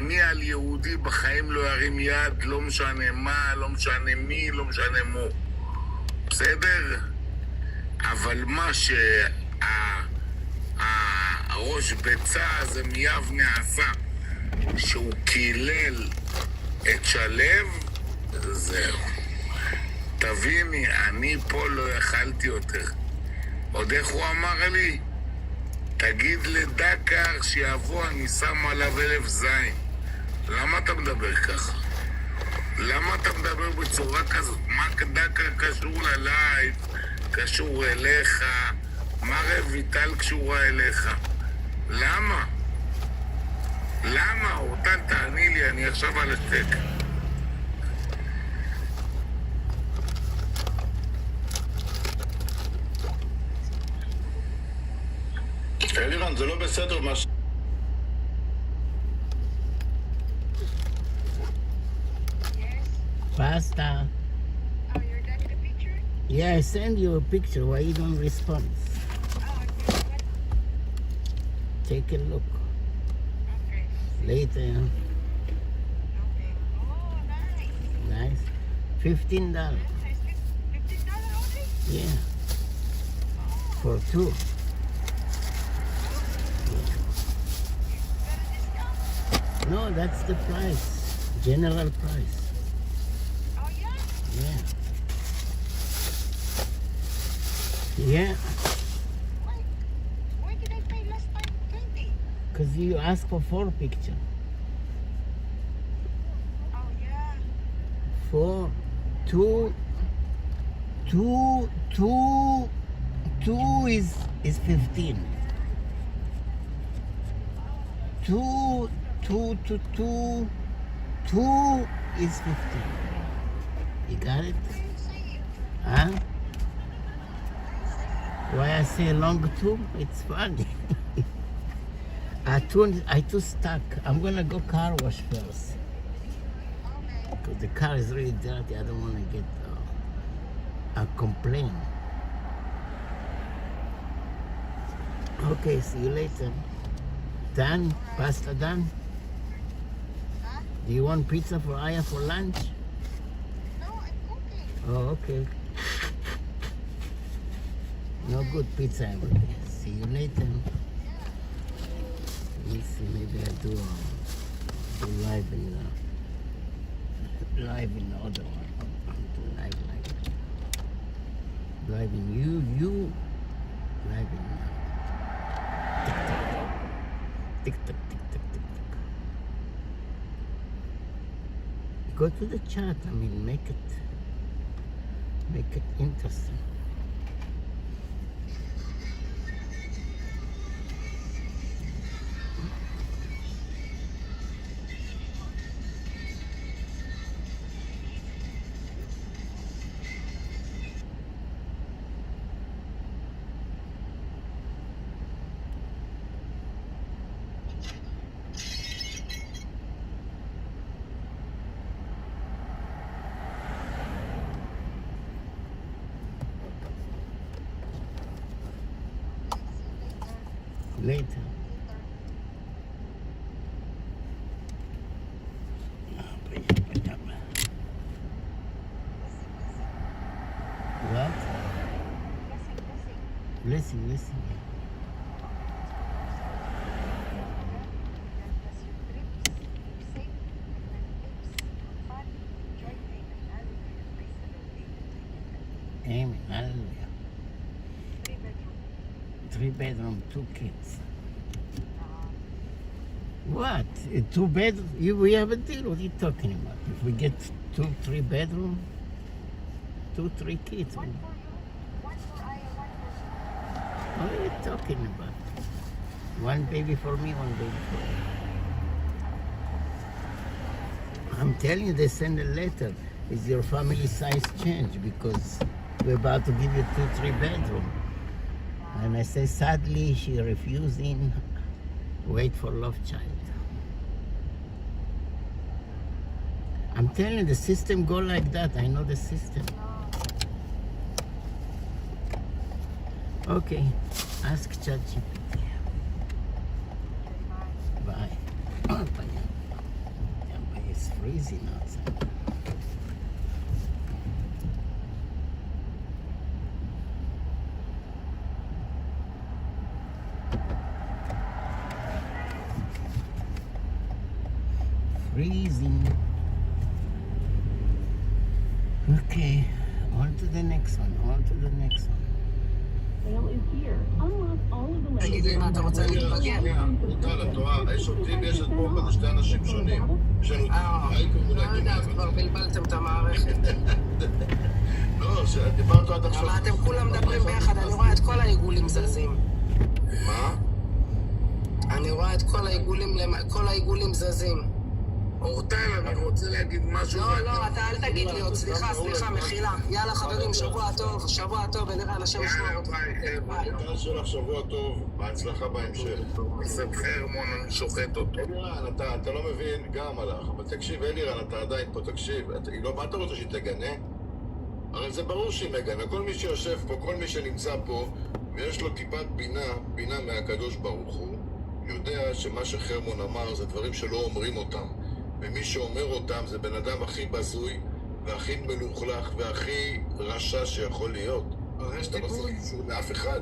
אני על יהודי בחיים לא ירים יד, לא משנה מה, לא משנה מי, לא משנה מו. בסדר? אבל מה שהראש ביצה הזה מיבנה עשה, שהוא קילל את שלב, זהו. תביני, אני פה לא יכלתי יותר. עוד איך הוא אמר לי? תגיד לדקר שיבוא, אני שם עליו 1000 זין. למה אתה מדבר ככה? למה אתה מדבר בצורה כזאת? מה דקר קשור ללייב? קשור אליך? מה רויטל קשורה אליך? למה? למה? אותן תעני לי, אני עכשיו על השק. אלירן, זה לא בסדר מה ש... Pasta. Oh, you're taking a picture? Yeah, I send you a picture. Why you don't respond? Oh, okay. Take a look. Okay. Later. Okay. Oh, nice. Nice. $15. $15 only? Yeah. For two. Got a discount? No, that's the price. General price. Oh, yeah? Yeah. Yeah. Why did I pay last time 20? Because you asked for 4 pictures. Oh, yeah. 4, 2 is 15. 2 is 15. You got it? Huh? Why I say long 2? It's funny. I too stuck. I'm gonna go car wash first. Because the car is really dirty. I don't want to get a complaint. Okay, see you later. Done? Pasta done? Huh? Do you want pizza for Aya for lunch? No, I'm cooking. Oh, okay. No good pizza every day. See you later. Let me see, maybe I do live in the other one. Do live like that. Live in you, live in tick tock, tick tock, tick tock. Go to the chat. I mean, make it interesting. Later. What? Blessing. Amen. Hallelujah. 3-bedroom, 2 kids. What? 2 bedroom? We have a deal. What are you talking about? If we get 2-3 bedroom, 2-3 kids. One for you, one for Aya, one for What are you talking about? 1 baby for me, 1 baby for you. I'm telling you, they send a letter. Is your family size change? Because we're about to give you 2-3 bedroom. And I say, sadly, she refusing. Wait for love child. I'm telling you, the system go like that. I know the system. Okay, ask ChatGPT. Bye. Bye. freezing outside. Freezing. Okay, on to the next one, on to the next one. Sale is here. Unlock all of the תגיד לי, מה אתה רוצה להתבגר? טל, את רואה, יש אותי ויש את פה כזה שתי אנשים שונים. יש לנו אייקון לא אולי יודעת, כמעט. כבר בלבלתם את המערכת. לא, דיברת עד עכשיו. אבל אתם כולם מדברים ביחד, אני רואה את כל העיגולים זזים. מה? אני רואה את כל העיגולים זזים. אורטל, אני רוצה להגיד משהו. לא, אתה אל תגיד לי עוד, סליחה, מחילה. יאללה חברים, שבוע טוב, ונראה אנשים יאללה, לשמוע. ביי, חבר'ה. תל שלך שבוע טוב, בהצלחה בהמשך. קצת חרמון, אני שוחט אותו. אלירן, אתה לא מבין, גם הלך. אבל תקשיב, אלירן, אתה עדיין פה, תקשיב. מה אתה רוצה שהיא תגנה? הרי זה ברור שהיא מגנה. כל מי שיושב פה, כל מי שנמצא פה, ויש לו טיפת בינה מהקדוש ברוך הוא, יודע שמה שחרמון אמר זה דברים שלא אומרים אותם. ומי שאומר אותם זה בן אדם הכי בזוי, והכי מלוכלך, והכי רשע שיכול להיות. יש אתה לא טיפול? צריך אישור מאף אחד.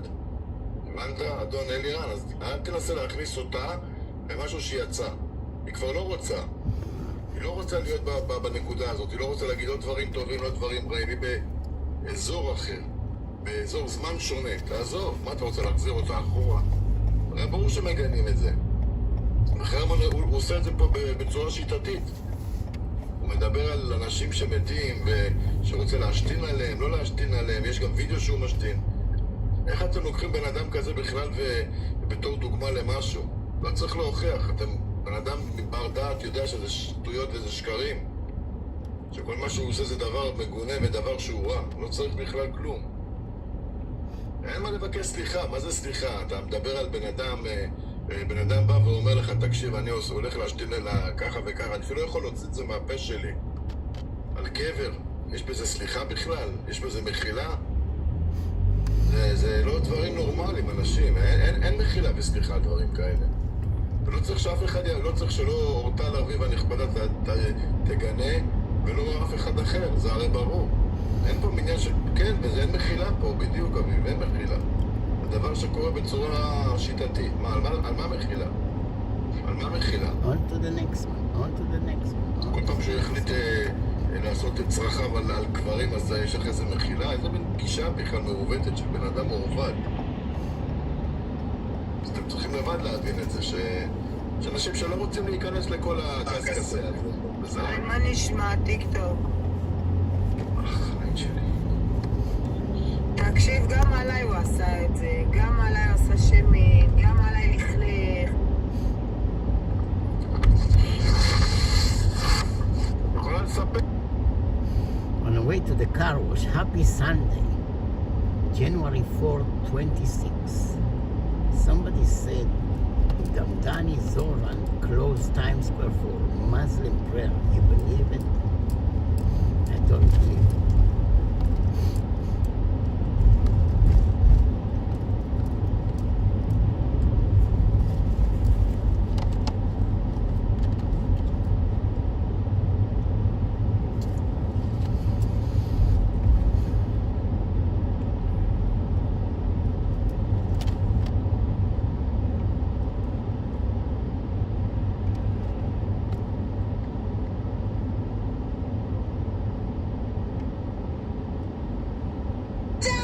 הבנת, אדון אלירן? אז אל תנסה להכניס אותה למשהו שיצא. היא כבר לא רוצה. היא לא רוצה להיות בנקודה הזאת. היא לא רוצה להגיד לא דברים טובים, לא דברים רעים. היא באזור אחר. באזור זמן שונה. תעזוב. מה אתה רוצה להחזיר אותה אחורה? הרי ברור שמגנים את זה. חרמון הוא עושה את זה פה בצורה שיטתית. הוא מדבר על אנשים שמתים ושרוצה להשתין עליהם, לא להשתין עליהם, יש גם וידאו שהוא משתין. איך אתם לוקחים בן אדם כזה בכלל ובתור דוגמה למשהו? לא צריך להוכיח, אתם בן אדם בר דעת יודע שזה שטויות וזה שקרים, שכל מה שהוא עושה זה דבר מגונה ודבר שהוא רע, לא צריך בכלל כלום. אין מה לבקש סליחה, מה זה סליחה? אתה מדבר על בן אדם בא ואומר לך, תקשיב, אני הולך להשתין לה ככה וככה, אני אפילו לא יכול להוציא את זה מהפה שלי. על קבר, יש בזה סליחה בכלל? יש בזה מחילה? זה לא דברים נורמליים, אנשים. אין מחילה וסליחה, דברים כאלה. ולא צריך שאף אחד, לא צריך שלא אורטל אביב הנכבדה תגנה, ולא אף אחד אחר, זה הרי ברור. אין פה מניין של... כן, וזה אין מחילה פה, בדיוק אביב, אין מחילה. הדבר שקורה בצורה שיטתית. על מה מחילה? על מה מחילה? On to the next one. כל פעם שהוא החליט לעשות את צרכיו על קברים, אז יש לך איזה מחילה? איזה מין גישה בכלל מעוותת של בן אדם מעובד. אז אתם צריכים לבד להבין את זה, שאנשים שלא רוצים להיכנס לכל הקס הזה. מה נשמע? טיק טוק. החיים שלי. תקשיב, גם עליי הוא עשה את זה, גם עליי הוא עשה שמן, גם עליי לכלך. יכולה לספר? On the way to the car wash, happy Sunday, January 4th, 26. Somebody said Gamdani Zoran closed Times Square for Muslim prayer. You believe it? I don't believe it.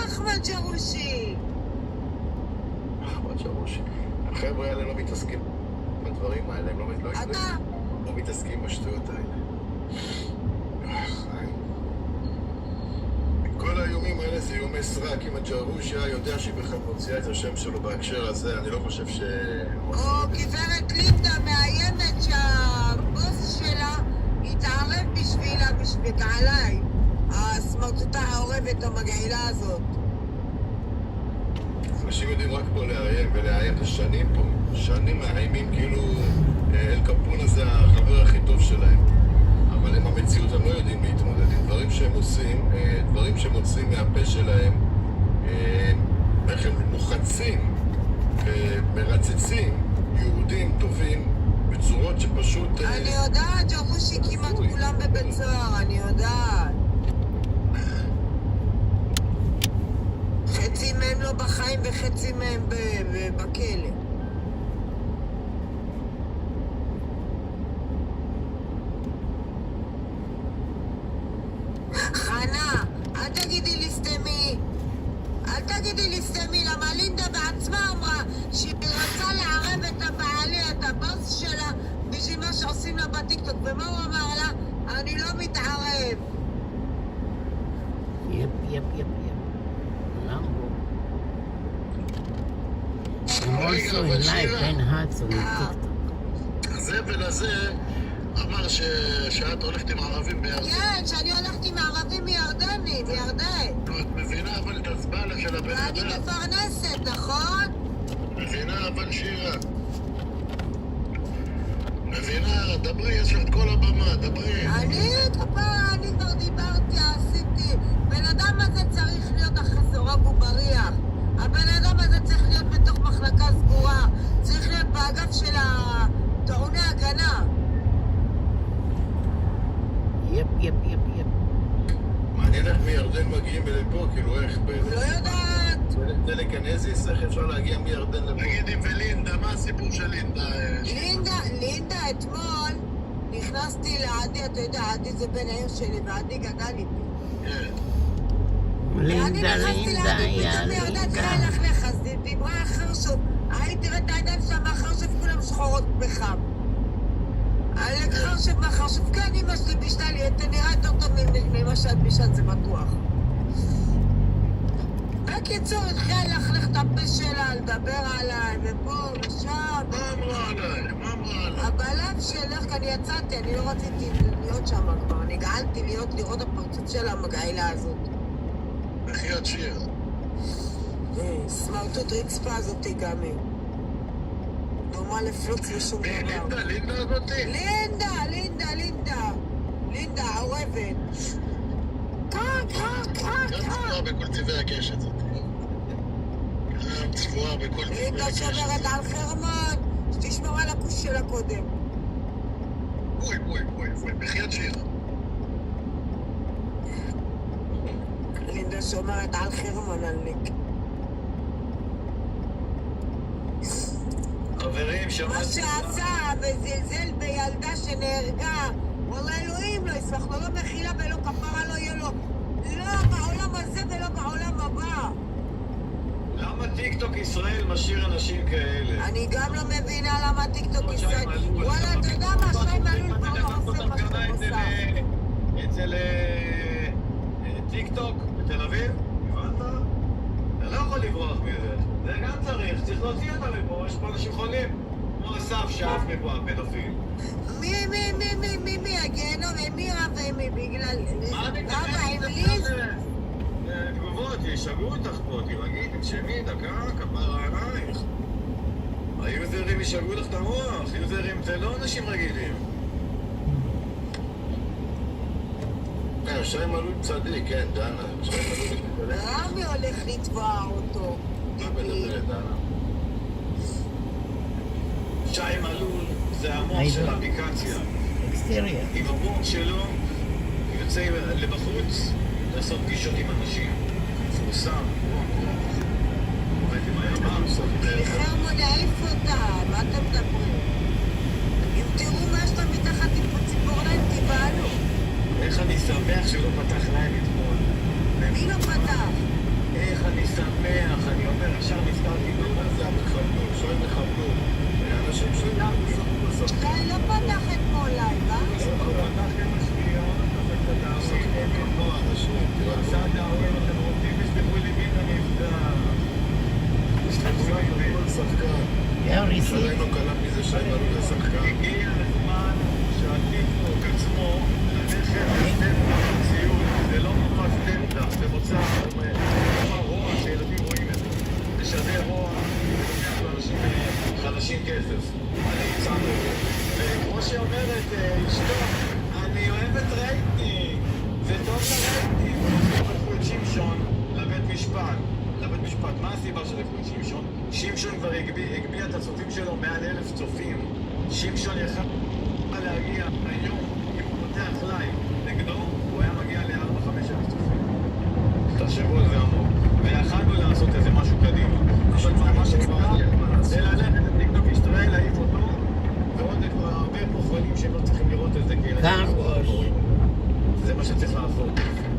אחמד ג'רושי! אחמד ג'רושי. החבר'ה האלה לא מתעסקים בדברים האלה, הם לא מתעסקים בשטויות האלה. כל האיומים האלה זה איומי סרק. אם הג'רושי היה יודע שהיא בכלל מוציאה את השם שלו בהקשר הזה, אני לא חושב ש... גברת לינדה מאיימת שהבוס שלה יתערב בשבילה, עליי. הסמרטוטה העורבת המגעילה הזאת. אנשים יודעים רק פה לאיים ולאיים, זה שנים פה. שנים מאיימים כאילו אל קפון הזה החבר הכי טוב שלהם. אבל עם המציאות הם לא יודעים להתמודד עם דברים שהם עושים, דברים שמוצאים מהפה שלהם, איך הם מוחצים ומרצצים יהודים טובים בצורות שפשוט... אני יודעת, ג'רושי כמעט כולם בבית סוהר, אני יודעת. חצי מהם לא בחיים וחצי מהם בכלא. חנה, אל תגידי לי סתמי. אל תגידי לי סתמי, למה לינדה בעצמה אמרה שהיא רצה לערב את הבעלי, את הבוס שלה, בשביל מה שעושים לה בטיקטוק. ומה הוא אמר לה? אני לא מתערב. יפ. למבו. I'm also in life and hard so we TikTok. הזבל הזה אמר שאת הולכת עם ערבים בירדן. כן, שאני הולכת עם ערבים מירדני, מירדן. את מבינה אבל את הזבלה של הבן ואני אדם. מפרנסת, נכון? מבינה אבל שירה. מבינה, דברי, יש לך את כל הבמה, דברי. אני כבר דיברתי, עשיתי. בן אדם הזה צריך להיות אחרי סורג ובריח. הבן אדם הזה צריך להיות בתוך מחלקה סגורה. צריך להיות באגף של טעוני הגנה. יפ. מעניין איך מירדן מגיעים לפה, כאילו איך... לא יודעת. טלקנזיס, איך אפשר להגיע מירדן לפה? תגידי, ולינדה, מה הסיפור של לינדה? לינדה, אתמול נכנסתי לעדי, אתה יודע, עדי זה בן העיר שלי, ועדי גדל איתי. כן. ואני נכנסתי לעדי, פתאום יא ירדה לינדה. תראה לך, אז דיברה החרשוף. הייתי תראה את הידיים שם, החרשוף כולם שחורות בחם. עלק חרשוף מהחרשוף, כן, אמא שלי בישלה לי, אתה נראה יותר טוב ממה שאת בישלת, זה בטוח. בקיצור, התחילה להחלך את הפה שלה, לדבר עליי, ופה ושם. מה אמרה עליי? הבלב שלך, כי אני יצאתי, אני לא רציתי להיות שם כבר, אני גאלתי לראות הפרצוף של המגעילה הזאת. בחייאת שיר. סמרטוט רצפה הזאתי גם היא. דומה לפלוץ לשום דבר. לינדה הזאתי? לינדה, העורבת. צבועה בכל צבעי הקשת הזאת. צבועה בכל צבעי לינדה הקשת. שומרת על חרמון, שתשמור על הכוש שלה קודם. בואי, בחייאת שיר. לינדה שומרת על חרמון, עליק. חברים, מה שעשה וזלזל בילדה שנהרגה, וואלה אלוהים לא יסלח לו, לא מחילה ולא כפרה לא יהיה לו, לא בעולם הזה ולא בעולם הבא. למה טיקטוק ישראל משאיר אנשים כאלה? אני גם לא מבינה למה טיקטוק ישראל, וואלה אתה יודע מה, שי מלול כבר לא עושה מה שאתה עושה. אצל טיקטוק בתל אביב, הבנת? אתה לא יכול לברוח מזה. זה גם צריך להוציא אותה מפה, יש פה אנשים חולים. כמו אסף שאף מפה, הפדופיל. מי הגיהנום, מי רב ומי בגלל... מה אני רבה עם מתכוון ליז? לזה? תגובות, ישגעו אותך פה, תירגעי, תנשמי, דקה, כפרה עלייך. היוזרים ישגעו לך את המוח, יוזרים זה לא אנשים רגילים. שי מלול צדיק, כן, דנה. שי מלול... רמי הולך לתבוע אותו. מה מדברת, דנה? שי מלול זה המוח של האפליקציה. אקסטריה. עם המוח שלו יוצא לבחוץ לעשות פגישות עם אנשים. מפורסם, עובד עם הימ"ר. חרמון העיף אותה, מה אתם מדברים? אם תראו מה שאתה מתחת עם ציפורניים, תיבהלו. איך אני שמח שהוא לא פתח להם אתמול. מי לא פתח? איך אני שמח, אני אומר, עכשיו נזכרתי לו. זה המחבלות, שי מחבלות. אנשים שי לא פתח אתמול לייב, אה? הוא פתח כמה שניות, פתח את הדאון, עשה דאון, אתם רוצים, תשלחו לי מי אני אפתח. תשלחו לי כל שחקן. Every שי לא קלט מזה שי מלול לשחקן. הגיע הזמן שהטיקטוק עצמו ללכת במציאות, זה לא ממש דלתא, זה מוצא רוע שילדים רואים את זה. לשדר רוע, ולוקח לאנשים חלשים כסף. אני הצענו את זה. וכמו שאומרת אשתו, אני אוהבת רייטינג, זה טוב לרייטינג. לקחו את שמשון לבית משפט. מה הסיבה שלקחו את שמשון? שמשון כבר הגביע את הצופים שלו מעל 1,000 צופים. שמשון יכל להגיע היום אם הוא פותח לייב car wash. זה מה שצריך לעשות.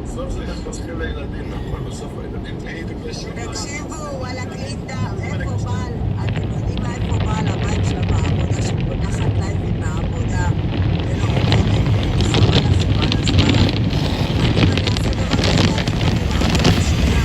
בסוף זה גם חוסכים לילדים, נכון? בסוף הילדים בדיוק לשם. תקשיבו, על הקלינדה, איפה בעל? אתם יודעים מה איפה בעל הבית שלה בעבודה שפותחת לייבים מהעבודה ולא עובדת? חבל לכם על הזמן. אני אעשה דבר כזה, אני עובדת שנייה.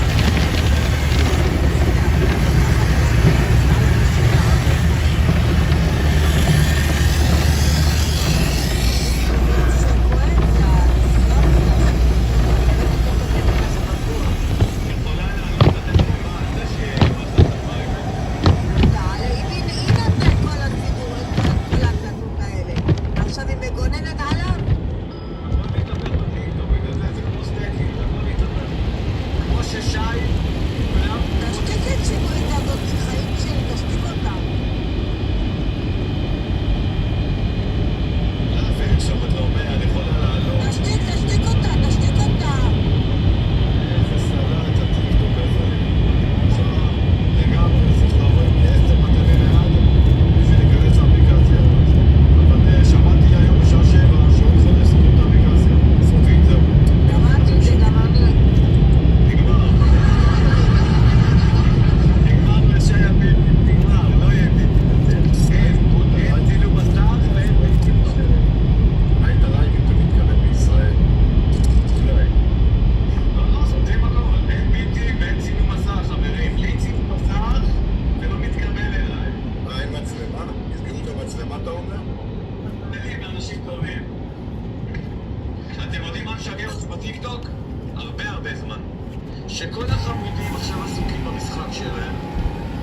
שכל החמודים עכשיו עסוקים במשחק שלהם,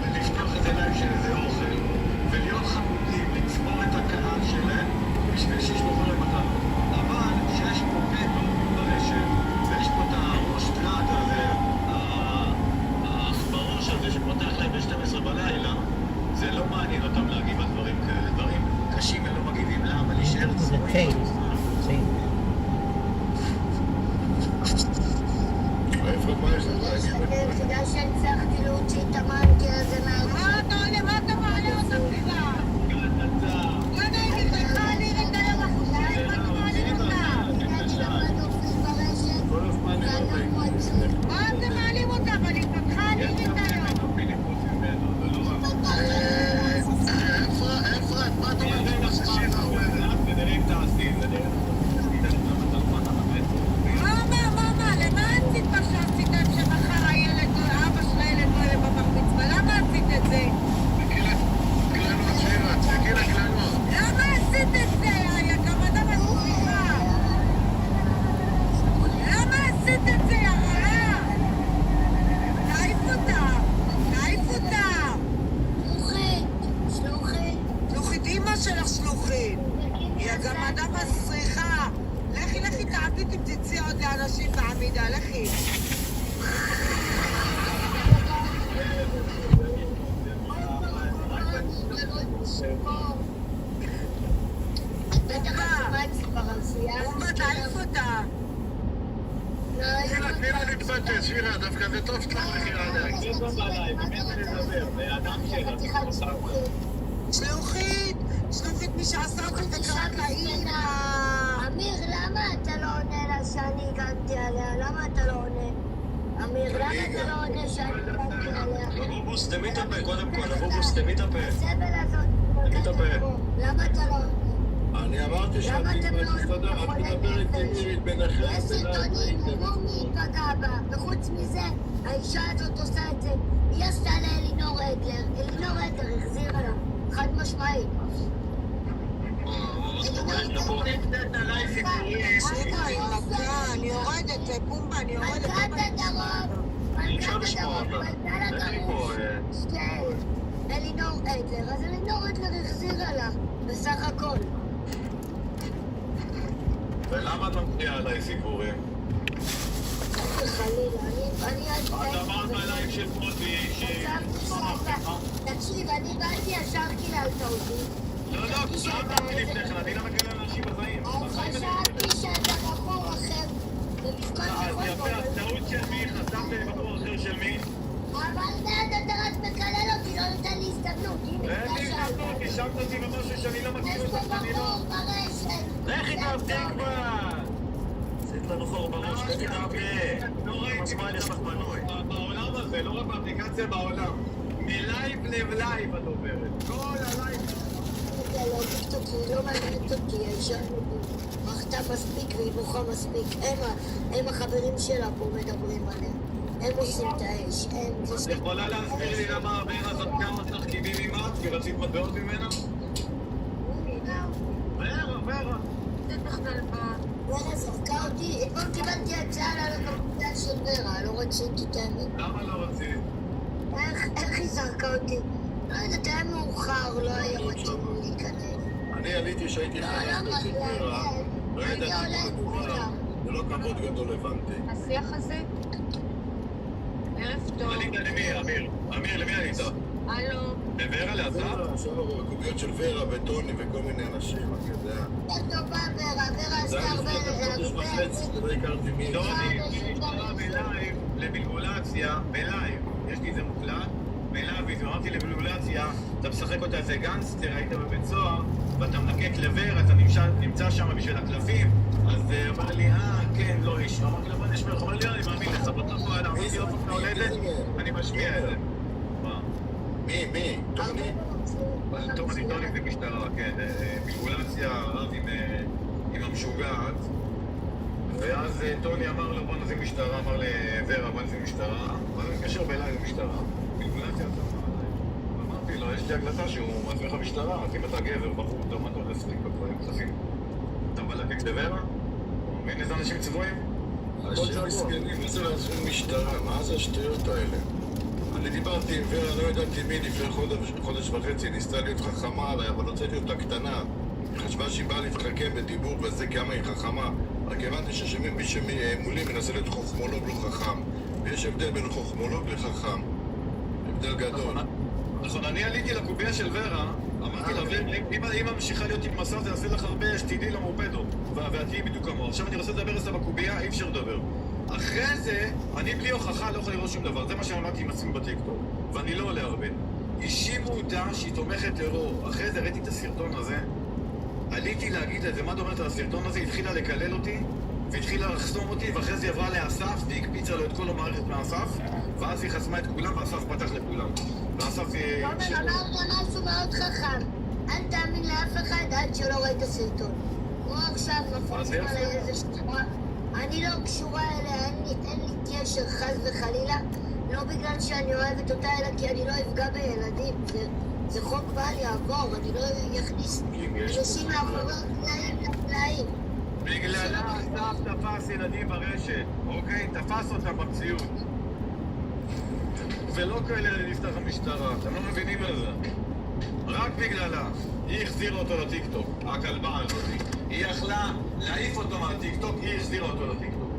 ולפתוח איזה לייב של איזה אוכל, ולהיות חמודים, לצבור את הקהל שלהם, בשביל שישלחו להם מתנות. אבל שיש פה פטו ברשת, ויש פה את הראש טראט הזה, בראש הזה שפותח להם ב-12 בלילה, זה לא מעניין אותם להגיב על דברים כאלה, דברים קשים ולא מגיבים. למה? להישאר צבועים. תדע שהצלחתי להוציא את המנקר הזה מה אתה עולה? מה אתה מעלה אותם בכלל? בואי נגיד לך, אני ארד היום החוצה, מה אתה מעלה אותם? מה אתם מעלים אותם? אני פתחה, אני ארד היום. אפרת, מה אתה אומר? מה? למה עשית מה שעשית שמחר הילד, אבא של הילד לא יהיה בבר מצווה? למה עשית את זה? למה עשית את זה? יא גמדה מסריחה. למה עשית את זה, יא רעה? תעיף אותה. שלוחית, אמא שלך שלוחית. יא גמדה מסריחה. לכי, תעבידי, תצאי עוד לאנשים בעמידה, לכי. אומה, תעיף אותה. תני לה להתבטא, שירה, דווקא זה טוב שתלך לחירה עליה. זה טוב עליי, באמת אני מדבר, זה אדם שלה. שלוחית, מי שעשה אותך וקראת לאמא. אמיר, למה אתה לא עונה לה שאני הגנתי עליה? למה אתה לא עונה? אמיר, למה אתה לא עונה שאני הגנתי עליה? אבובוס, תמי את הפה, קודם כל, אבובוס, תמי את הפה. הסבל הזאת, למה אתה לא... אני אמרתי שאת מדברת תמירית ביניכם. יש סרטונים, מומי פגע בה, וחוץ מזה, האישה הזאת עושה את זה. היא עשתה לאלינור אדלר החזירה לה, חד משמעית. אני יורדת, פומבה, אני יורדת. אלינור אדלר, אז אלינור אדלר החזירה לה, בסך הכל. ולמה אתה מפריע עליי סיפורים? את אמרת עליי של מודי תקשיב, אני באתי ישר קיללת אותי. לא, אמרתי לפני כן, אני לא מגלה לאנשים בזעים. חשבתי שאתה בחור אחר. אז יפה, הטעות של מי? חשמת לי בחור אחר של מי? אבל אתה רק מקלל אותי, לא נותן לי הזדמנות. אין לי הזדמנות, תשמת אותי במשהו שאני לא מכיר אותך, אני לא... יש בחור ברשת. לכי תאבטק בה! עשית לנו חור בראש, לכי תאבטק. כמה זמן יש לך מנוי? בעולם הזה, לא רק באפליקציה בעולם. מלייב ללייב את עוברת. כל הלייב. זה לא טיקטוק, היא לא מעניינת אותי, האישה מחתה מספיק והיא בוכה מספיק. הם החברים שלה פה מדברים עליה. הם עושים את האש, הם... את יכולה להסביר לי למה הבן הזאת כמה תרכיבים עימה? כי רצית מטבעות ממנה? ורה. זה בכלל בא. ורה זרקה אותי, אתמול קיבלתי הצעה לעלות בקבוצה של ורה, לא רציתי את האמת. למה לא רצית? איך היא זרקה אותי? לא יודעת, היה מאוחר, לא היה מתאים להיכנס. אני עליתי שהייתי חלק בצפרה, לא ידעתי מה מדובר, זה לא כבוד גדול הבנתי. השיח הזה? ערב טוב. עלית למי, אמיר? אמיר, למי עלית? הלו. לוורה לעזב? עכשיו קוביות של ורה וטוני וכל מיני אנשים, אני יודע. טובה ורה זה עשתה היה הרבה לפני חודש וחצי, לא הכרתי מי. טוני, משטרה בלייב לבלבולציה, בלייב. יש לי את זה מוקלט, בלייב, ואמרתי לבלבולציה, אתה משחק אותה איזה גנסטר, היית בבית סוהר, ואתה מלקק לוור, אתה נמצא שם בשביל הקלפים, אז אמר לי, כן, לא איש. אמרתי לו, בוא נשמע, אמר לי, אני מאמין לך, בטוח לא היה, אמרתי לו, פעם הולדת, אני משמיע את זה. מה? מי? טוני? טוני זה משטרה, כן, בלבולציה, רב עם המשוגעת, ואז טוני אמר לו, בוא נזים משטרה, אמר לוורה, בוא נזים משטרה, ואז אני מתקשר בלילה למשטרה, בלבולציה אמרתי לו, יש לי הקלטה שהוא מזמין לך משטרה, אז אם אתה גבר, בחור, אתה מה אתה הולך לשחק בדברים כספים? אתה מלקק לוורה? מבין איזה אנשים צבועים? אנשים מסכנים, מה זה להזמין משטרה? מה זה השטויות האלה? אני דיברתי עם ורה, לא ידעתי מי לפני חודש וחצי, ניסתה להיות חכמה עליי, אבל הוצאתי אותה קטנה. היא חשבה שהיא באה להתחכם בדיבור וזה כמה היא חכמה. רק הבנתי שמי שמולי מנסה להיות חוכמולוג לא חכם. ויש הבדל בין חוכמולוג לחכם. הבדל גדול. נכון, אני עליתי לקוביה של ורה, אמרתי לה, אם ממשיכה להיות עם מסע, זה יעשה לך הרבה שתדעי למורפדו, ואת תהיי בדיוק כמוה. עכשיו אני רוצה לדבר אצלה בקוביה, אי אפשר לדבר. אחרי זה, אני בלי הוכחה לא יכול לראות שום דבר, זה מה שאמרתי עם עצמי בטיקטוק, ואני לא עולה הרבה. האשימו אותה שהיא תומכת טרור, אחרי זה ראיתי את הסרטון הזה, עליתי להגיד את זה, מה את אומרת על הסרטון הזה, התחילה לקלל אותי, והתחילה לחסום אותי, ואחרי זה היא עברה לאסף, והקפיצה לו את כל המערכת מאסף, ואז היא חסמה את כולם, ואסף פתח לכולם. ואסף... תומר, אמרת משהו מאוד חכם. אל תאמין לאף אחד עד שלא רואה את הסרטון. כמו עכשיו, מפרסים עליי איזה שטרה. אני לא קשורה אליה, אין לי קשר חס וחלילה. לא בגלל שאני אוהבת אותה, אלא כי אני לא אפגע בילדים. זה חוק בל יעבור, אני לא יכניס אנשים מאחורי קלעים. בגללה אסף תפס ילדים ברשת, אוקיי? תפס אותם במציאות. ולא כאלה נפתח המשטרה, אתם לא מבינים על זה. רק בגללה. היא החזירה אותו לטיקטוק, הכלבה הזאת. היא יכלה להעיף אותו מהטיקטוק, היא החזירה אותו לטיקטוק.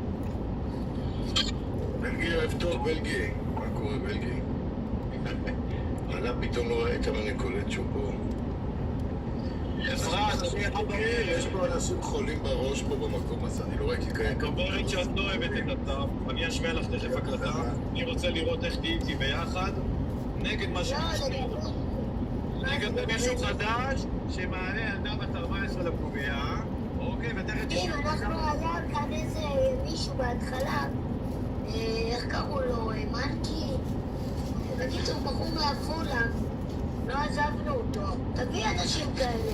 בלגי אוהב טוב, בלגי. מה קורה בלגי? עלה פתאום לא ראית, אבל אני קולט שהוא פה. אפרת, יש פה אנשים חולים בראש פה במקום הזה, אני לא ראיתי כאלה. כבורת שאת לא אוהבת את הטף, אני אשמיע לך תכף הקלטה, אני רוצה לראות איך תהיי איתי ביחד, נגד מה שמשמיע. נגד מישהו חדש שמעלה ילדה בת 14 לקובייה, אוקיי, ותכף כן, אנחנו היה כאן איזה מישהו בהתחלה, איך קראו לו, מנקי, בקיצור בחור מעפולה, לא עזבנו אותו. תביא אנשים כאלה,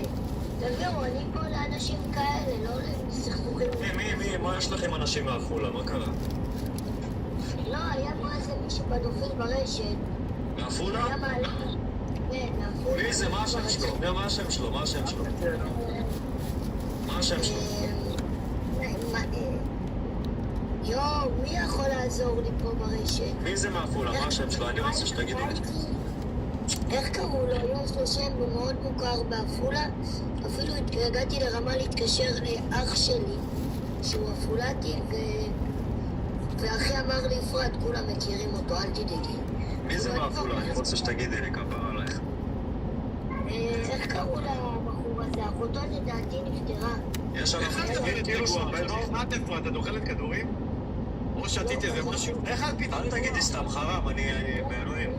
תביאו, אני פה לאנשים כאלה, לא לסכסוכים. מי? מה יש לכם אנשים מעפולה? מה קרה? לא, היה פה איזה מישהו פדופיל ברשת. מעפולה? היה מעלה. כן, מעפולה. מי זה? מה השם שלו? מה השם שלו? מה השם שלו? מה השם שלו? יואו, מי יכול לעזור לי פה ברשת? מי זה מעפולה? מה השם שלו? אני רוצה שתגידי לי. איך קראו לו? יש לו שם מאוד מוכר בעפולה. אפילו הגעתי לרמה להתקשר לאח שלי, שהוא עפולתי, ואחי אמר לי, אפרת, כולם מכירים אותו, אל תדאגי. מי זה מעפולה? אני רוצה שתגידי לי כפרה עלייך. איך קראו לבחור הזה? אחותו לדעתי נפטרה. יש לנו כאילו מה את אפרת? את אוכלת כדורים? או שתית איזה משהו? איך אל תגידי סתם חרם, אני באלוהים.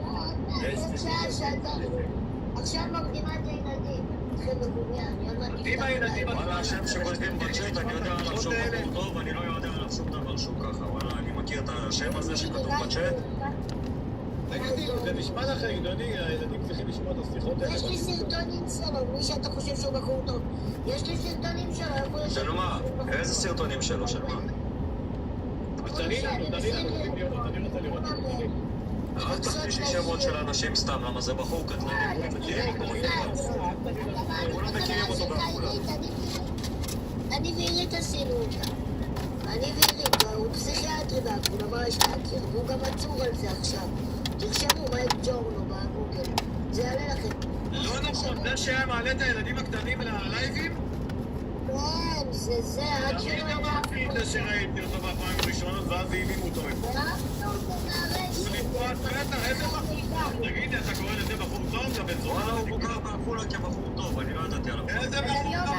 עכשיו מרדימה את הילדים. לכם בגוביה, אני עוד מעט אם הילדים... וואלה, השם שכותבים בצ'אט, אני יודע עליו שהוא בחור טוב, אני לא יודע עליו שום דבר שהוא ככה. וואלה, אני מכיר את השם הזה שכתוב בצ'אט. תגידי, זה נשמע לך הגיוני, הילדים צריכים לשמוע את השיחות האלה. יש לי סרטונים שלו, מי שאתה חושב שהוא בחור טוב. יש לי סרטונים שלו, איפה יש... של מה? איזה סרטונים שלו? של מה? אז תראי לנו, אני רוצה לראות. אל תכניסי שמות של אנשים סתם, למה זה בחור קטלני, אנחנו מכירים אותו כולם מכירים אותו בעפולה. אני ואירית עשינו אותה. אני ואירית, הוא פסיכיאטרי בעפולה, מה יש להכיר? והוא גם עצור על זה עכשיו. תרשמו מייק ג'ורנו בגוגל, זה יעלה לכם. לא נכון, זה שהיה מעלה את הילדים הקטנים ללייבים? כן, זה עד שלא אני גם אהבתי את זה שראיתי אותו בפעמים הראשונות ואז העלימו אותו. הוא נפרד, בטח, איזה בחור טוב. תגידי, אתה קורא לזה בחור טוב? אתה בן זונה? וואלה, הוא מוכר בעפולה כבחור טוב, אני לא ידעתי עליו. איזה בחור טוב?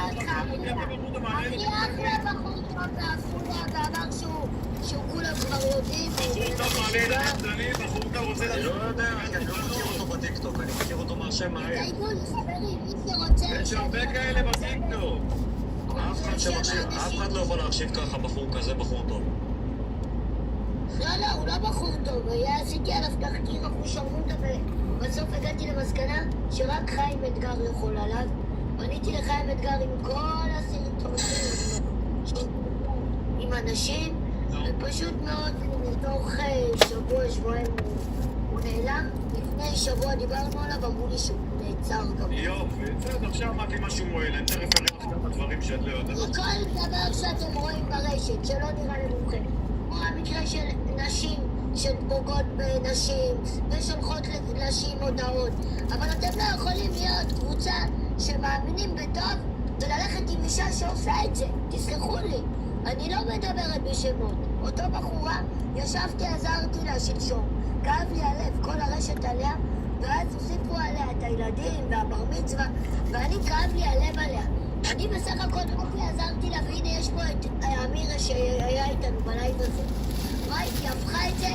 אני אחלה בחור טוב בעפולה ואמר שהוא כולם כבר יודעים. בחור טוב מעלה ילדים קטנים, בחור טוב רוצה אני לא יודע, אני לא מכיר אותו בטיקטוק, אני מכיר אותו מהשם מהעיר. תגידו לי חברים, מי שרוצה... יש הרבה כאלה בטיקטוק. אף אחד לא יכול להקשיב ככה בחור כזה, בחור טוב. לא, הוא לא בחור טוב, עשיתי עליו תחקיר, אנחנו שמעו אותו ובסוף הגעתי למסקנה שרק חיים אתגר יכול עליו. פניתי לחיים אתגר עם כל הסרטונים, עם אנשים, ופשוט מאוד מתוך שבועיים הוא נעלם. לפני שבוע דיברנו עליו, אמרו לי שהוא נעצר גם. יופי, בסדר, עכשיו אמרתי משהו מועיל, אני תכף אראה לך כמה דברים שאת לא יודעת. כל דבר שאתם רואים ברשת שלא נראה למומחה, כמו המקרה של נשים שפוגעות בנשים ושולחות לנשים הודעות, אבל אתם לא יכולים להיות קבוצה שמאמינים בטוב וללכת עם אישה שעושה את זה. תסלחו לי, אני לא מדברת בשמות. אותו בחורה, ישבתי, עזרתי לה שלשום, כאב לי הלב, כל הרשת עליה, ואז הוסיפו עליה את הילדים והבר מצווה, ואני כאב לי הלב עליה. אני בסך הכל עזרתי לה, והנה יש פה את אמירה שהיה איתנו בלייב הזה. ראיתי, הפכה את זה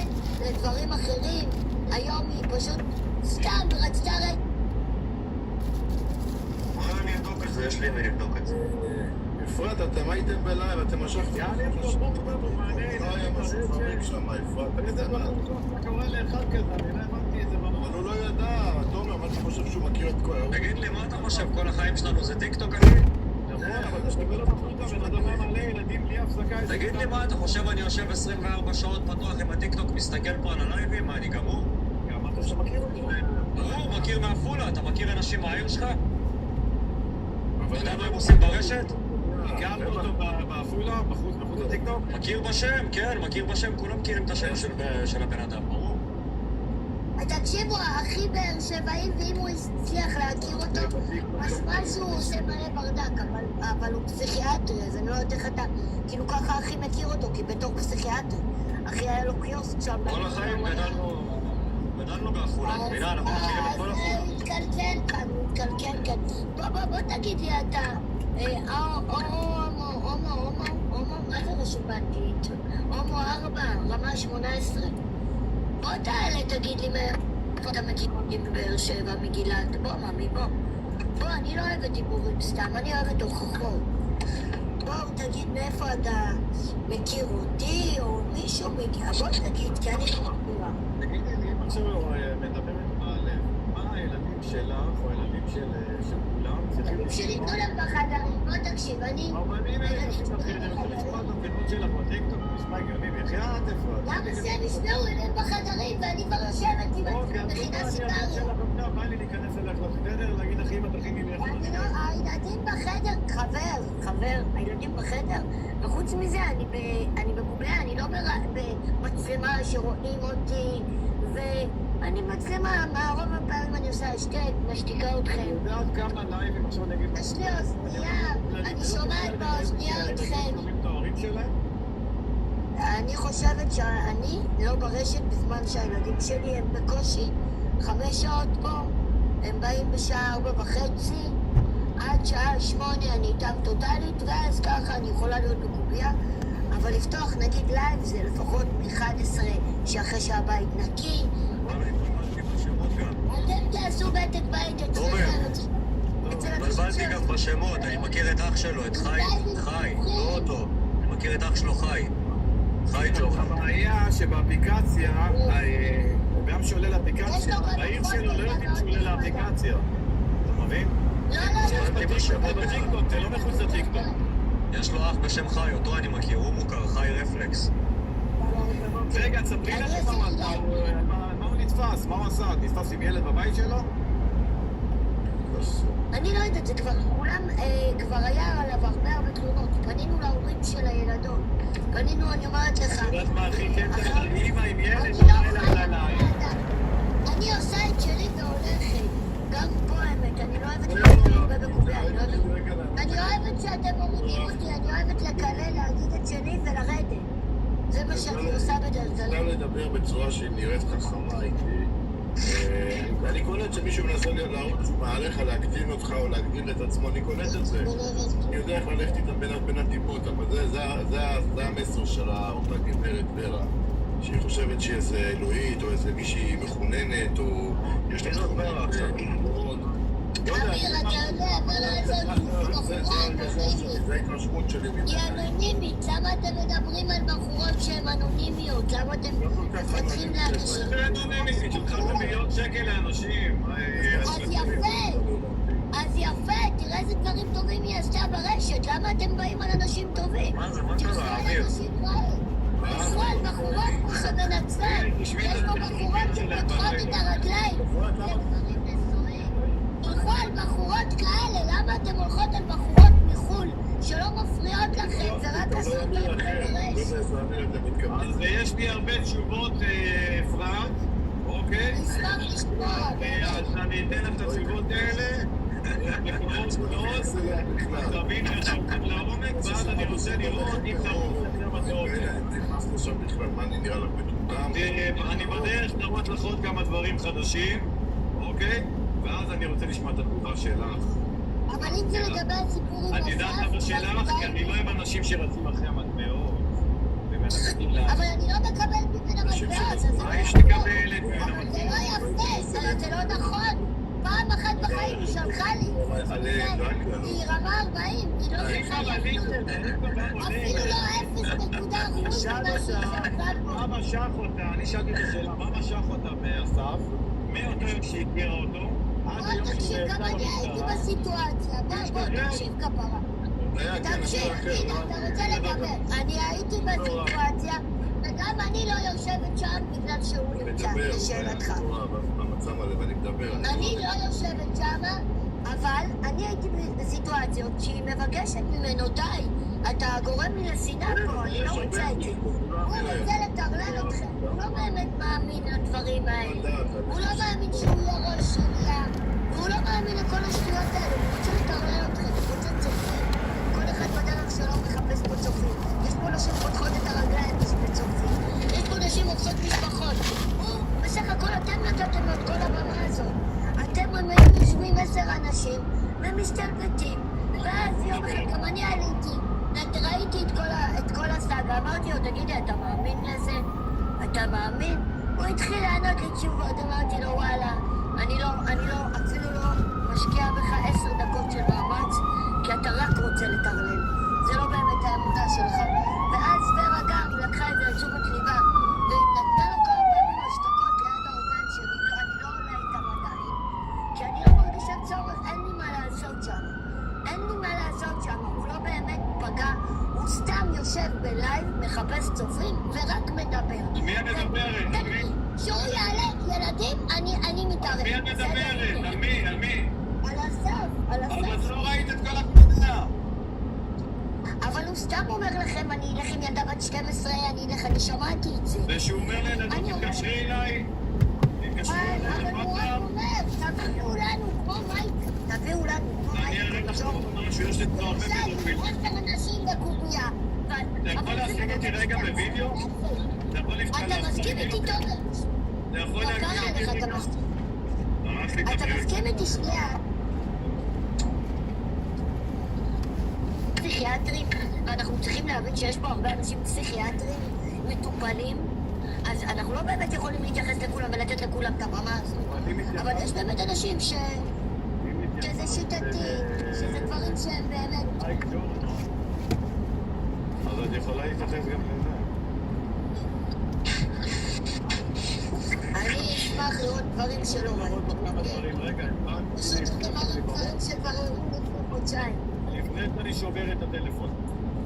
לדברים אחרים. היום היא פשוט סתם רצתה אני אבדוק את זה, יש לי מי לבדוק את זה. אפרת, אתם הייתם בלייב, אתם משכתם. יאללה, יש לו בחור טוב, הוא מעלה לא היה משהו חריג שם, אפרת. איזה בחור טוב, אתה קורא לאחד כזה, אני לא הבנתי את זה במוח. אבל הוא לא ידע, תומר, מה אתה חושב שהוא מכיר את כל... תגיד לי, מה אתה חושב? כל החיים שלנו זה טיקטוק, אחי? נכון, אבל אתה שתקבל לו בחור טוב, בן אדם מעלה ילדים בלי הפסקה. תגיד לי, מה אתה חושב? אני יושב 24 שעות פתוח עם הטיקטוק, מסתכל פה על הלייבים, מה, אני גמור? גם אתה שמכיר אותי. ברור, מכיר מעפולה, אתה מכיר אנשים מהעיר שלך? אתה יודע מה הם עושים ברשת? הכרנו אותו בעפולה, בחוץ הטיקטוק? מכיר בשם, כן, מכיר בשם, כולם מכירים את השם של הבן אדם, ברור. תקשיבו, הכי באר שבעים, ואם הוא הצליח להכיר אותו, משמע שהוא עושה מלא ברדק, אבל הוא פסיכיאטרי, אז אני לא יודעת איך אתה, כאילו ככה הכי מכיר אותו, כי בתור פסיכיאטרי, הכי היה לו קיוסק שם. כל החיים גדלנו בעפולה, מבינה, אנחנו מכירים את כל עפולה. הוא התקלקל כאן. בוא תגיד לי אתה, הומו, מה זה רשום באנגלית? הומו 4, רמה 18. בוא תעלה, תגיד לי מאיפה אתה מכיר אותי בבאר שבע, מגילת. בוא, ממי, בוא, אני לא אוהבת דיבורים סתם, אני אוהבת הוכחות. בוא, תגיד מאיפה אתה מכיר אותי, או מישהו מכיר. בוא תגיד, כי אני לא מכירה. תגידי לי, אם עכשיו מדברת מהלב, מה הילדים שלך, או הילדים של כולם, צריכים... שלי כולם בחדרים, בוא תקשיב, אני... הרבנים האלה עושים בחדר, אתה לשמוע את המדינות שלך בטיקטוק, נשמע הגיוני, בחייאת אפרת. למה שהם ישמעו אליהם בחדרים, ואני כבר יושבת עם מכינה סיגריה? בא לי להיכנס אליך לחדר, להגיד אחי, אם את הכי ממך... הילדים בחדר, חבר, הילדים בחדר, וחוץ מזה, אני בגוביה, אני לא במצלמה שרואים אותי, ואני מצלמה, רוב הפעמים אני עושה השתק, משתיקה אתכם. ועד כמה לייבים עכשיו נגיד... יש לי אוזנייה, אני שומעת באוזנייה אתכם. אני חושבת שאני לא ברשת בזמן שהילדים שלי הם בקושי 5 שעות פה, הם באים בשעה 4:30, עד שעה 8 אני איתם טוטלית, ואז ככה אני יכולה להיות בקוביה, אבל לפתוח נגיד לייב זה לפחות מ-11 שאחרי שהבית נקי. אתם תעשו בדק בית אצלכם. אצל אנשים בלבלתי גם בשמות, אני מכיר את אח שלו, את חי, לא אותו. אני מכיר את אח שלו חי ג'וב. הבעיה שבאפליקציה, הוא גם שעולה לאפליקציה, בעיר שלו לא יודעים שהוא עולה לאפליקציה. אתה מבין? זה בטיקטוק, זה לא מחוץ לטיקטוק. יש לו אח בשם חי, אותו אני מכיר, הוא מוכר, חי רפלקס. רגע, תספרי לכם מה הוא נתפס, מה הוא עשה? נתפס עם ילד בבית שלו? אני לא יודעת, זה כבר כולם, כבר היה עליו הרבה תלונות. פנינו להורים של הילדות. פנינו, אני אומרת לך. את יודעת מה הכי קטע? אמא עם ילד אני לא עולה ללילה. אני עושה את שלי והולכת. גם פה האמת, אני לא אוהבת להיות הרבה בקוביה. אני אוהבת שאתם מורידים אותי, אני אוהבת לקלל, להגיד את שלי ולרדת. זה מה שאני עושה בדרך כלל. אפשר לדבר בצורה שהיא נראית חכמה איתי. אני קולט שמישהו מנסה להראות שהוא מעליך להקטין אותך או להגדיל את עצמו, אני קולט את זה. אני יודע איך ללכת איתם בין הטיפות, אבל זה המסר של אותה גברת ורה, שהיא חושבת שהיא איזה אלוהית או איזה מישהי מחוננת או יש לה תכונה עכשיו. אמיר, אתה יודע, אבל זה ההתרשמות שלי. היא אנונימית, למה אתם מדברים על בחורות שהן אנונימיות? למה אתם מפתחים לאנשים? זה אנונימית, שלך במיליון שקל לאנשים. אז יפה, תראה איזה דברים טובים היא עשתה ברשת, למה אתם באים על אנשים טובים? מה קרה, אמיר? נכון, בחורות שמנצל, יש פה בחורות שפותחות את הרגליים. נכון, בחורות כאלה, למה אתם הולכות על בחורות מחול שלא מפריעות לכם ורק עשו אותם ברש? אז יש לי הרבה תשובות, אפרת, אוקיי? נשמח לשמוע. אז אני אתן לך את התשובות האלה, בקרוב מאוד, תבין איך הולכים לעומק, ואז אני רוצה לראות אם אתה רוצה מה זה עומק. נכנסנו שם בכלל, מה אני נראה לך מטומטם? אני בדרך להראות לך עוד כמה דברים חדשים, אוקיי? ואז אני רוצה לשמוע את התגובה שלך. אבל אם זה לגבי הסיפור עם את יודעת למה שלך? כי אני לא אוהב אנשים שרצים אחרי המטבעות. אבל אני לא מקבלת ממנה מטבעות, אז זה לא מה יש יפה. לקבלת ממנה אבל זה לא מטבעות? יפה, זה לא נכון. פעם אחת בחיים היא שלחה לי. היא רמה 40, היא לא שלחה לי אפילו לא 0.1%. מה משך אותה? אני שאלתי את השאלה, מה משך אותה באסף? מאותו יום שהכירה אותו? בוא תקשיב, גם אני הייתי בסיטואציה. בוא תקשיב כפרה. תקשיב, הנה, אתה רוצה לדבר. אני הייתי בסיטואציה, וגם אני לא יושבת שם בגלל שהוא נמצא, לשאלתך. אני לא יושבת שם, אבל אני הייתי בסיטואציות שהיא מבקשת ממנו, די, אתה גורם לי לשנאה פה, אני לא רוצה את זה. הוא רוצה לטרלל אתכם, הוא לא באמת מאמין לדברים האלה. הוא לא מאמין שהוא יהיה ראש שנייה, והוא לא מאמין לכל השטויות האלה, הוא רוצה לטרלל אתכם, הוא רוצה צופים. כל אחד בדרך שלו מחפש פה צופים. יש פה נשים פותחות את הרגליים בשביל צופים. יש פה נשים עושות משפחות. הוא, בסך הכל אתם נתתם לו את כל הבמה הזאת. אתם יושבים 10 אנשים ומשתלבטים, ואז יום אחד גם אני עליתי. ראיתי את כל הסאגה, אמרתי לו, תגידי, אתה מאמין לזה? אתה מאמין? הוא התחיל לענות לי תשובות, אמרתי לו, וואלה, אני אפילו לא משקיע בך 10 דקות של מאמץ, כי אתה רק רוצה לטרלל. זה לא באמת האמונה שלך. ואז ורה גם לקחה את זה לתשומת ליבה, ונתנה לו כמה פעמים השתקות ליד האוזן שלי, אני לא עולה איתם עדיין, כי אני לא מרגישה צורך, אין לי מה לעשות שם. אין לי מה לעשות שם, הוא לא באמת פגע, הוא סתם יושב בלייב, מחפש צופים ורק מדבר. מי את מדברת? שהוא יעלה ילדים, אני מתערב. מי את מדברת? על מי? על מי? על הסף, על הסף. אבל לא ראית את כל הקבוצה. אבל הוא סתם אומר לכם, אני אלך עם ילדה בת 12, אני שמעתי את זה. ושהוא אומר לילדות, תתקשרי אליי. אבל הוא רק אומר, תביאו לנו כמו מייק, תביאו לנו כמו מייק. אני אראה לך משהו, יש לי כבר הרבה פדופיל. 10 אנשים בקוביה. אתה יכול להשיג אותי רגע בווידאו? אתה מסכים איתי טוב? אתה יכול מה קרה להגיד לך, לי אתה מסכים? אתה מסכים איתי שנייה? פסיכיאטרים, ואנחנו צריכים להבין שיש פה הרבה אנשים פסיכיאטרים מטופלים, אז אנחנו לא באמת יכולים להתייחס לכולם ולתת לכולם את הבמה הזאת. אבל יש באמת אנשים שזה זה שיטתי, שזה דברים שהם באמת... אז את יכולה להתייחס גם לזה. אני אשמח לראות דברים שלא ראיתי. רגע, פשוט אתם אמרים דברים שכבר הראו לפני חודשיים. לפני שאני שובר את הטלפון.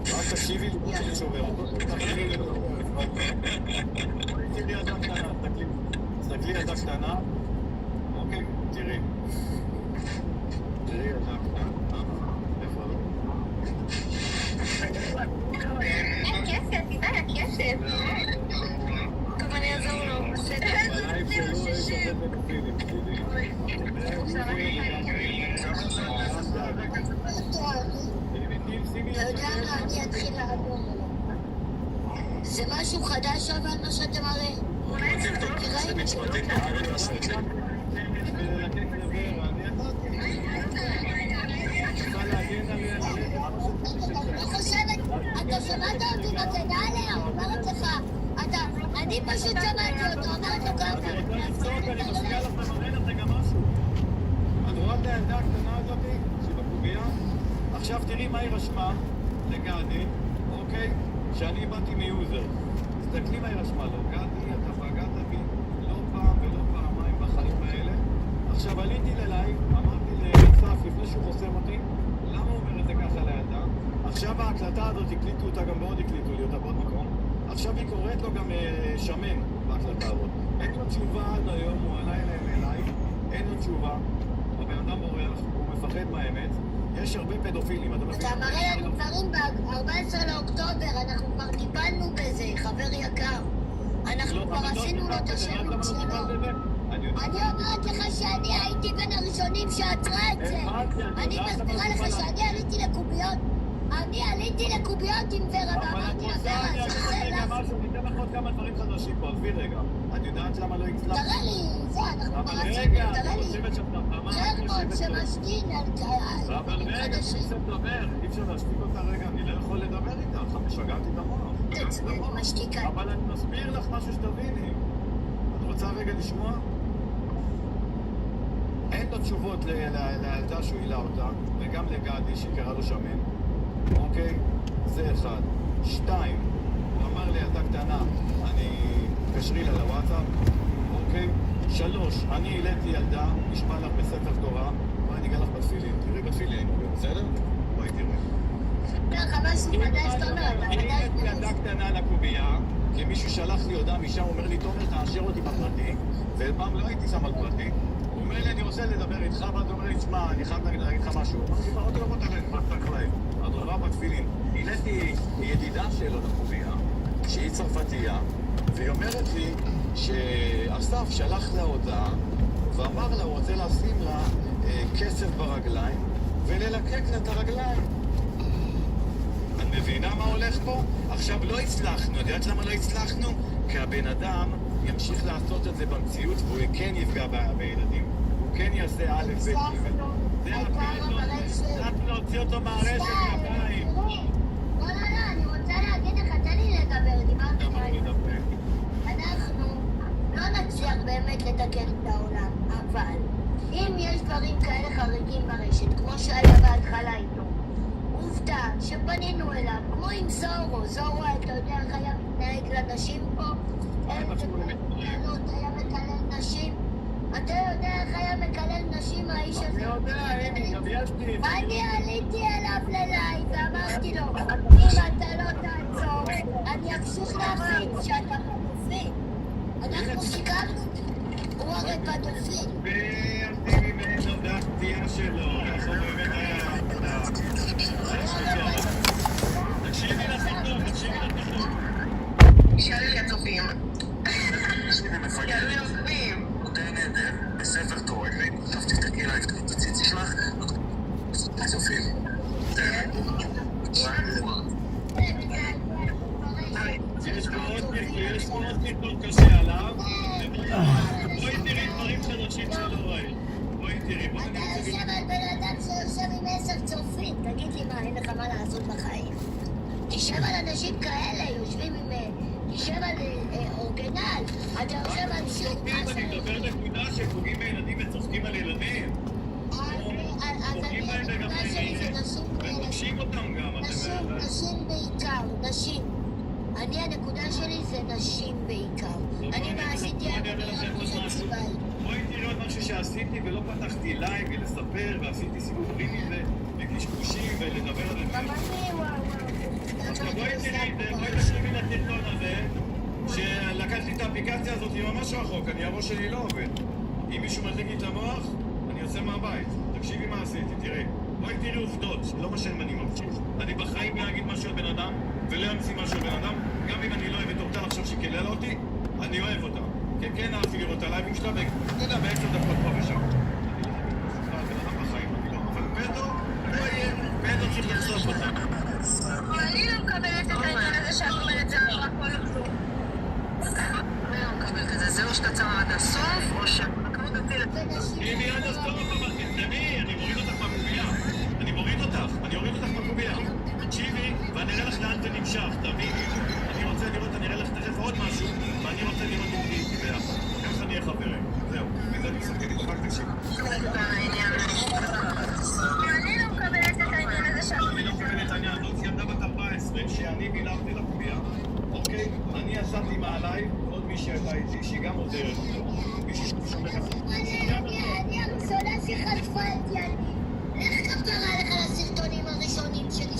רק תקשיבי לי שאני שובר אותו. תקשיבי לי ילדה קטנה, תסתכלי ילדה קטנה. אוקיי, תראי. תראי ילדה קטנה. איפה לא? הכסף, תדע, הכסף. טוב, אני אעזור לו. בלייב שלו יש הרבה פדופילים, תדעי. אתה יודע מה, אני אתחיל לעבור. זה משהו חדש אבל מה שאתם הרי... זה מצמתי כנראה לעשות לי. אני חושבת, אתה שמעת אותי בקדאליה, אומרת לך, אני פשוט שמעתי אותו, אומרת לו ככה. אני משקיע לך במראה לך גם משהו. את רואה את הילדה הקטנה הזאת שבקובייה? עכשיו תראי מה היא רשמה לגדי, אוקיי? שאני באתי מיוזר. תסתכלי מה היא רשמה לו. גדי, אתה פגעת בי לא פעם ולא פעמיים בחיים האלה. עכשיו עליתי ללייב, אמרתי לצף לפני שהוא חוסם אותי, למה הוא אומר את זה ככה לילדה? עכשיו ההקלטה הזאת הקליטו אותה, גם מאוד הקליטו לי אותה בעוד מקום. עכשיו היא קוראת לו גם שמן בהקלטה הזאת. אין לו תשובה עד היום, הוא עלה אליי, אין לו תשובה. הבן אדם בורח, הוא מפחד מהאמת. יש הרבה פדופילים, אתה מבין? אתה מראה לנו דברים ב-14 לאוקטובר, אנחנו כבר טיפלנו בזה, חבר יקר. אנחנו כבר עשינו לו את השמות שלו. אני אומרת לך שאני הייתי בין הראשונים שעצרה את זה. אני מסבירה לך שאני עליתי לקוביות. אני עליתי לקוביות עם ורה ואמרתי לה ורה, אני אתן לך עוד כמה דברים חדשים פה, עזבי רגע. את יודעת למה לא הצלחת? תראה לי, זה, אנחנו כבר עשינו, רגע, תראה לי. חרמון שמשתין על אבל רגע, אי אפשר לדבר, אי אפשר להשתיק אותה רגע, אני לא יכול לדבר איתך, משגעתי את המוח. משתיקה. אבל אני מסביר לך משהו שתביני. את רוצה רגע לשמוע? אין לו תשובות לילדה שהוא הילה אותה, וגם לגדי שקרא לו שמן. אוקיי? זה אחד. 2, הוא אמר לי ילדה קטנה, אני קשרי לה לוואטסאפ. אוקיי? 3, אני העליתי ילדה, נשמע לך בספר תורה, בואי אני אגע לך בתפילין. תראי בתפילין, בסדר? בואי תראי. אני העליתי ילדה קטנה לקובייה, כי מישהו שלח לי הודעה משם, אומר לי, תומר, תאשר אותי בפרטי, ופעם לא הייתי שם על פרטי. הוא אומר לי, אני רוצה לדבר איתך, ואתה אומר לי, תשמע, אני חייב להגיד לך משהו. אמרתי, מה עוד לא בוא תלך, מה אתה חליים? הדרבה בתפילין. העליתי ידידה שלו לקובייה, שהיא צרפתייה, והיא אומרת לי שאסף שלח לה הודעה, ואמר לה, הוא רוצה לשים לה כסף ברגליים, וללקק לה את הרגליים. את מבינה מה הולך פה? עכשיו לא הצלחנו, יודעת למה לא הצלחנו? כי הבן אדם ימשיך לעשות את זה במציאות, והוא כן יפגע בילדים. הוא כן יעשה א' ב' ג'. זה צריך להוציא אותו מהרשת מהבית. לא, אני רוצה להגיד לך, תן לי לדבר, דיברתי אנחנו לא נצליח באמת לתקן את העולם, אבל אם יש דברים כאלה חריגים ברשת, כמו שהיה בהתחלה איתו, עובדה שפנינו אליו, כמו עם זורו, אתה יודע איך היה מתנהג לנשים פה? היה מקלל נשים? אתה יודע איך היה מקלל נשים האיש הזה? אני יודע, הנה, גם יש לי. אני עליתי אליו ללייב ואמרתי לו, אם אתה לא תעצור, אני אמשיך להבין שאתה פדופיל. אנחנו סיכמנו, הוא הרי פדופיל. ועשיתי ממנו דעתייה שלו, איך אומרים תקשיבי לסרטון, תקשיבי לסרטון. שאלו לי הצופים. שאלו לי הצופים. יותר נהדר, בספר תורה, כתבתי את הגילה, את הציצי שלך, הצופים. יש פה עוד סרטון קשה עליו, בואי תראי דברים חדשים שלא ראית. בואי תראי, בואי אתה יושב על בן אדם שיושב עם 10 צופים, תגיד לי מה, אין לך מה לעשות בחיים? תשב על אנשים כאלה, יושבים עם... תשב על אורגנל, אתה יושב על שום... אני מדבר נקודה שפוגעים בילדים וצוחקים על ילדים. פוגעים בהם וגם ופוגשים אותם גם. נשים בעיקר, נשים. הנקודה שלי זה נשים בעיקר. אני מה עשיתי בואי תראו את משהו שעשיתי ולא פתחתי לייב ולספר ועשיתי סיפורים מזה וקשקושים ולדבר על זה. בואי תראי את זה, בואי תקשיבי לטלטון הזה שלקחתי את האפליקציה הזאת ממש רחוק, הראש שלי לא עובד. אם מישהו מדליק לי את המוח, אני יוצא מהבית. תקשיבי מה עשיתי, תראי. בואי תראי עובדות, לא מה שאני ממשיך. אני בחיים לא אגיד משהו על בן אדם ולא אמציא משהו על בן אדם, גם אם אני לא אוהב את אורטל עכשיו שכלל אותי, אני אוהב אותה. כן אהבתי לראות את הלייבים שלה, ואתה יודע, בעצם דקות פה ושם. אבל פדו, לא יהיה, פדו צריך לחשוף אותה. אני לא מקבלת את העניין הזה שאת אומרת זה לא הכל כלום. אני לא מקבלת את זה, זה או שאתה צמה עד הסוף, או שהקרות אותי תראי עד הסוף, אבל תסתמי, אני מוריד אותך מהקובייה. אני אוריד אותך מהקובייה. תקשיבי, ואני אראה לך לאן זה נמשך, תביני. אני רוצה לראות, אני אראה לך תכף עוד משהו, ואני רוצה לראות אם תהיי איתי ביחד. ככה נהיה חברים. זהו, וזה אני מסתכל איתך, רק תקשיב. אני לא מקבלת את העניין הזה שאת אני לא מקבל את העניין, זאת ילדה בת 14 שאני בילבתי לקובייה, אוקיי? אני יצאתי מעליי, עוד מישהי הייתה איתי, שהיא גם עוזרת. מישהי שומע ככה. אני הראשונה שחטפה את ידי. איך גם קרה לך לסרטונים הראשונים שלי?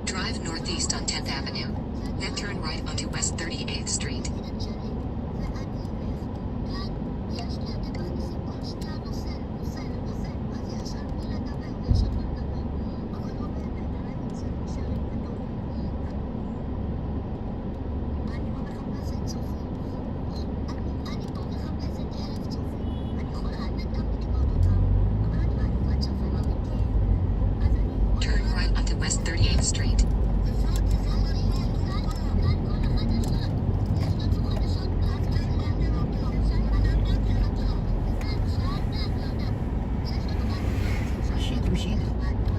Drive northeast on 10th Avenue, then turn right onto West 38th Street. Turn right onto West 38th Street.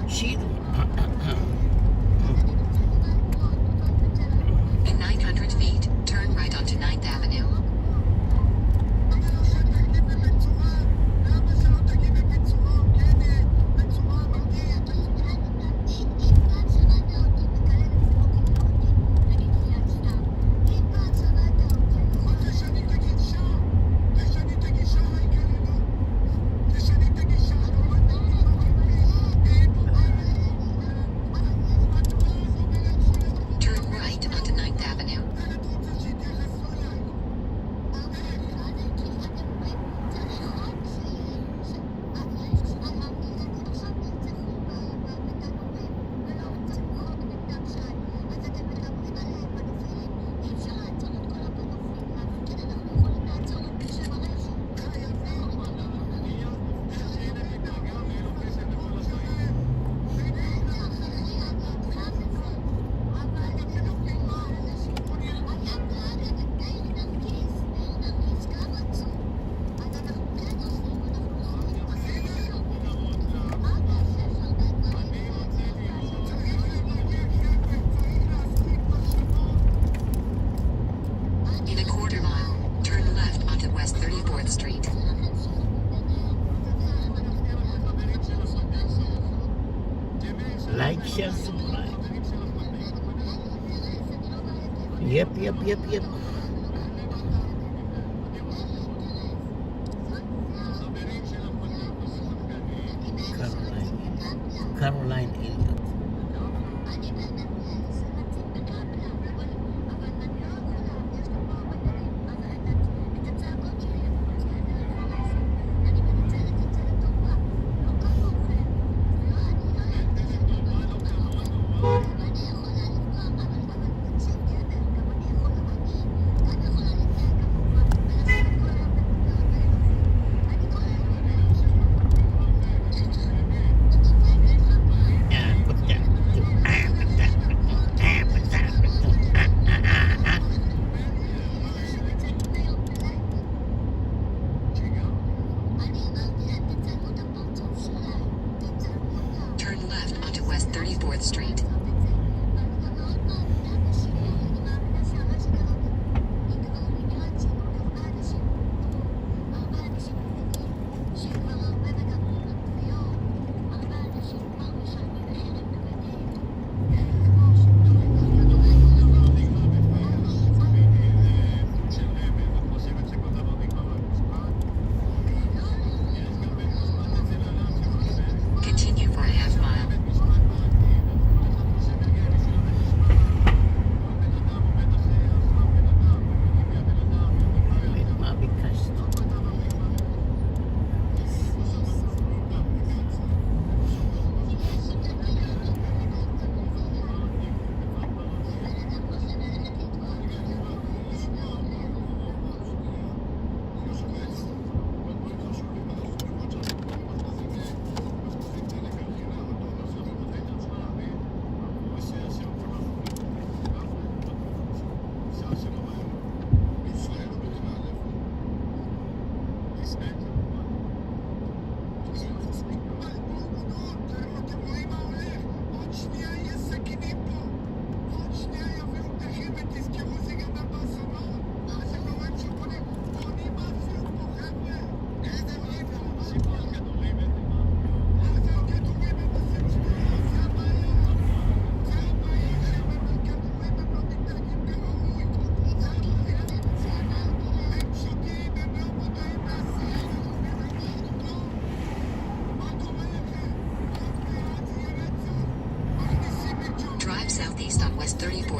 שידו. In 900 feet, turn right onto 9th Avenue. Turn right onto 9th Avenue. In a quarter mile, turn left onto West 34th Street. Like, share, subscribe. Yep. Caroline Elliott. Turn left onto West 34th Street. Continue for a half mile. מה ביקשת?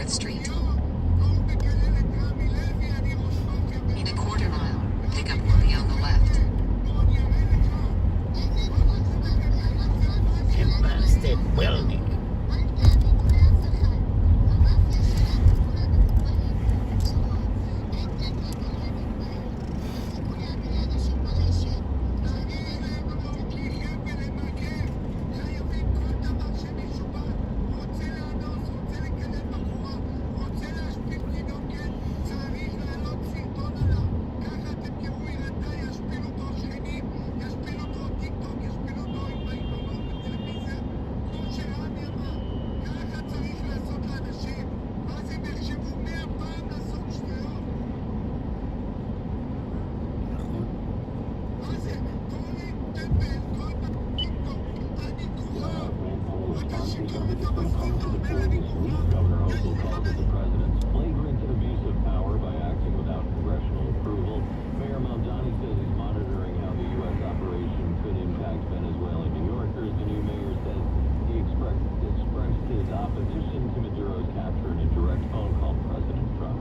4th Street. In a quarter mile, pickup will be on the left. Empire State Building. Governor also called it the president's flagrant abuse of power by acting without congressional approval. Mayor Mamdani says he's monitoring how the U.S. operation could impact Venezuelan New Yorkers. The new mayor says he expressed his opposition to Maduro's capture in a direct phone call to President Trump.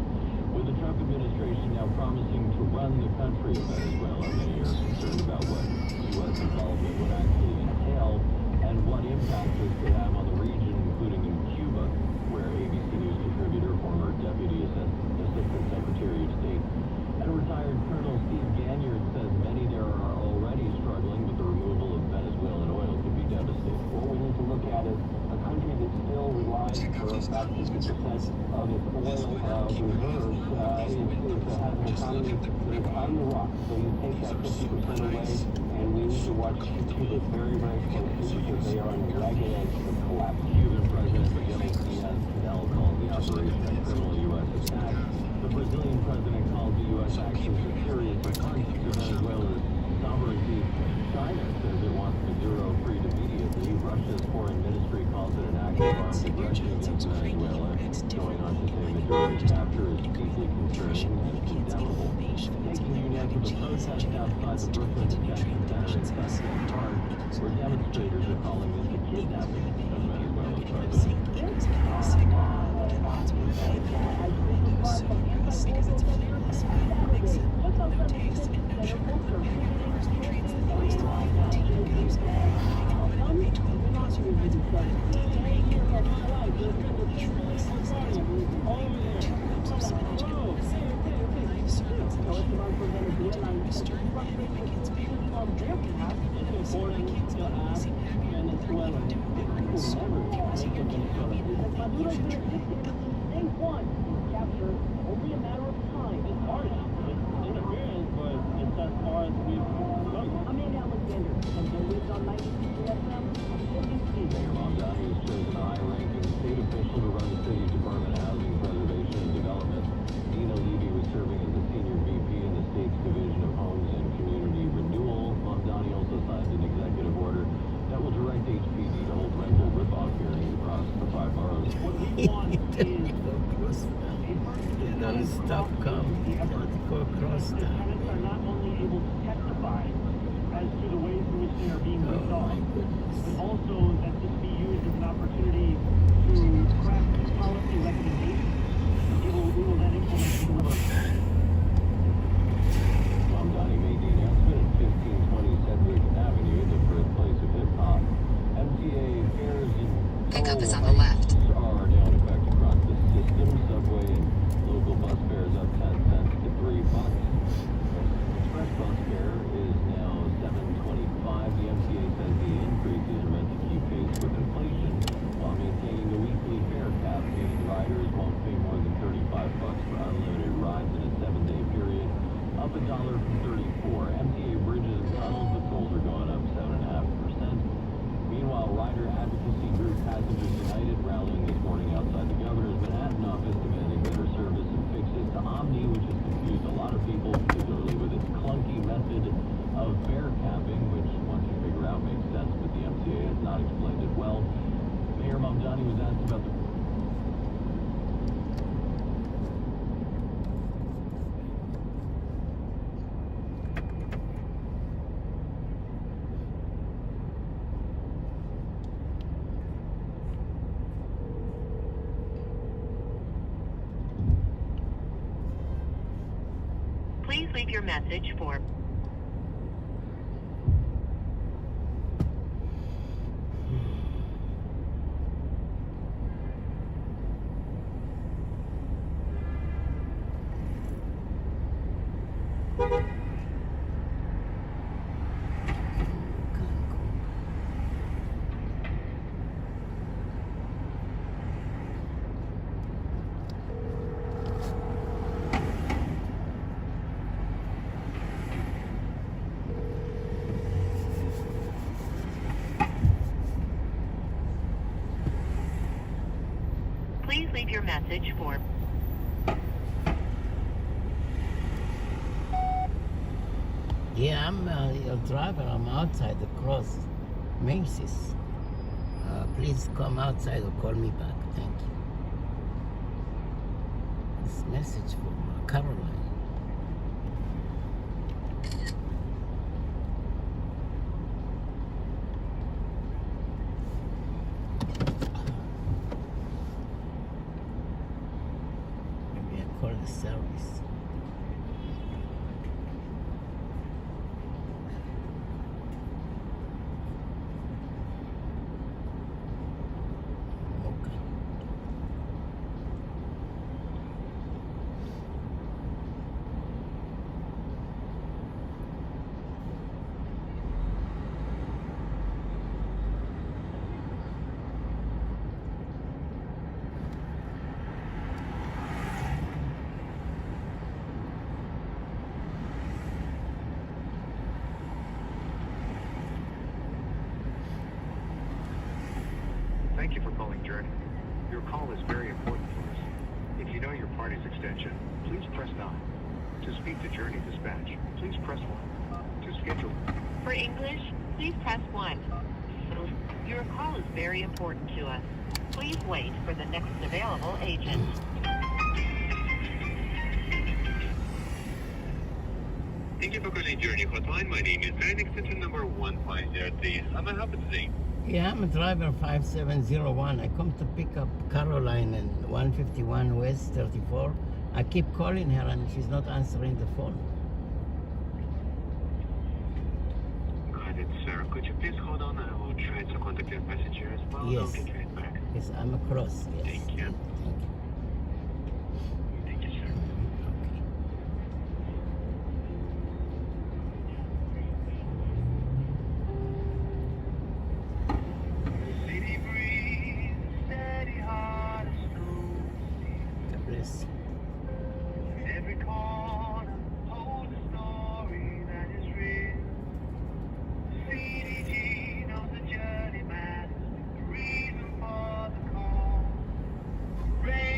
With the Trump administration now promising to run the country of Venezuela, many are concerned about what U.S. involvement would actually entail and what impact this could have on the region, including in Cuba, where ABC News contributor, former Deputy Assistant Secretary of State, and retired Colonel Steve Ganyard says many there are already struggling, but the removal of Venezuelan oil could be devastating. What we need to look at is a country that still relies for about 50% of its oil reserves has an economy that is on the rock. So you take that 50% away, and we need to watch Cuba very, very closely because they are on the ragged edge of collapse. Cuban President Miguel Diaz-Canel called the operation a criminal U.S. attack. The Brazilian president called the U.S. actions a serious affront to Venezuela's sovereignty. China says it wants Maduro freed immediately. Russia's foreign ministry calls it an act of armed aggression against Venezuela, going on to say Maduro's capture is deeply concerning and condemnable. Taking you now to the protest outside the Brooklyn Detention Center in Sunset Park, where demonstrators are calling this a kidnapping of Venezuela's president. Stop coming. Go across town. Candidates are not only able to testify as to the ways in which they are being resolved, but also that this be used as an opportunity to craft policy recommendations. We will then implement them. Mamdani made the announcement at 1520 Sedgwick Avenue, the birthplace of hip-hop. MTA fares and Pickup is on the left. are now in effect across the system. Subway and local bus fares up 10 cents to $3. Express bus fare is now $7.25. The MTA says the increases are meant to keep pace with inflation while maintaining the weekly fare cap, meaning riders won't pay more than $35 for unlimited rides in a 7-day period, up $1 from $34. MTA bridges and tunnels, the tolls are going up 7.5%. Meanwhile, rider advocacy group Passengers United rallying this morning outside the governor's Manhattan office, demanding better service and fixes to Omni, which has confused a lot of people, particularly with its clunky method of fare capping, which once you figure out makes sense, but the MTA has not explained it well. Mayor Mamdani was asked about the leave your message for Please leave your message for Yeah, I'm your driver. I'm outside across Macy's. Please come outside or call me back. Thank you. This message from Caroline. Maybe I call the service. Okay. Thank you for calling Journey. Your call is very important to us. If you know your party's extension, please press 9. To speak to Journey Dispatch, please press 1. To schedule... For English, please press 1. Your call is very important to us. Please wait for the next available agent. Thank you for calling Journey Hotline. My name is Ben, extension number 150. How may I help you today? Yeah, I'm a driver 5701. I come to pick up Caroline in 151 West 34. I keep calling her and she's not answering the phone. Got it, sir. Could you please hold on? I will try to contact your passenger as well. Yes. I'll get you right back. Yes, I'm across. Yes. Thank you. Thank you. Thank you, sir. Okay. City breeze, steady heart of school. God bless you. Every corner holds a story that is real. CDG knows the journey matters, the reason for the call. Rain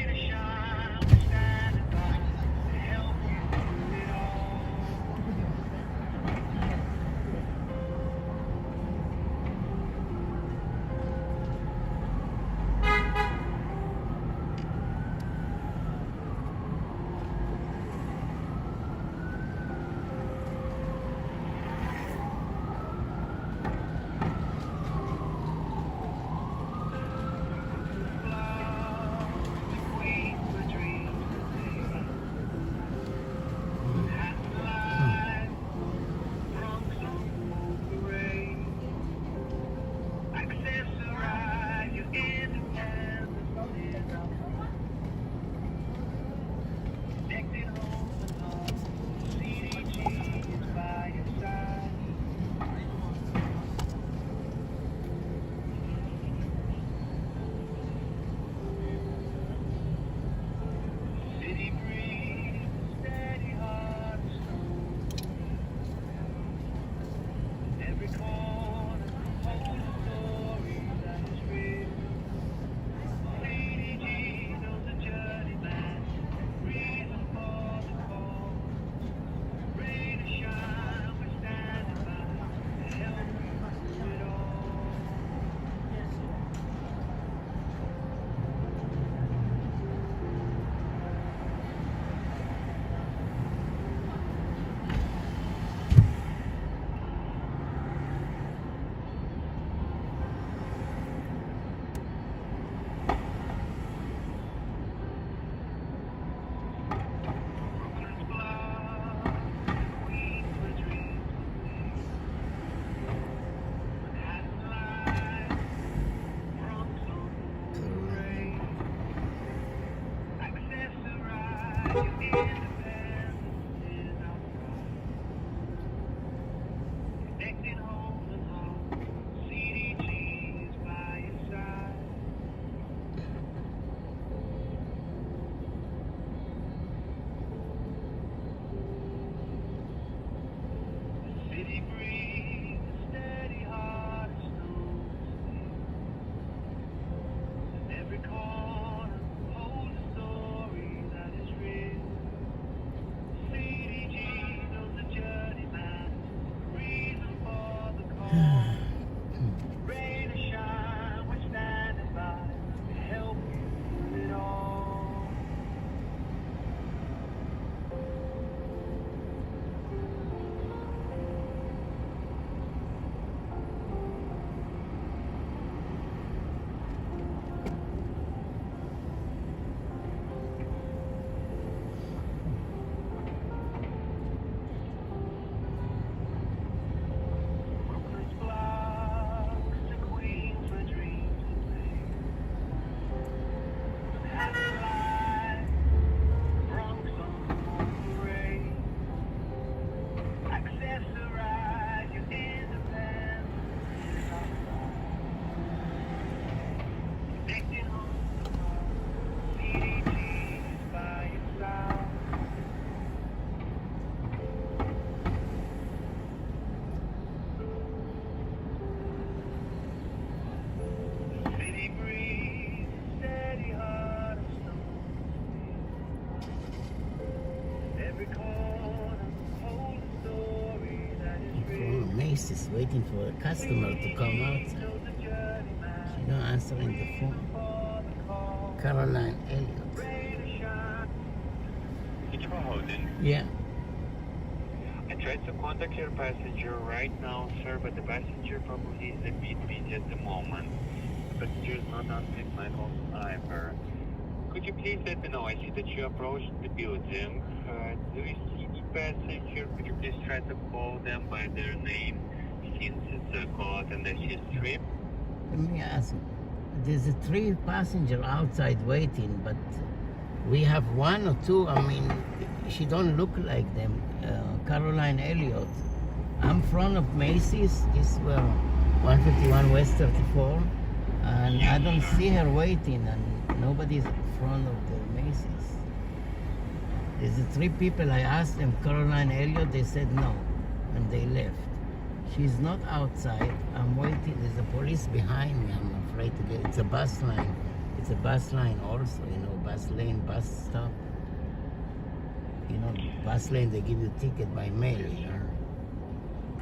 city breeze, a steady heart of snow. And every corner holds a story that is real. CDG knows the journeyman, reason for the call. Rain or shine, we're standing by to help you through it all. Brooklyn's blocks to Queens where dreams are made. Manhattan life, Bronx on parade. Accessorize your independence. Connecting home to home. CDT's by your side. City breeze, steady heart of stone. Every corner holds a story that is real. Oh, Macy's waiting for a customer to come outside. Knows the journeyman, She's not answering the phone. for the call. Caroline Elliott. Rain or shine. Thank you for holding. Yeah. I tried to contact your passenger right now, sir, but the passenger probably is a bit busy at the moment. The passenger is not answering my calls either. Could you please let me know? I see that you approached the building. Do you see the passenger? Could you please try to call them by their name since it's a call and assist trip? Let me ask you. There's a 3 passenger outside waiting, but we have 1 or 2. I mean, she don't look like them. Caroline Elliott. I'm front of Macy's. This were 151 West 34, and I don't see her waiting, and nobody's in front of the Macy's. There's 3 people. I asked them, Caroline Elliott. They said no, and they left. She's not outside. I'm waiting. There's a police behind me. I'm afraid to get. It's a bus line. It's a bus line also. You know, bus lane, bus stop. You know, bus lane. They give you ticket by mail. You know.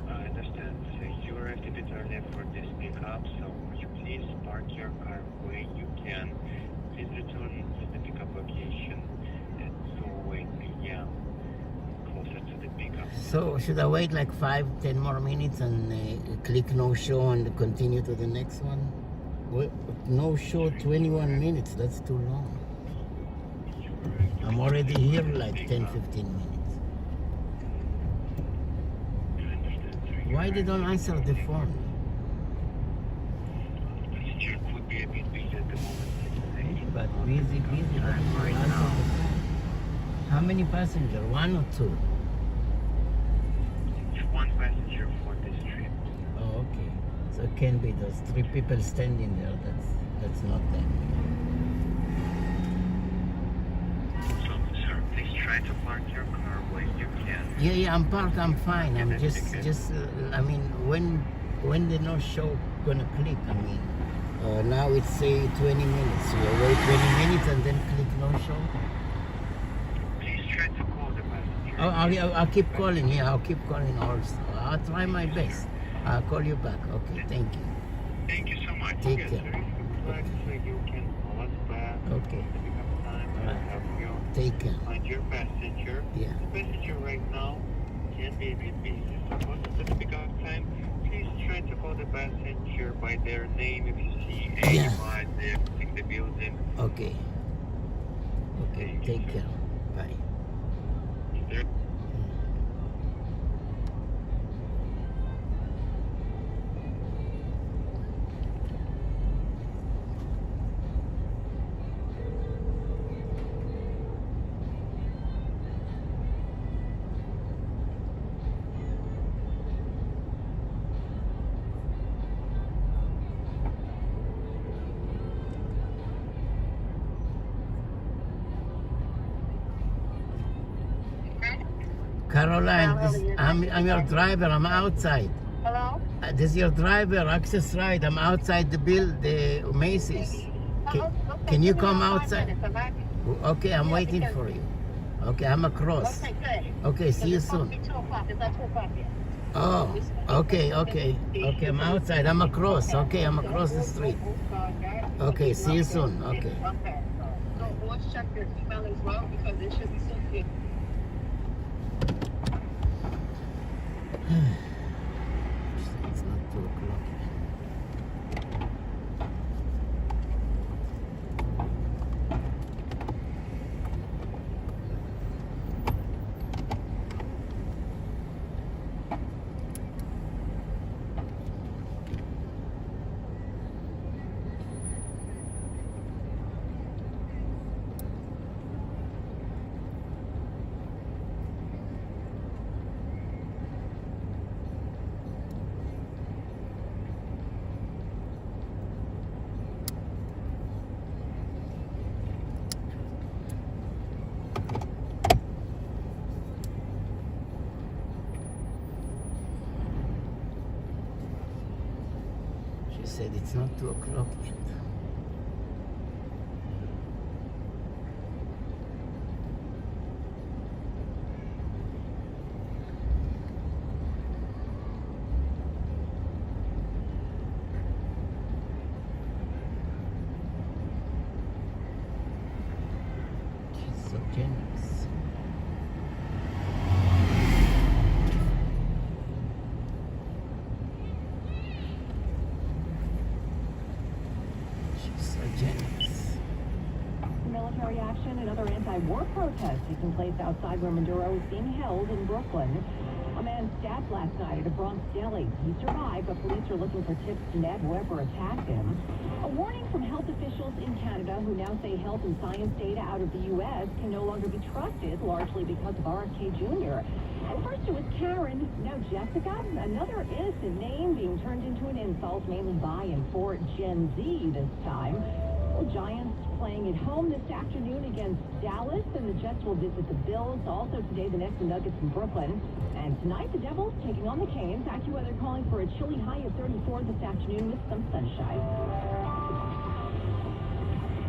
I understand. So you arrived a bit early for this pickup, so would you please park your car where you can? Please return to the pickup location at 2:08 p.m. closer to the pickup. So should I wait like 5-10 more minutes and click no show and continue to the next one? Well, no show 21 minutes. That's too long. I'm already here like 10-15 minutes. Why they don't answer the phone? Passenger could be a bit busy at the moment. But busy, but right now. How many passengers? 1 or 2? It's 1 passenger for this trip. Oh, okay. So it can be those 3 people standing there. That's not them. So, sir, please try to park your car where you can. Yeah, I'm parked. I'm fine. I'm just. I mean, when the no show gonna click? I mean, now it's say 20 minutes. So you wait 20 minutes and then click no show. Please try to call the passenger. I'll keep calling. Yeah, I'll keep calling also. I'll try my best. I'll call you back. Okay, thank you. Thank you so much. Take Yes, care. sir. If you would like to, you can call us back. Okay. At the pickup time. We'll Alright. help you Take care. find your passenger. Yeah. The passenger right now can be a bit busy. So close to the pickup time, please try to call the passenger by their name if you see Yeah. anybody exiting the building. Okay. Okay. Take care. Bye. Is there Caroline, I'm your driver. I'm outside. Hello? This is your driver, access right. I'm outside the Macy's. Can you come outside? Okay, I'm waiting for you. Okay, I'm across. Okay, good. Okay, see you soon. 2 o'clock. Is that 2 o'clock yet? Oh, okay. Okay, I'm outside. I'm across. Okay, I'm across the street. Okay, see you soon. Okay. Okay. So let's check your email as well because it should be sent to you. It's not 2 o'clock. She said it's not 2 o'clock yet. She's so generous. She's so generous. Military action and other anti-war protests taking place outside where Maduro is being held in Brooklyn. A man stabbed last night at a Bronx deli. He survived, but police are looking for tips to nab whoever attacked him. A warning from health officials in Canada who now say health and science data out of the U.S. can no longer be trusted, largely because of RFK Jr. And first it was Karen, now Jessica, another innocent name being turned into an insult, mainly by and for Gen Z this time. The Giants playing at home this afternoon against Dallas, and the Jets will visit the Bills. Also today, the Nets and Nuggets in Brooklyn. And tonight, the Devils taking on the Canes. AccuWeather calling for a chilly high of 34 this afternoon with some sunshine.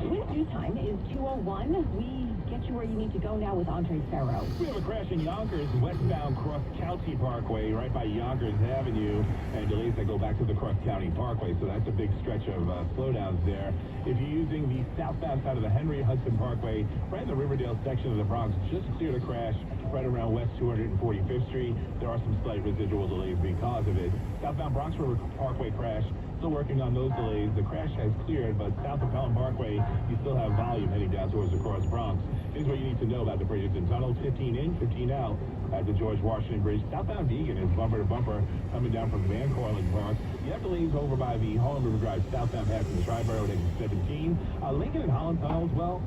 Wind dew time is 2:01. We get you where you need to go now with Andre Farrow. We have a crash in Yonkers, westbound Cross County Parkway, right by Yonkers Avenue, and delays that go back to the Cross County Parkway, so that's a big stretch of slowdowns there. If you're using the southbound side of the Henry Hudson Parkway, right in the Riverdale section of the Bronx, just cleared a crash right around West 245th Street. There are some slight residual delays because of it. Southbound Bronx River Parkway crash, still working on those delays. The crash has cleared, but south of Pelham Parkway, you still have volume heading down towards the Cross Bronx. Here's what you need to know about the bridges and tunnels. 15 in, 15 out at the George Washington Bridge. Southbound Egan is bumper to bumper coming down from Van Cortlandt Park. You have delays over by the Harlem River Drive southbound pass in the Triborough at 17. Lincoln and Holland tunnels, well,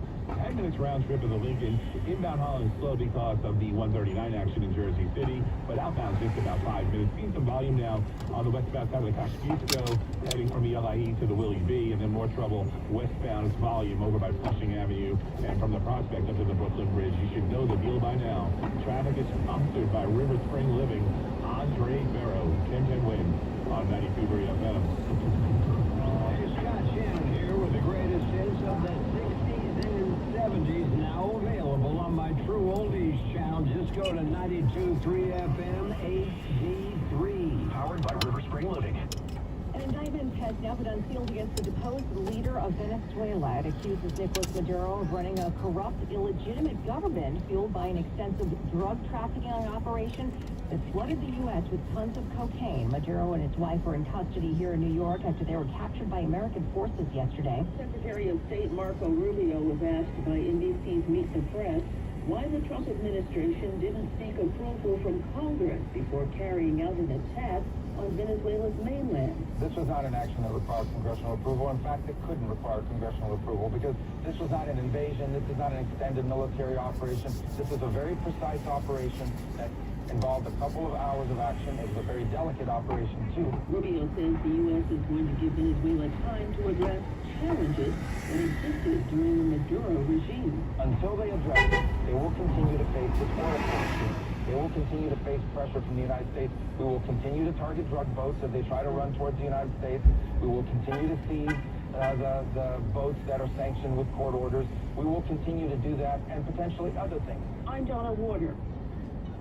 10 minutes round trip of the Lincoln. Inbound Holland is slow because of the 139 action in Jersey City, but outbound just about 5 minutes. Seeing some volume now on the westbound side of the Kosciuszko, heading from the LIE to the Willie B, and then more trouble westbound. It's volume over by Flushing Avenue and from the Prospect up to the Brooklyn Bridge. You should know the deal by now. Traffic is sponsored by River Spring Living. Andre Barrow, 10-10 win on 92.3 FM. Hey, Scott Shannon here with the greatest hits of the 60s and 70s, now available on my True Oldies channel. Just go to 92.3 FM HD3. Powered by River Spring Living. An indictment has now been unsealed against the deposed leader of Venezuela. It accuses Nicolas Maduro of running a corrupt, illegitimate government fueled by an extensive drug trafficking operation that flooded the U.S. with tons of cocaine. Maduro and his wife are in custody here in New York after they were captured by American forces yesterday. Secretary of State Marco Rubio was asked by NBC's Meet the Press why the Trump administration didn't seek approval from Congress before carrying out an attack on Venezuela's mainland. This was not an action that required congressional approval. In fact, it couldn't require congressional approval because this was not an invasion. This is not an extended military operation. This is a very precise operation that involved a couple of hours of action. It was a very delicate operation, too. Rubio says the U.S. is going to give Venezuela time to address challenges that existed during the Maduro regime. Until they address it, they will continue to face this war policy They will continue to face pressure from the United States. We will continue to target drug boats as they try to run towards the United States. We will continue to seize the boats that are sanctioned with court orders. We will continue to do that and potentially other things. I'm Donna Warner.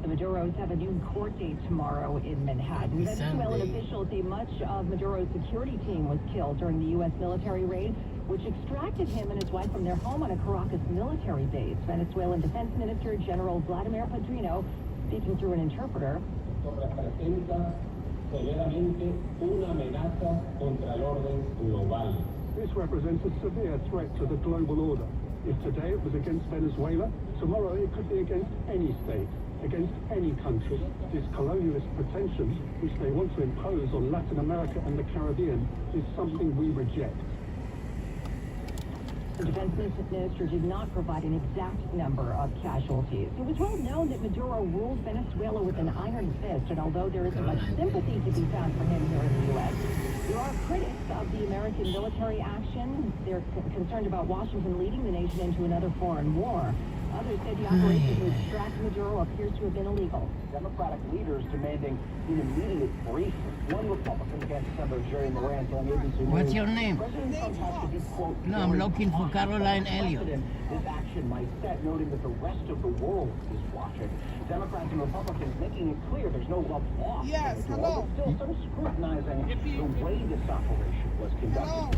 The Maduros have a new court date tomorrow in Manhattan. Venezuelan officials say much of Maduro's security team was killed during the U.S. military raid, which extracted him and his wife from their home on a Caracas military base. Venezuelan Defense Minister General Vladimir Padrino, speaking through an interpreter. This represents a severe threat to the global order. If today it was against Venezuela, tomorrow it could be against any state, against any country. This colonialist pretension, which they want to impose on Latin America and the Caribbean, is something we reject. The defense minister did not provide an exact number of casualties. It was well known that Maduro ruled Venezuela with an iron fist, and although there isn't much sympathy to be found for him here in the U.S., there are critics of the American military action. They're concerned about Washington leading the nation into another foreign war. Others say the operation to extract Maduro appears to have been illegal. Democratic leaders demanding an immediate briefing. One Republican against Senator Jerry Moran telling ABC News. What's your name? President Trump has to be, quote, No, I'm looking for Caroline Elliott. This action might set, noting that the rest of the world is watching. Democrats and Republicans making it clear there's no love lost. Yes, hello. But still some scrutinizing the way this operation was conducted. Hello.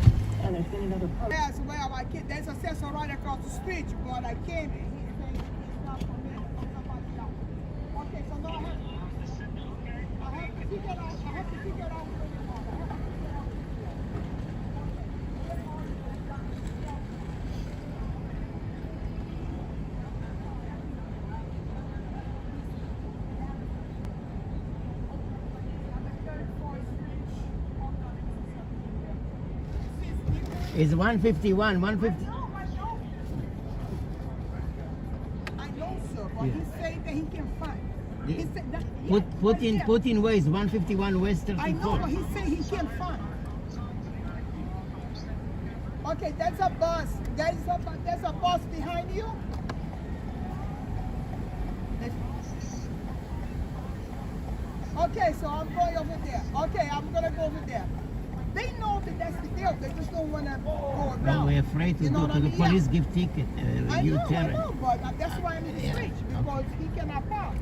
And there's been another protest. Yes, well, I can't. There's a sensor right across the street, but I came in. He's saying it's not for me, it's for somebody else. Okay, so now I have to figure out. I have to figure out. It's 151, 150. I know, sir, but Yeah. he said that he can find. He said that, Put in Waze, 151 West 34. I know, but he said he can find. Okay, that's a bus. There's a bus behind you. Okay, so I'm going over there. Okay, I'm gonna go over there. They know that that's the deal. They just don't want to go around. No, we're afraid to go to the police, give ticket. I You know, tell it. but that's why I'm in the street, because he cannot park.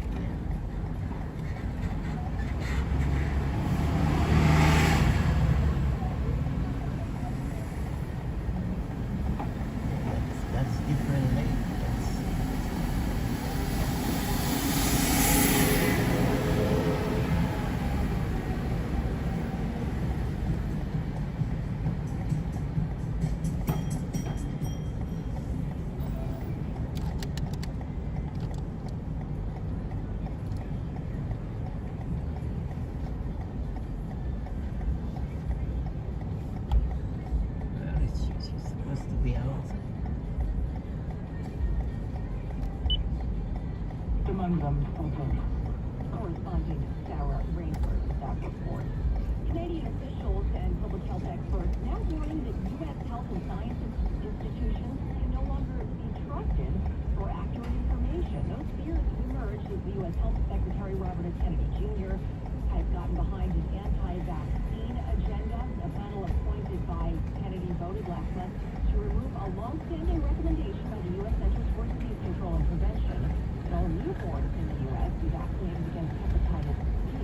That's different lane. She's supposed to be out. Correspondent Sarah Rainford with that report. Canadian officials and public health experts now warning that U.S. health and science institutions can no longer be trusted for accurate information. Those fears have emerged as the U.S. Health Secretary Robert F. Kennedy Jr. has gotten behind an anti-vaccine agenda. A panel appointed by Kennedy voted last month to remove a long-standing recommendation by the U.S. Centers for Disease Control and Prevention that all newborns in the U.S. be vaccinated against hepatitis C.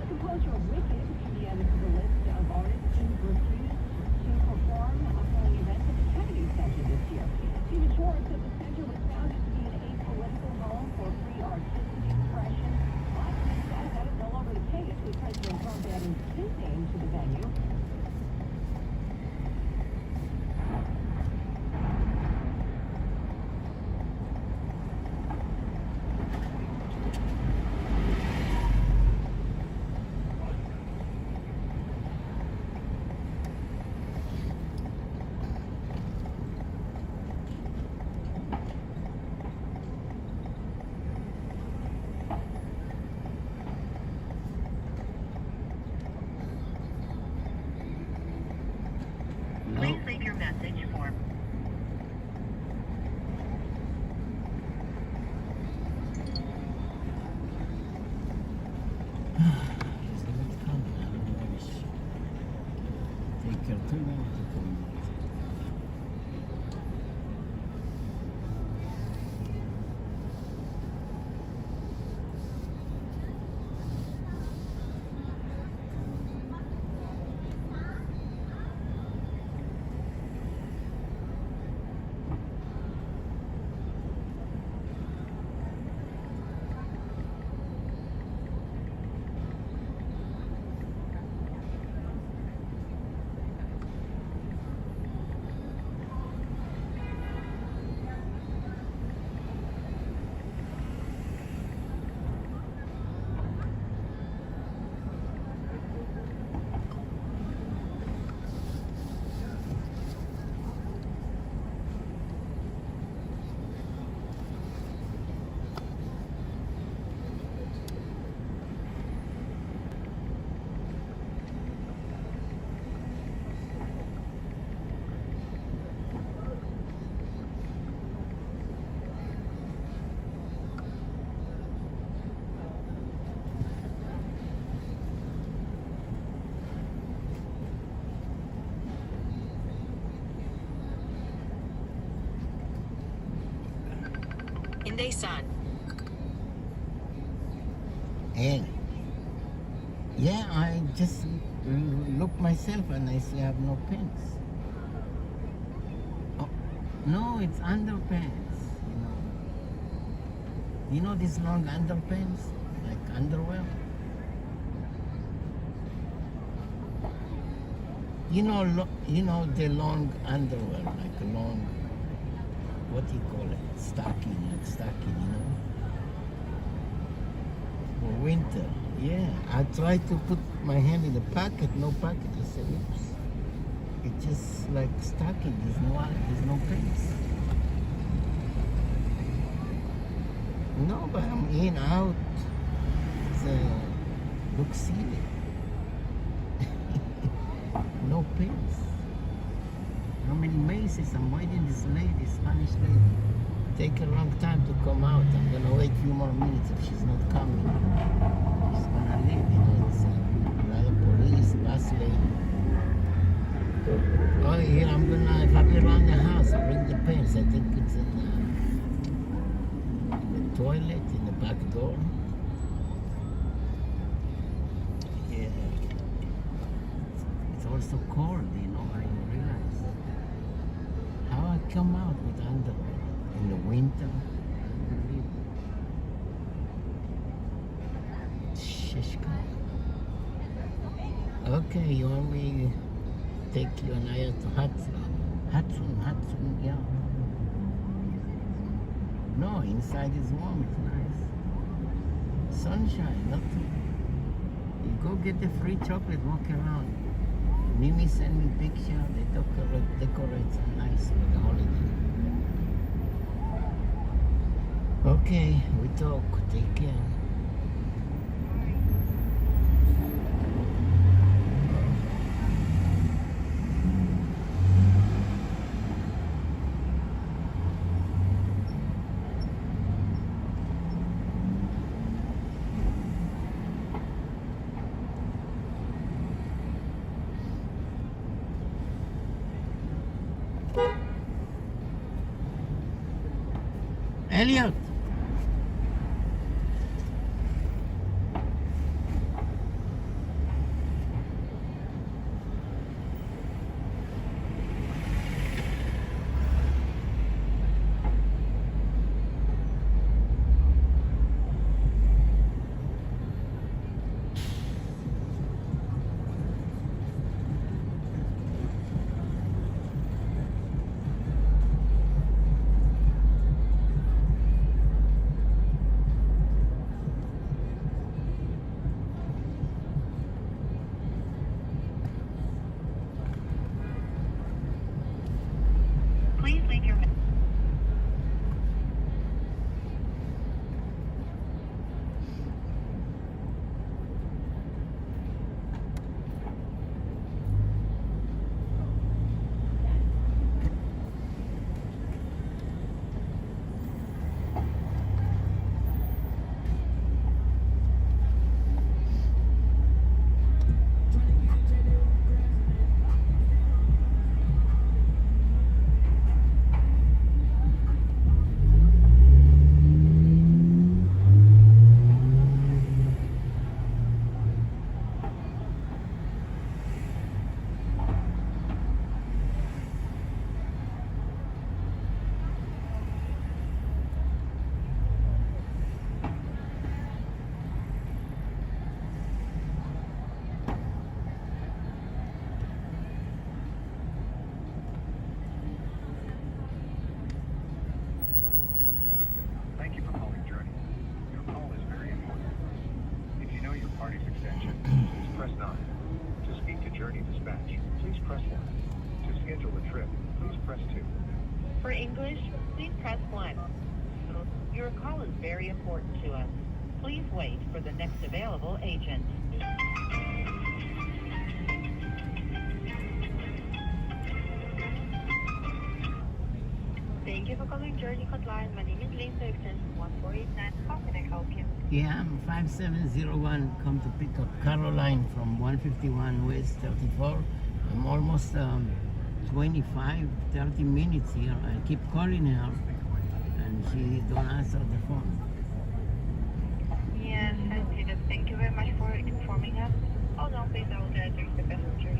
Composer Wicked can be added to the list of artists who refused to perform upcoming events at the Kennedy Center this year. Stephen Schwartz said the center was founded to be an apolitical home for free artistic expression. But he said that is no longer the case, with President Trump adding his name to the venue. בוקר טוב. Son. Hey. Yeah, I just look myself and I see I have no pants. Oh, no, it's underpants. You know these long underpants, like underwear. You know the long underwear, like a long. What do you call it? Stocking, like stocking, For winter, yeah. I tried to put my hand in the pocket, no pocket. I said, oops. It's just like stocking. There's no pants. No, but I'm in, out. It's looks silly. No pants. How many Macy's? I'm waiting this lady, Spanish lady. Take a long time to come out. I'm gonna wait a few more minutes if she's not coming. She's gonna leave, It's another police, bus lady. Oh yeah, if I be around the house, I'll bring the pants. I think it's in the toilet, in the back door. Yeah. It's also cold, I realize. How I come out with underwear in the winter? Shishka. Okay, you want me to take you and I to Hudson, yeah. No, inside is warm, it's nice. Sunshine, nothing. You go get the free chocolate, walk around. Mimi sent me picture, they decorate some nice for the holiday. Okay, we talk, take care. Elliot. party's extension, please press 9. To speak to Journey Dispatch, please press 1. To schedule a trip, please press 2. For English, please press 1. Your call is very important to us. Please wait for the next available agent. Thank you for calling Journey Hotline. My name is Lisa, extension 1489. How can I help you? Yeah, I'm 5701. Come to pick up Caroline from 151 West 34. I'm almost 25, 30 minutes here. I keep calling her and she don't answer the phone. Yes, I see that. Thank you very much for informing us. Hold on, please. I will try to reach the passenger.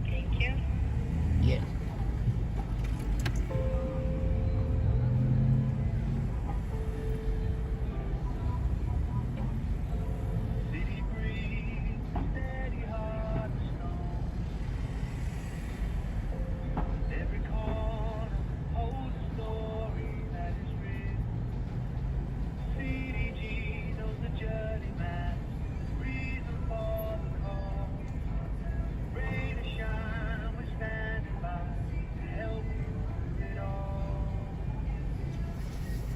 Thank you. Yeah.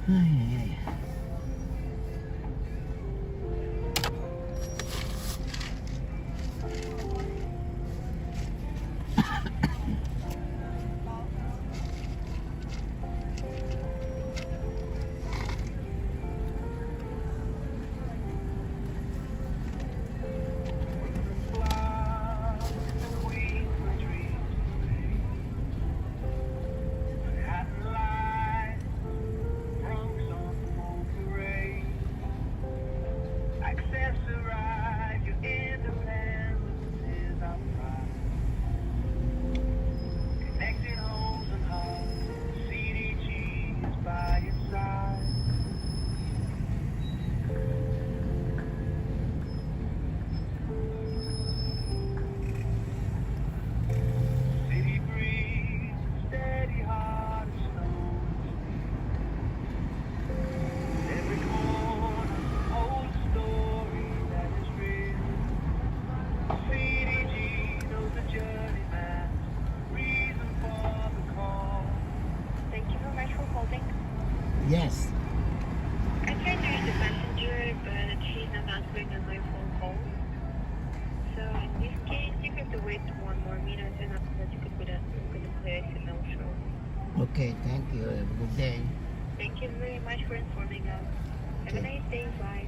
Ay, ay, ay. Yes. I tried to reach the passenger, but she's not answering on my phone call. So in this case, you have to wait 1 more minute and after that you could put a place in no show. Okay, thank you. Have a good day. Thank you very much for informing us. Have a nice day. Bye.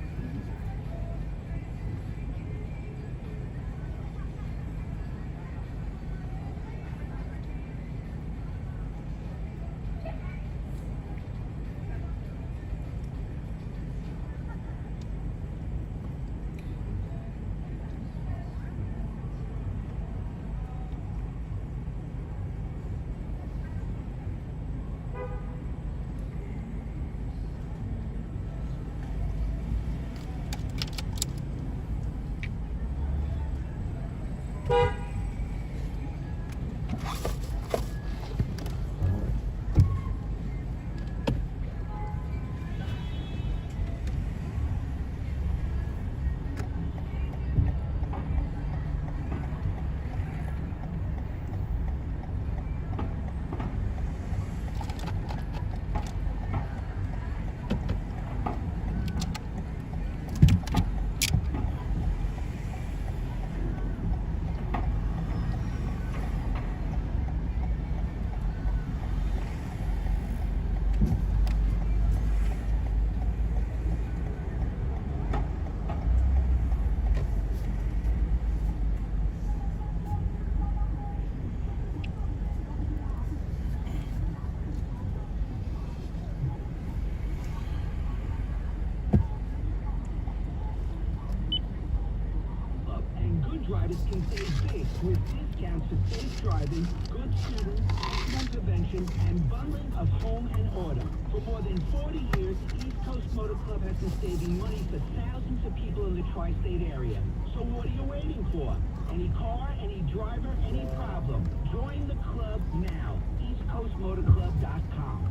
Drivers can save big with discounts for safe driving, good students, accident prevention, and bundling of home and auto. For more than 40 years, East Coast Motor Club has been saving money for thousands of people in the tri-state area. So what are you waiting for? Any car, any driver, any problem? Join the club now. EastCoastMotorClub.com.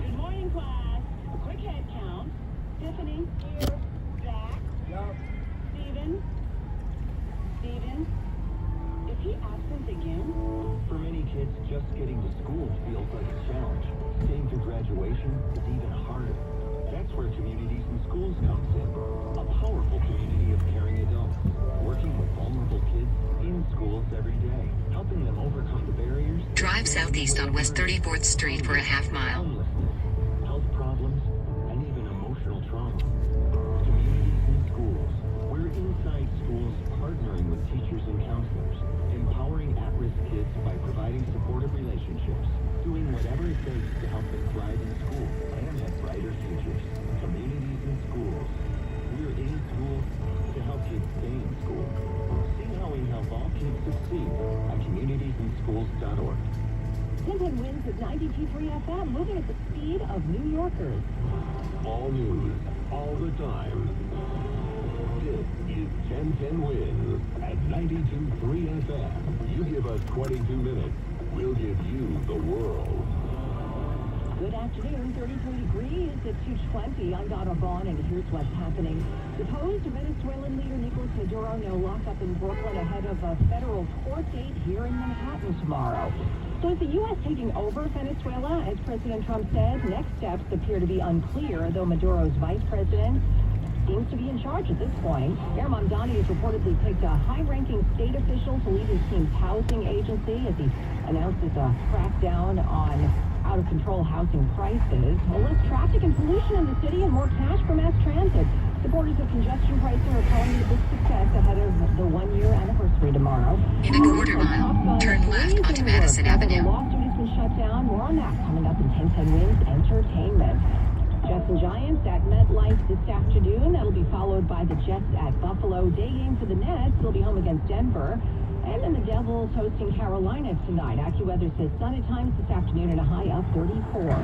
Good morning, class. A quick head count. Tiffany, kids just getting to school feels like a challenge. Staying through graduation is even harder. That's where Communities in Schools comes in. A powerful community of caring adults, working with vulnerable kids in schools every day, helping them overcome the barriers. Drive southeast on West 34th Street for a half mile. Homelessness, health problems, and even emotional trauma. Communities in Schools. We're inside schools partnering with teachers and counselors, empowering at-risk kids by providing supportive relationships, doing whatever it takes to help them thrive in school and have brighter futures. Communities in Schools. We're in school to help kids stay in school. See how we help all kids succeed at communitiesinschools.org. 1010 Wins at 92.3 FM, moving at the speed of New Yorkers. All news, all the time. This is 1010 Wins at 92.3 FM. You give us 22 minutes, we'll give you the world. Good afternoon, 33 degrees at 2:20. I'm Donna Vaughn, and here's what's happening. Deposed Venezuelan leader Nicolas Maduro now locked up in Brooklyn ahead of a federal court date here in Manhattan tomorrow. So is the U.S. taking over Venezuela? As President Trump said, next steps appear to be unclear, though Maduro's vice president seems to be in charge at this point. Mayor Mamdani has reportedly picked a high-ranking state official to lead his team's housing agency as he announces a crackdown on out-of-control housing prices, less traffic and pollution in the city, and more cash for mass transit. Supporters of congestion pricing are calling it a big success ahead of the one-year anniversary tomorrow. In a quarter mile, turn left onto Madison Avenue. The Wall Street has been shut down. More on that coming up in 1010 Wins Entertainment. Jets and Giants at MetLife this afternoon. That'll be followed by the Jets at Buffalo. Day game for the Nets. They'll be home against Denver. And then the Devils hosting Carolina tonight. AccuWeather says sun at times this afternoon and a high of 34.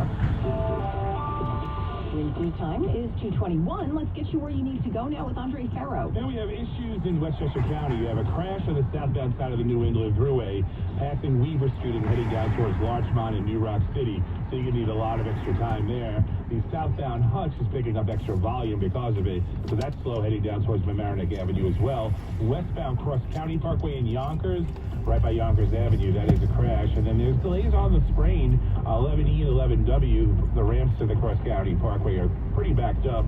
News time is 2:21. Let's get you where you need to go now with Andre Farrow. Now we have issues in Westchester County. You have a crash on the southbound side of the New England Thruway, passing Weaver Street and heading down towards Larchmont and New Rock City. So you're going to need a lot of extra time there. The southbound Hutch is picking up extra volume because of it. So that's slow heading down towards Mamaroneck Avenue as well. Westbound Cross County Parkway in Yonkers, right by Yonkers Avenue, that is a crash. And then there's delays on the Sprain, 11E and 11W. The ramps to the Cross County Parkway are pretty backed up,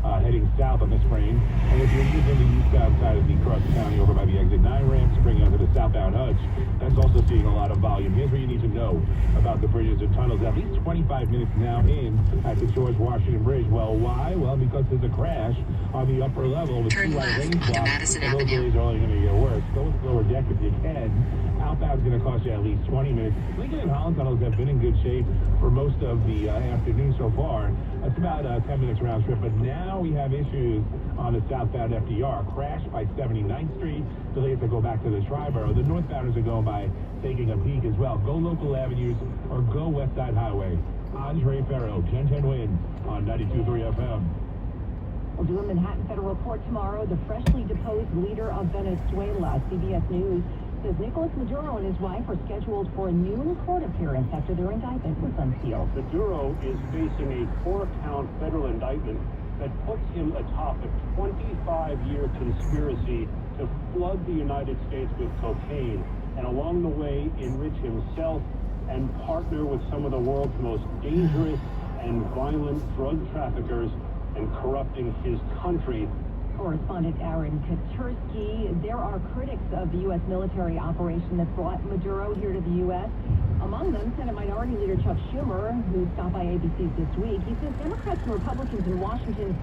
heading south on the Sprain. And if you're using the eastbound side of the Cross County over by the Exit 9 ramps, bringing onto the southbound Hutch, that's also seeing a lot of volume. Here's what you need to know about the bridges and tunnels. At least 25 minutes now in at the George Washington Bridge. Well, why? Well, because there's a crash on the upper level with turn two-wide lane left onto blocks. Madison And those Avenue. delays are only going to get worse. Go with the lower deck if you can. Outbound's going to cost you at least 20 minutes. Lincoln and Holland tunnels have been in good shape for most of the afternoon so far. That's about 10 minutes round trip. But now we have issues on the southbound FDR. Crash by 79th Street. Delays that go back to the Triborough. The northbounders are going by taking a peek as well. Go local avenues or go West Side Highway. Andre Farrow, 1010 Wins on 92.3 FM. We'll do a Manhattan federal court tomorrow. The freshly deposed leader of Venezuela, CBS News, says Nicolas Maduro and his wife are scheduled for a noon court appearance after their indictment was unsealed. Maduro is facing a 4-count federal indictment that puts him atop a 25-year conspiracy to flood the United States with cocaine and along the way enrich himself and partner with some of the world's most dangerous and violent drug traffickers and corrupting his country. Correspondent Aaron Katursky. There are critics of the U.S. military operation that brought Maduro here to the U.S. Among them, Senate Minority Leader Chuck Schumer, who stopped by ABC this week. He says Democrats and Republicans in Washington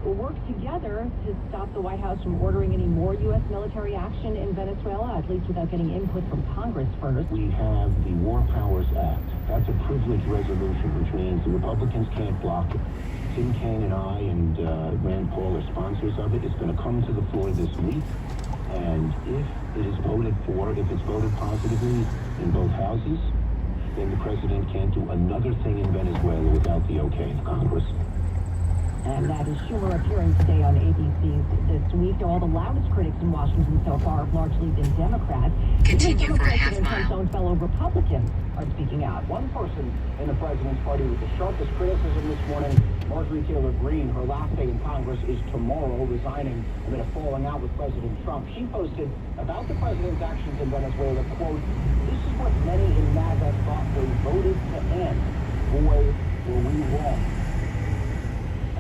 work together to stop the White House from ordering any more U.S. military action in Venezuela, at least without getting input from Congress first. We have the War Powers Act. That's a privileged resolution, which means the Republicans can't block it. Tim Kaine and I and Rand Paul are sponsors of it. It's going to come to the floor this week. And if it is voted for, if it's voted positively in both houses, then the president can't do another thing in Venezuela without the okay of Congress. And that is Schumer appearing today on ABC this week. All the loudest critics in Washington so far have largely been Democrats. Continue Even some for a of half President Trump's mile. own fellow Republicans are speaking out. One person in the president's party with the sharpest criticism this morning, Marjorie Taylor Greene. Her last day in Congress is tomorrow, resigning amid a falling out with President Trump. She posted about the president's actions in Venezuela, quote, "This is what many in MAGA thought they voted to end. Boy, were we wrong."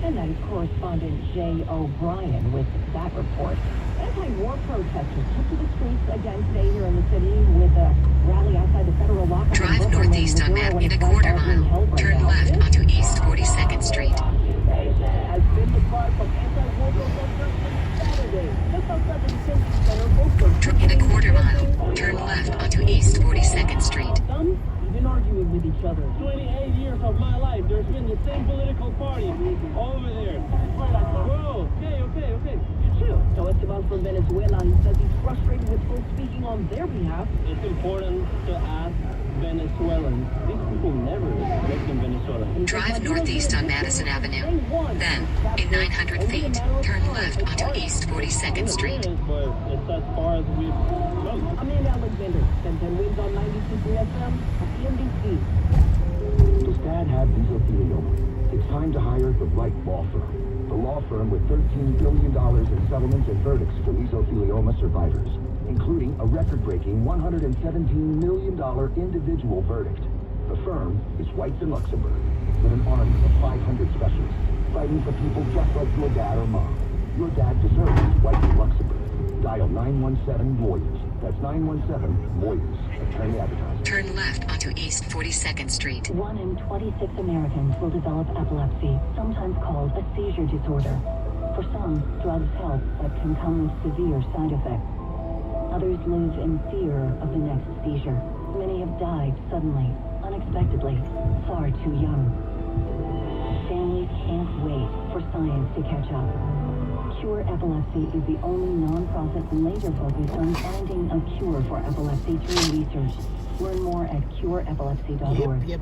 And that is correspondent Jay O'Brien with that report. Anti-war protesters took to the streets again today here in the city with a rally outside the federal lockup. Drive northeast on Madden in a quarter mile. Turn left onto East 42nd Street. Has been the cry from anti-war protesters since Saturday. Just outside the detention center, folks In a quarter mile. Turn left onto East 42nd Street. Some even arguing with each other. 28 years of my life, there's been the same political party over there. Whoa, okay. Chill. So Esteban from Venezuela, he says he's frustrated with folks speaking on their behalf. It's important to ask Venezuelans. These people never lived in Venezuela. Drive northeast on Madison Avenue. Then, in 900 feet, turn left onto East 42nd Street. But it's as far as we've come. Amanda Alexander, 1010 wins on 92.3 FM, CNBC. Does Dad have mesothelioma? It's time to hire the right law firm. The law firm with $13 billion in settlements and verdicts for mesothelioma survivors, including a record-breaking $117 million individual verdict. The firm is Whites in Luxembourg, with an army of 500 specialists fighting for people just like your dad or mom. Your dad deserves Whites in Luxembourg. Dial 917-LAWYERS. That's 917-LAWYERS. Attorney advertising. Turn left onto East 42nd Street. 1 in 26 Americans will develop epilepsy, sometimes called a seizure disorder. For some, drugs help, but can come with severe side effects. Others live in fear of the next seizure. Many have died suddenly, unexpectedly, far too young. Families can't wait for science to catch up. Cure Epilepsy is the only non-profit laser-focused on finding a cure for epilepsy through research. Learn more at cureepilepsy.org. Yep.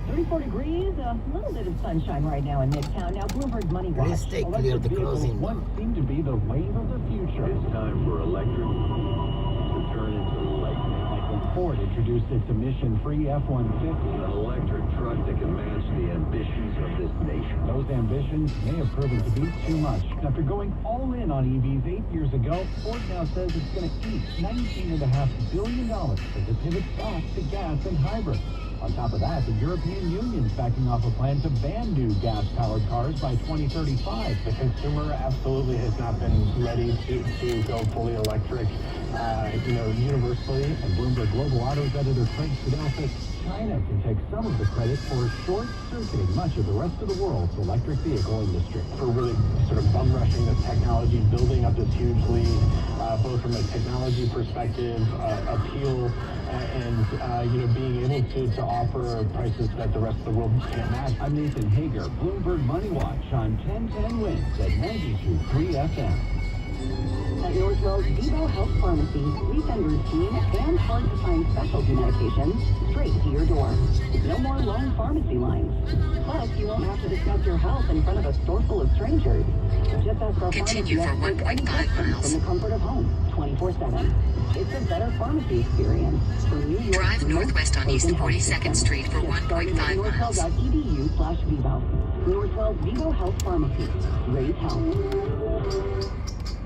34 degrees, a little bit of sunshine right now in Midtown. Now, Bloomberg Money Watch. Let's take clear the closing. What seemed to be the wave of the future. It's time for electric to turn into lightning. Like when Ford introduced its emission-free F-150, An electric truck that can match the ambitions of this nation. those ambitions may have proven to be too much. After going all in on EVs 8 years ago, Ford now says it's going to eat $19.5 billion as it pivots back to gas and hybrid. On top of that, the European Union's backing off a plan to ban new gas-powered cars by 2035. The consumer absolutely has not been ready to go fully electric, universally. And Bloomberg Global Autos editor Craig Fidel says China can take some of the credit for short-circuiting much of the rest of the world's electric vehicle industry. For really sort of bum rushing this technology, building up this huge lead, both from a technology perspective, appeal, and being able to offer prices that the rest of the world can't match. I'm Nathan Hager, Bloomberg Money Watch on 1010 Wins at 92.3 FM. At Northwell's Vivo Health Pharmacy, we send routine and hard-to-find specialty medications straight to your door. No more long pharmacy lines. Plus, you won't have to discuss your health in front of a store full of strangers. Just ask our Continue for pharmacy experts any 1.5 question miles. from the comfort of home, 24/7. It's a better pharmacy experience from New York. Drive northwest on East 42nd Street for 1.5 miles. Northwell.edu/Vivo. Northwell's Vivo Health Pharmacy. Raise health.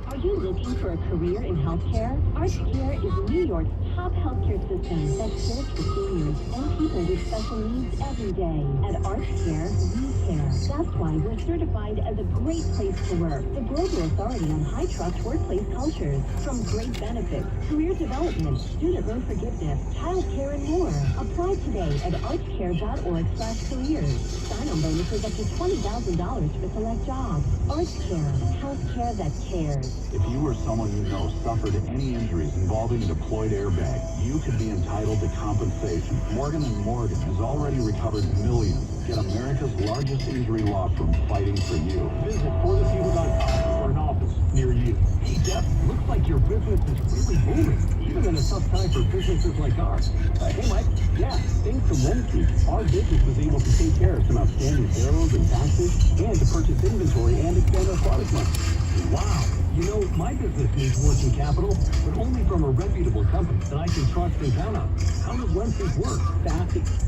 Are you looking for a career in healthcare? ArchCare is New York's top healthcare system that cares for seniors and people with special needs every day. At ArchCare, we care. That's why we're certified as a great place to work. The global authority on high-trust workplace cultures. From great benefits, career development, student loan forgiveness, childcare, and more. Apply today at archcare.org/careers. Sign-on bonuses up to $20,000 for select jobs. ArchCare, healthcare that cares. If you or someone you know suffered any injuries involving a deployed airbag, you could be entitled to compensation. Morgan & Morgan has already recovered millions. Get America's largest injury law firm fighting for you. Visit forthepeople.com for an office. near you. Hey, Jeff, looks like your business is really booming, even in a tough time for businesses like ours. Hey, Mike, yeah, thanks to Lemke, our business was able to take care of some outstanding bills and taxes and to purchase inventory and expand our product line. Wow, you know, my business needs working capital, but only from a reputable company that I can trust and count on. How does Lemke work? Fast.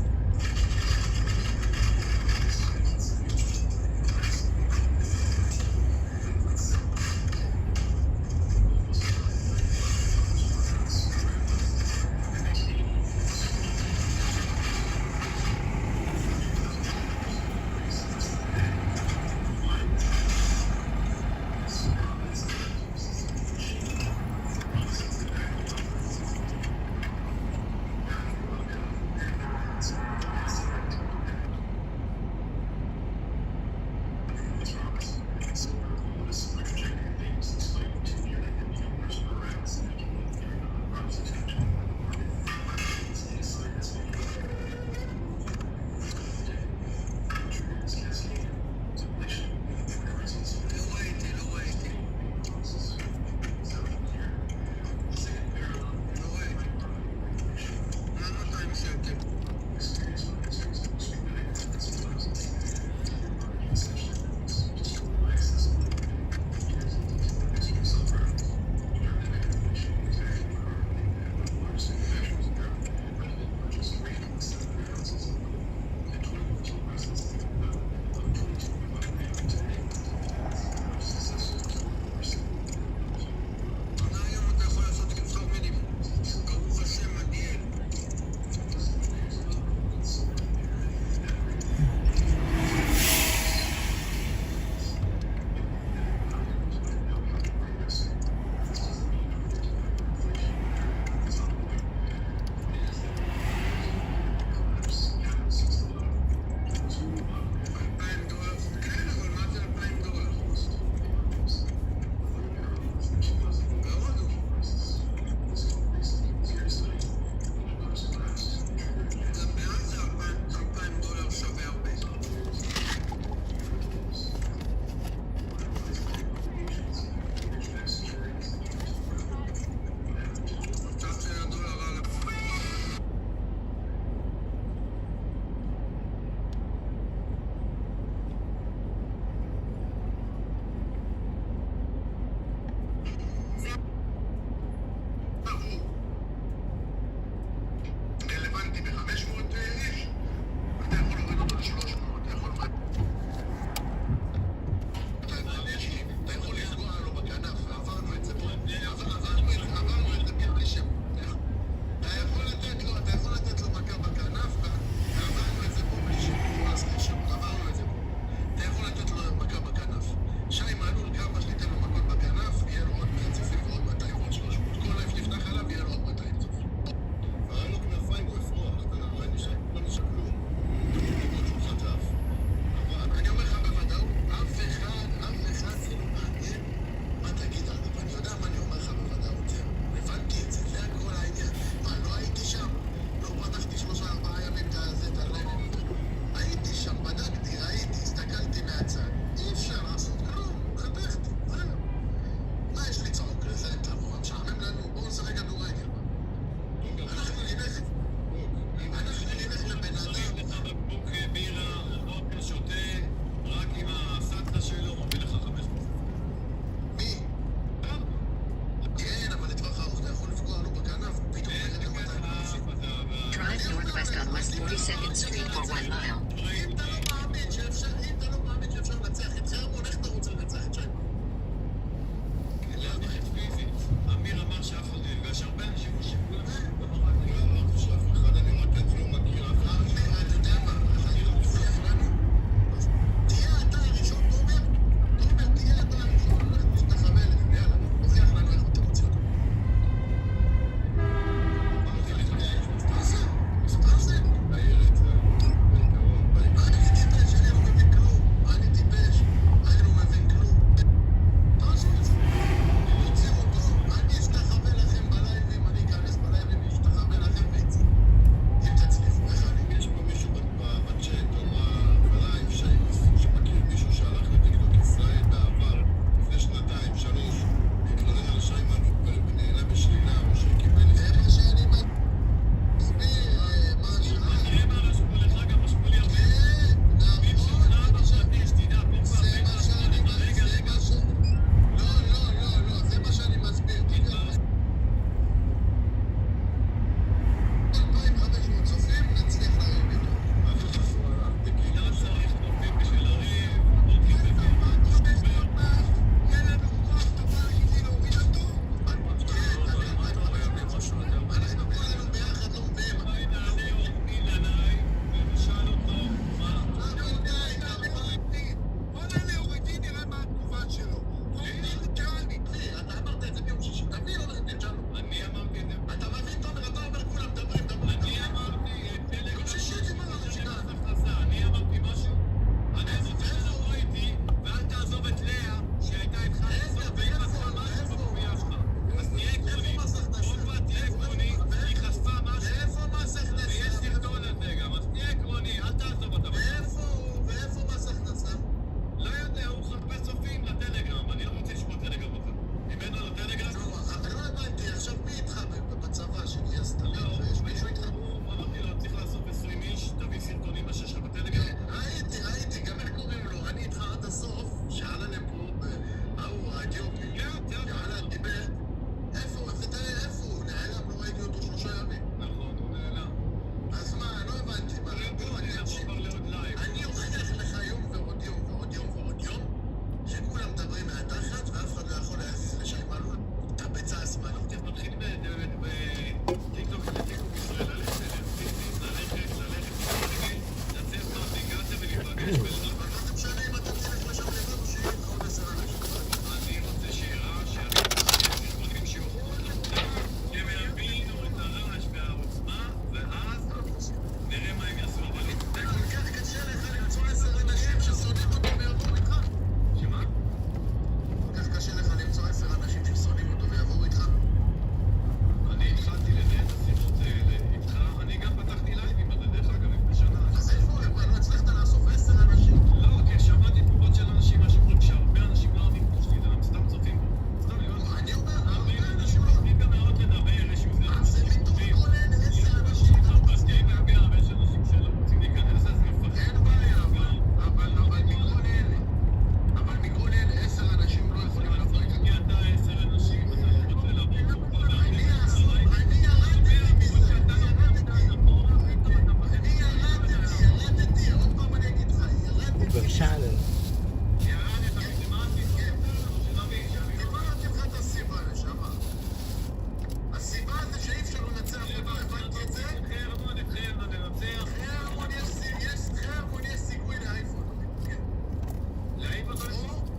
להעיף אותו לצפות?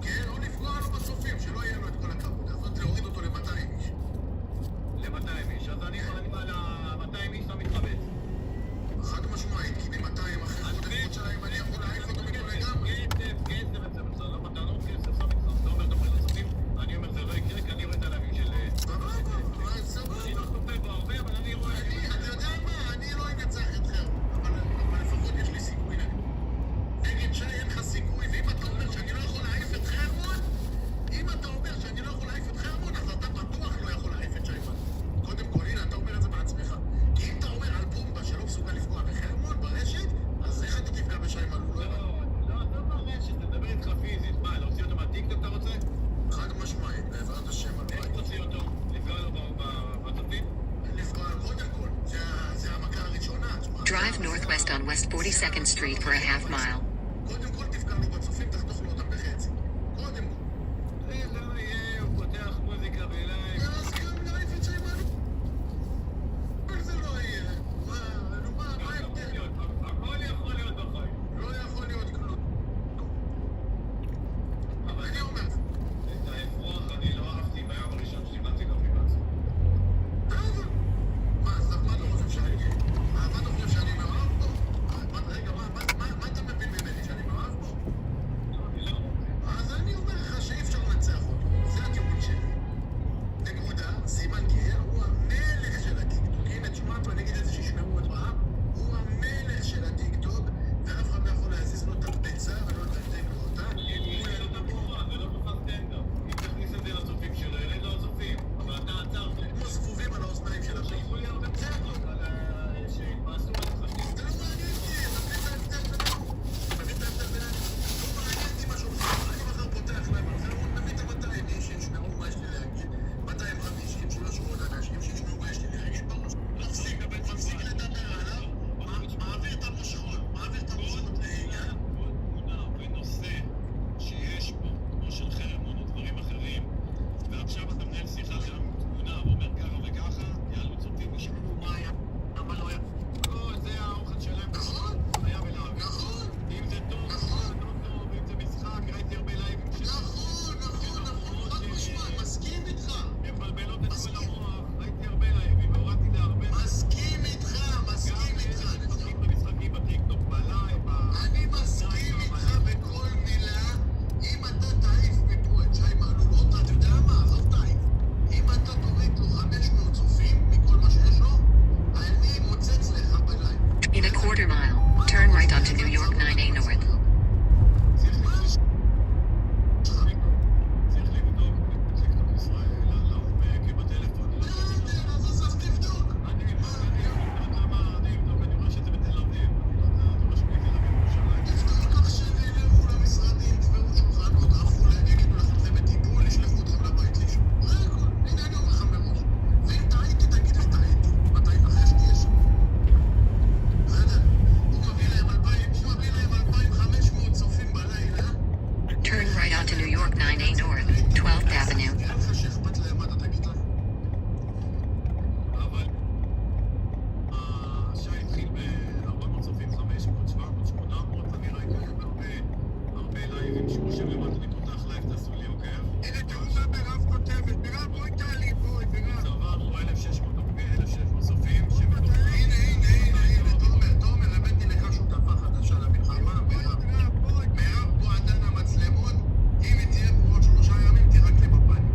כן, או לפגוע לו בצופים, שלא יהיה לו את כל הכמות הזאת, להוריד אותו ל-200 איש. ל-200 איש, אז אני על ה-200 איש לא מתחבץ. חד משמעית, כי ב-200 אחרי חודש שלהם אני יכול להעיף אותו מכל לגמרי. כסף, זה לא מתנות כסף, אתה אומר דברים נוספים, אני אומר זה לא יקרה, כי אני רואה את הלבים של... אני לא סופר בו הרבה, אבל אני רואה... אתה יודע מה? אני לא אנצח אתכם, אבל לפחות יש לי סיכוי נגד. נגד שי אין לך סיכוי, ואם אתה אומר שאני לא יכול להעיף את חרמון, אז אתה בטוח לא יכול להעיף את שיימן. קודם כל, הנה, אתה אומר את זה בעצמך. כי אם אתה אומר על בומבה שלא מסוגל לפגוע בחרמון ברשת, אז איך אתה תפגע בשיימן? לא ברשת, תדבר איתך פיזית. מה, להוציא אותו מהטיקטוק אתה רוצה? חד משמעית, בעזרת השם. איך תוציא אותו? לפגוע לו בצופים? לפגוע קודם כל, זה המכה הראשונה. Drive northwest on West 42nd Street for a half mile. קודם כל תפגע לו בצופים, תחתוך לו אותם בחצי. קודם כל. זה לא יהיה, הוא פותח מוזיקה בלייב. אז גם להעיף את שיימן. אבל זה לא יהיה. מה ההבדל? הכל יכול להיות בחיים. לא יכול להיות כלום. אבל אני אומר... את האפרוח אני לא אהבתי ביום הראשון שתמנתי גרפיקציה. מה, אז מה אתה חושב שאני... מה אתה חושב שאני מאוהב בו? רגע, מה אתה מבין ממני? שאני מאוהב בו? אני לא רוצה. אז אני אומר לך שאי אפשר לנצח אותו. זה הטיעון שלי. נקודה, סימן גאה, הוא המלך של הטיקטוק. הנה, תשמע פה, אני אגיד את זה שישמעו את רעם. הוא המלך של הטיקטוק, ואף אחד לא יכול להזיז לו את הביצה ולא לתקתק לו אותה. זה לא תבורה, זה לא תוכל סטנדאפ. אם תכניס את זה לצופים שלו, ירד לו הצופים. אבל אתה עצרת. כמו זבובים על האוזניים של השם. שלחו לי הרבה צעקות על שהתפעשו עליך. זה לא מעניין אותי, אתה מבין את ההבדל בינינו? לא מעניין אותי משהו. אני מחר פותח להם על חרמון, נביא את ה-200 איש שישמעו מה יש לי להגיד. 250, 300 אנשים שישמעו מה יש לי להגיד בראש. מפסיק לדבר עליו, מעביר את המושכות ליגאל. כל תמונה ונושא שיש פה, כמו של חרמון או דברים אחרים, ועכשיו אתה מנהל שיחה גם תמונה ואומר ככה וככה, יעלו צופים, ישמעו מה היה, מה לא היה. לא, זה האוכל שלהם. נכון. היה בלהב. נכון. אם זה טוב, לא טוב, אם זה משחק, ראיתי הרבה לייבים שלהם. נכון, חד משמעית, מסכים איתך. הם מבלבלות את כל המוח, ראיתי הרבה לייבים, והורדתי להרבה. מסכים איתך. משחקים במשחקים בטיקטוק, בלייב, אני מסכים איתך בכל מילה. אם אתה תעיף מפה את שי מעלולות, אתה יודע מה? עזוב תעיף. אם אתה תוריד לו 500 צופים מכל מה שיש לו, אני מוצץ לך בלייב. In a quarter mile, turn right onto New York 9A North. צריך לבדוק טיקטוק ישראל, לעומק, עם הטלפון. אז תבדוק. אני רואה שזה בתל אביב. אני רואה שבתל אביב ירושלים. תבדוק כך שילכו למשרדים, תברו שולחנות, עפו להם, יגידו לכם זה בטיפול, ישלחו אתכם לבית לישון. זה הכל. הנה אני אומר לך מראש. ואם טעיתי, תגיד לי טעיתי. מתי? אחרי שתהיה שם. בסדר? הוא מביא להם 2,500 צופים בלילה. Turn right onto New York 9A North, 12th Avenue. נראה לך שאכפת להם מה אתה תגיד להם? אבל השעה התחיל ב-400 צופים, 500, 700, 800, אני ראיתי הרבה לייבים שהוא חושב למטה, אני פותח לייב, תעשו לי עוקב. הנה תראו מה מירב כותבת. מירב, בואי תעלי, בואי, מירב. צברנו 1,600 צופים, הנה, תומר, הבאתי לך שותפה חדשה למלחמה, מירב, בוא עדן המצלמות, אם היא תהיה פה עוד 3 ימים, תירק לי בפנים.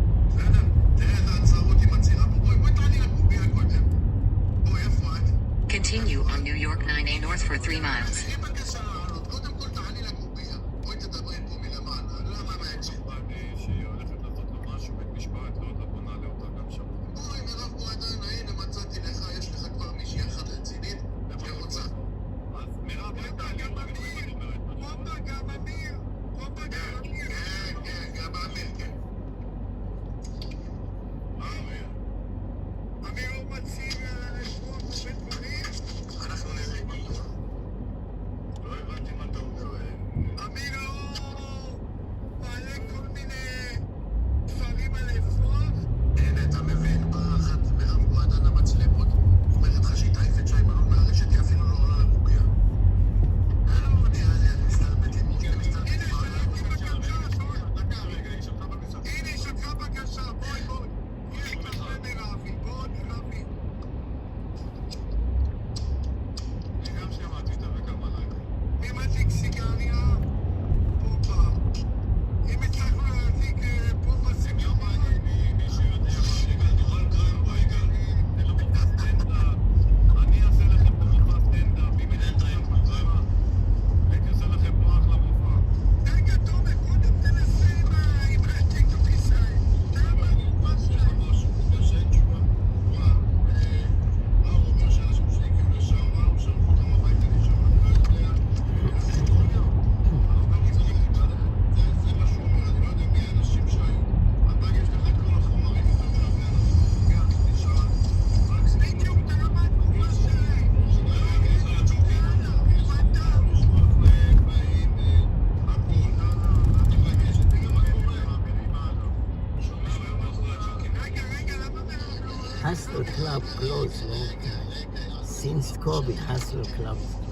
Hustler Club closed long time. Since COVID, Hustler Club closed.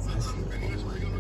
Hustler, oh my God.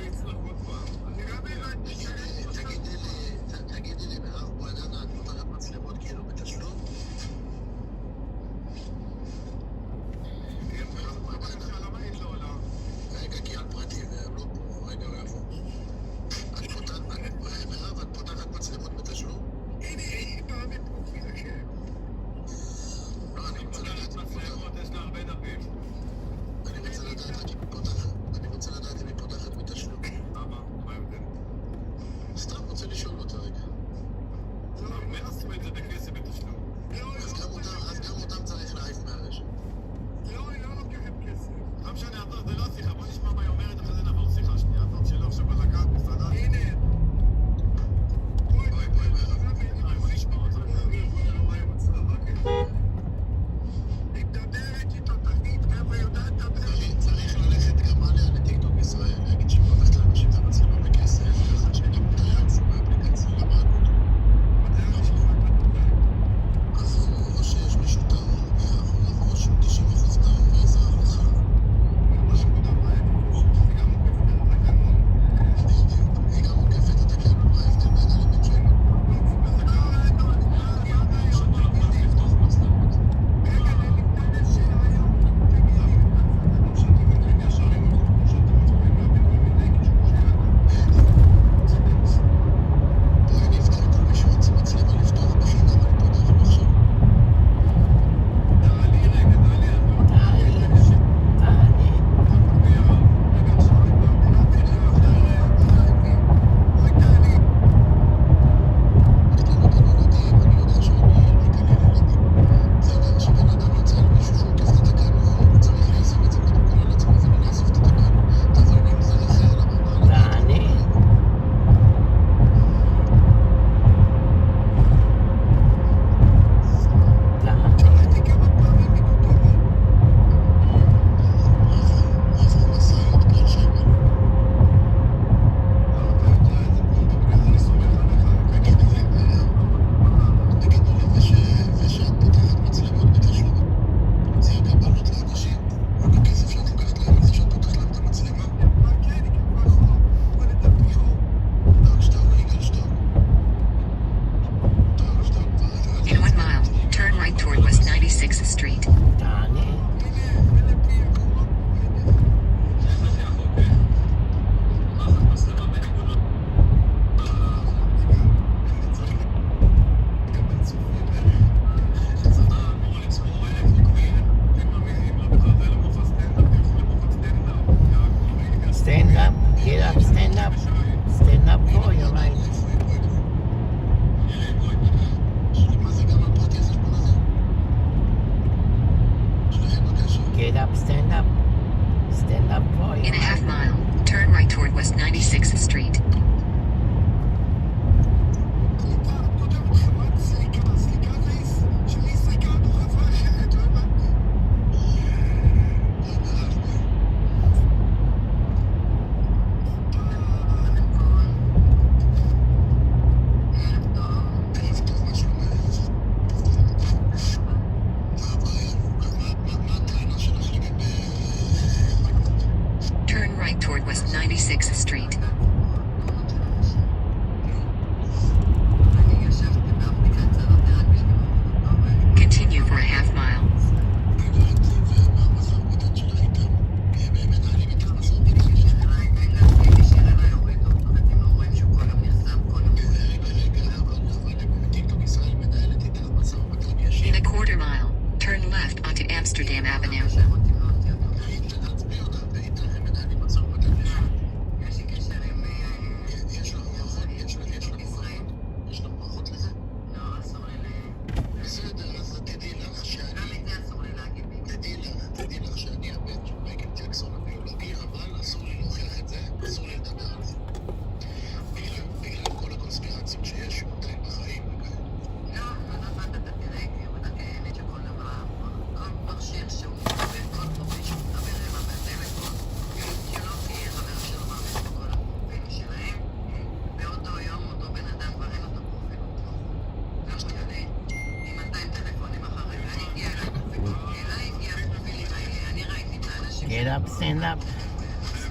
up, stand up.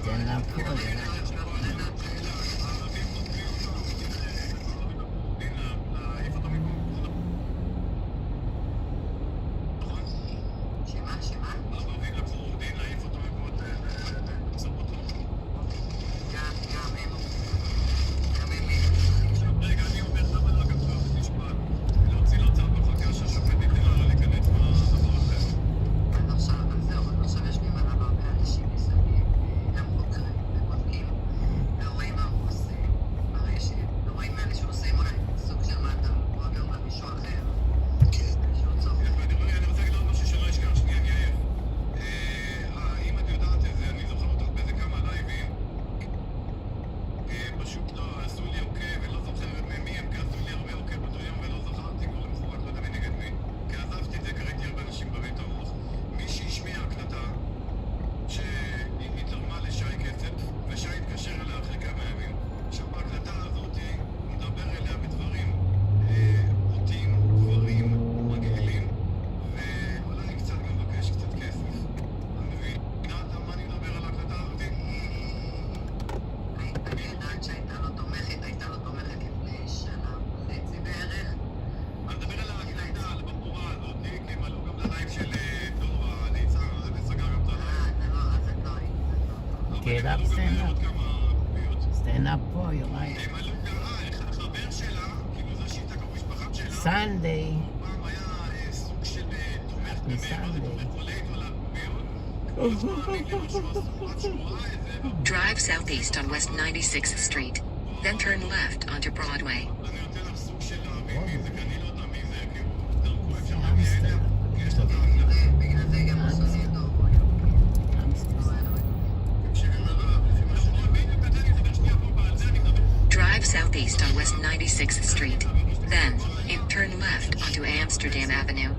Stand up for you. Get up, stand up. Stand up for you, right? Sunday. Happy Sunday. Drive southeast on West 96th Street, then turn left onto Broadway. Drive southeast on West 96th Street, then turn left onto Amsterdam Avenue.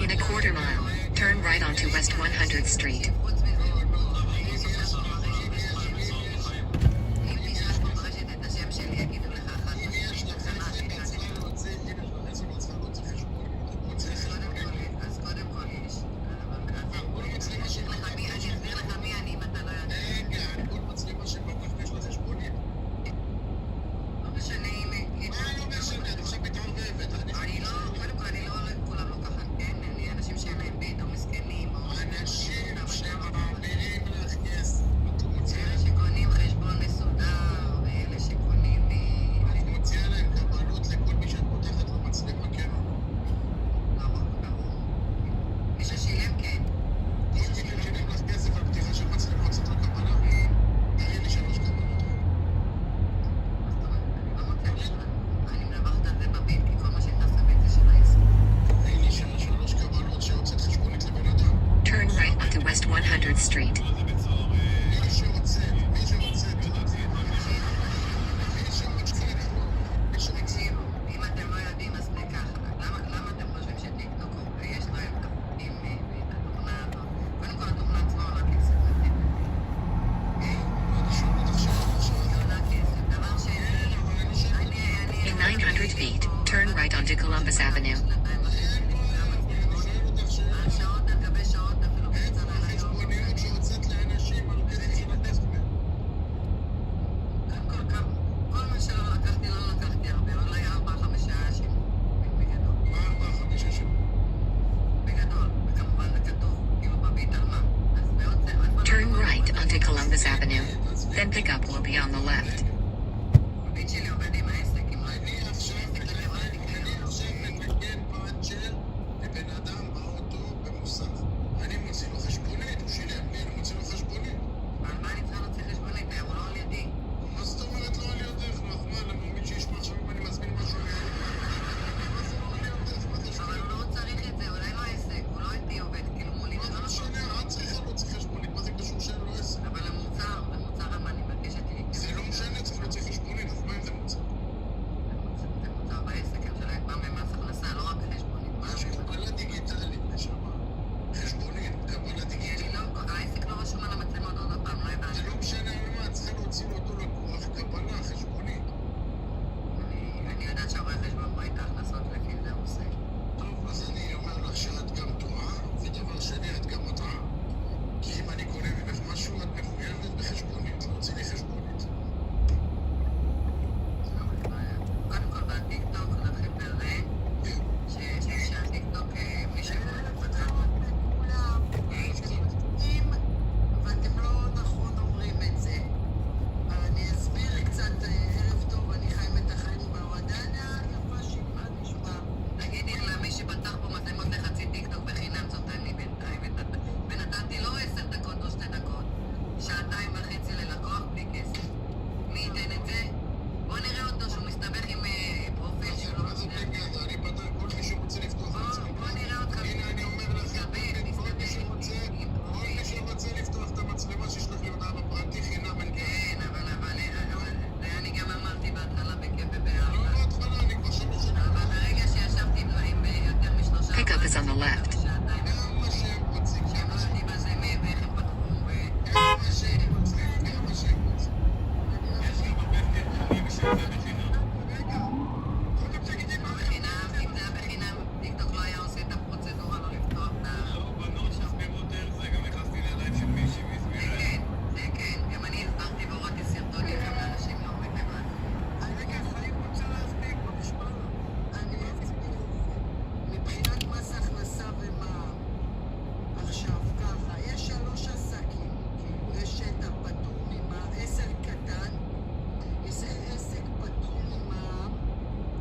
In a quarter mile, turn right onto West 100th Street. West 100th Street. In 900 feet, turn right onto Columbus Columbus Avenue. Then pickup will be on the left. אני עכשיו מתקן פאנצ'ר לבן אדם באוטו במוסך. אני מוציא לו חשבונית, הוא שילם לי, אני מוציא לו חשבונית. על מה אני צריכה להוציא חשבונית? הוא לא על ידי. מה זאת אומרת לא על ידך? נחמן, אני מבין שישמע עכשיו אם אני מזמין משהו מה זה לא על ידך? מה זה שונה? אבל הוא לא צריך את זה, אולי לא עסק, הוא לא איתי עובד, כאילו מולי. מה זה משנה? את צריכה להוציא חשבונית, מה זה קשור שאין לו עסק? אבל המוצר, אבל אני מבקשת לי. זה לא משנה, צריך להוציא חשבונית, אז מה אם זה מוצר? זה מוצר בעסק, אני שלא בא ממס הכנסה, לא רק חשבונית. יש קבלה דיגיטלית, נשמה. חשבונית, קבלה דיגיטלית. העסק לא רשום על המצלמות עוד הפעם, לא הבנתי. זה לא משנה מה, צריכה להוציא לאותו לקוח, קבלה, חשבונית. אני יודעת שהרואה חשבון רואה את ההכנסות לפי זה הוא עושה. טוב, אז אני אומר לך שאת גם טועה, ודבר שני, את גם מטעה. כי אם אני קונה ממך משהו, את מחויבת בחשבונית, להוציא לי חשבונית. קודם כל בטיקטוק נתחיל בזה, שהטיקטוק מי שמפתח כולם, אם ואתם לא נכון אומרים את זה, אני אסביר קצת. ערב טוב, אני חיים את החיים בהורדניה, יפה שימה נשמע. תגידי למי שפתח פה מצלמות לחצי טיקטוק בחינם, זאת אני בינתיים, ונתתי לו 10 דקות או 2 דקות, 2.5 שעות ללקוח בלי כסף. מי ייתן את זה? בוא נראה אותו שהוא מסתבך עם פרופיל שלו. מה זה בגלל? אני פתח כל מי שרוצה לפתוח מצלמה. בוא נראה אותך. הנה אני אומר לך, כל מי שרוצה לפתוח את המצלמה שישלח לי הודעה בפרטי חינם. כן, אבל אני גם אמרתי בהתחלה בכיף ובאהבה. לא בהתחלה, אני כבר 3 שנים. אבל ברגע שישבתי עם יותר מ3 Pickup is on the left. גם מה שהם רוצים. אמרתי בזה ואיך הם פתחו גם מה שהם רוצים. יש גם הרבה תכנים שזה בחינם. רגע, קודם תגידי מה בחינם, אם זה היה בחינם, טיקטוק לא היה עושה את הפרוצדורה לא לפתוח את ה... לא, בנות שהסבירו דרך זה, גם נכנסתי ללייב של מישהי והסבירה. זה כן, גם אני הסברתי והורדתי סרטונים גם לאנשים לא לבד. רגע, חיים רוצה להסביר, בוא נשמע לה. אני אסביר. מבחינת מס הכנסה ומע"מ, עכשיו ככה, יש 3 עסקים, כאילו יש את הפטור ממע"מ, עסק קטן, יש עסק פטור ממע"מ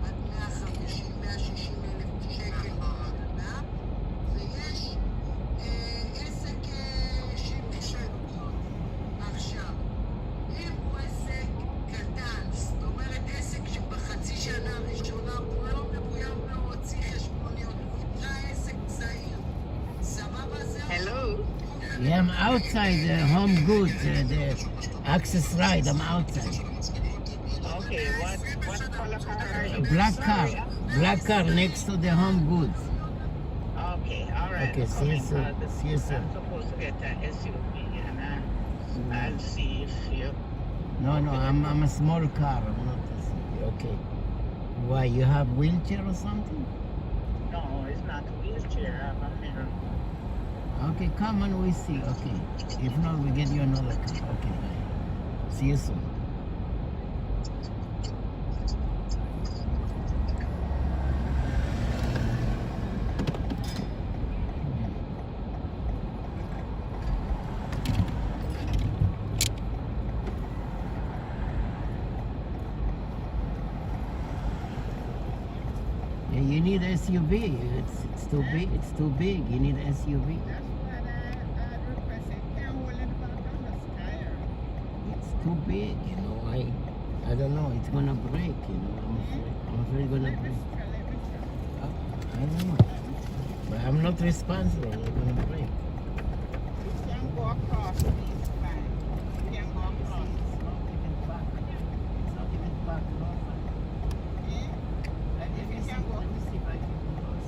עד 150,000-160,000 שקל בשנה, ויש עסק שימושי. עכשיו, אם הוא עסק קטן, זאת אומרת עסק שבחצי שנה הראשונה הוא לא מחויב להוציא חשבוניות, הוא נקרא עסק זעיר. סבבה זה? Hello. Yeah, I'm outside the home goods, the access ride. I'm outside. Okay, what color car are you? Black car next to the home goods. Okay, all right. Okay, see you soon. See you soon. I'm supposed to get an SUV, and I'll see if you... No, I'm a small car. I'm not a SUV. Okay. Why, you have wheelchair or something? No, it's not a wheelchair. I'm a mirror. Okay, come on, we see. Okay. If not, we get you another car. Okay, bye. See you soon. Yeah, you need SUV. It's too big. It's too big. You need SUV. It's too big, you know. I don't know. It's gonna break, you know. I'm afraid it's gonna break. I don't know. But I'm not responsible. It's gonna break. You can go across these lines. You can go across. It's not even back. It's not even back. No. Let me see if I can cross.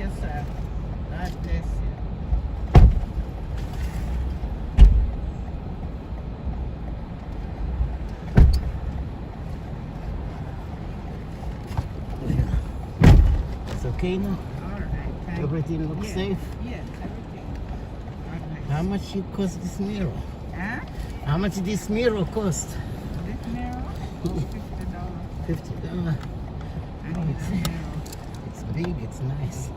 you, sir. God bless you. It's okay now? All right, thank you. Everything looks Yes, safe? Yes, everything. God bless. How much you cost this mirror? Huh? How much this mirror cost? This mirror? $50. $50. I need a mirror. It's big, it's nice.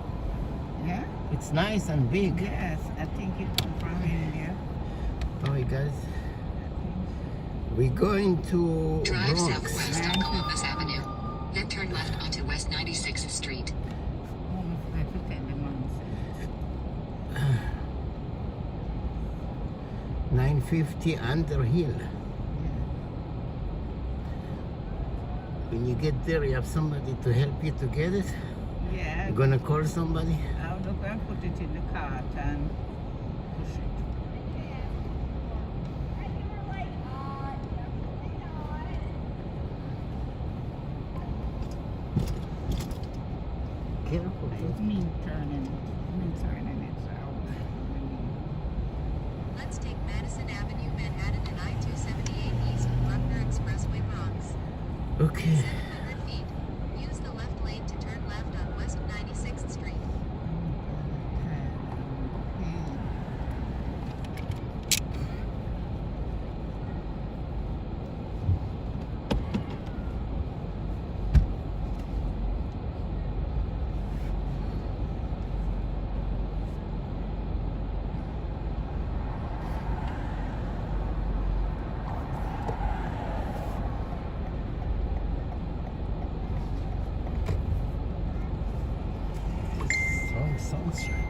Yeah? It's nice and big. Yes, I think it's from India. Alright guys. We're going to Drive Bronx. southwest on Columbus Avenue. Then turn left onto West 96th Street. Almost like to tell the mom. 950 Underhill. When you get there, you have somebody to help you to get it? Yeah. You're gonna call somebody? I'll look and put it in the cart and push it. Careful. It's me turning it, so Let's take Madison Avenue, Manhattan, and I-278 East, Bruckner Expressway, Bronx. Okay. 700 feet. Use the left lane to turn left on West 96th Street. Sunshine.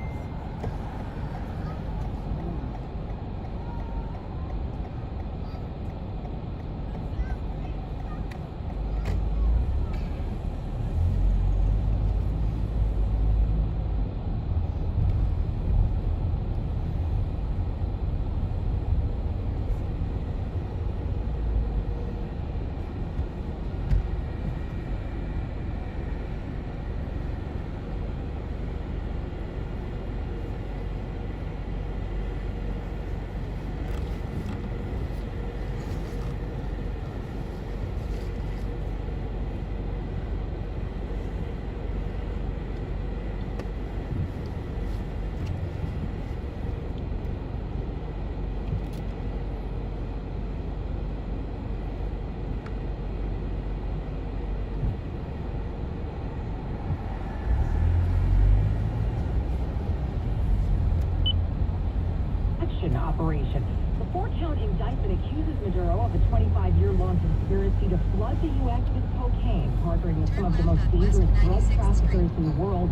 Operation. The four-count indictment accuses Maduro of a 25-year-long conspiracy to flood the U.S. with cocaine, partnering with some of the most dangerous drug traffickers in the world,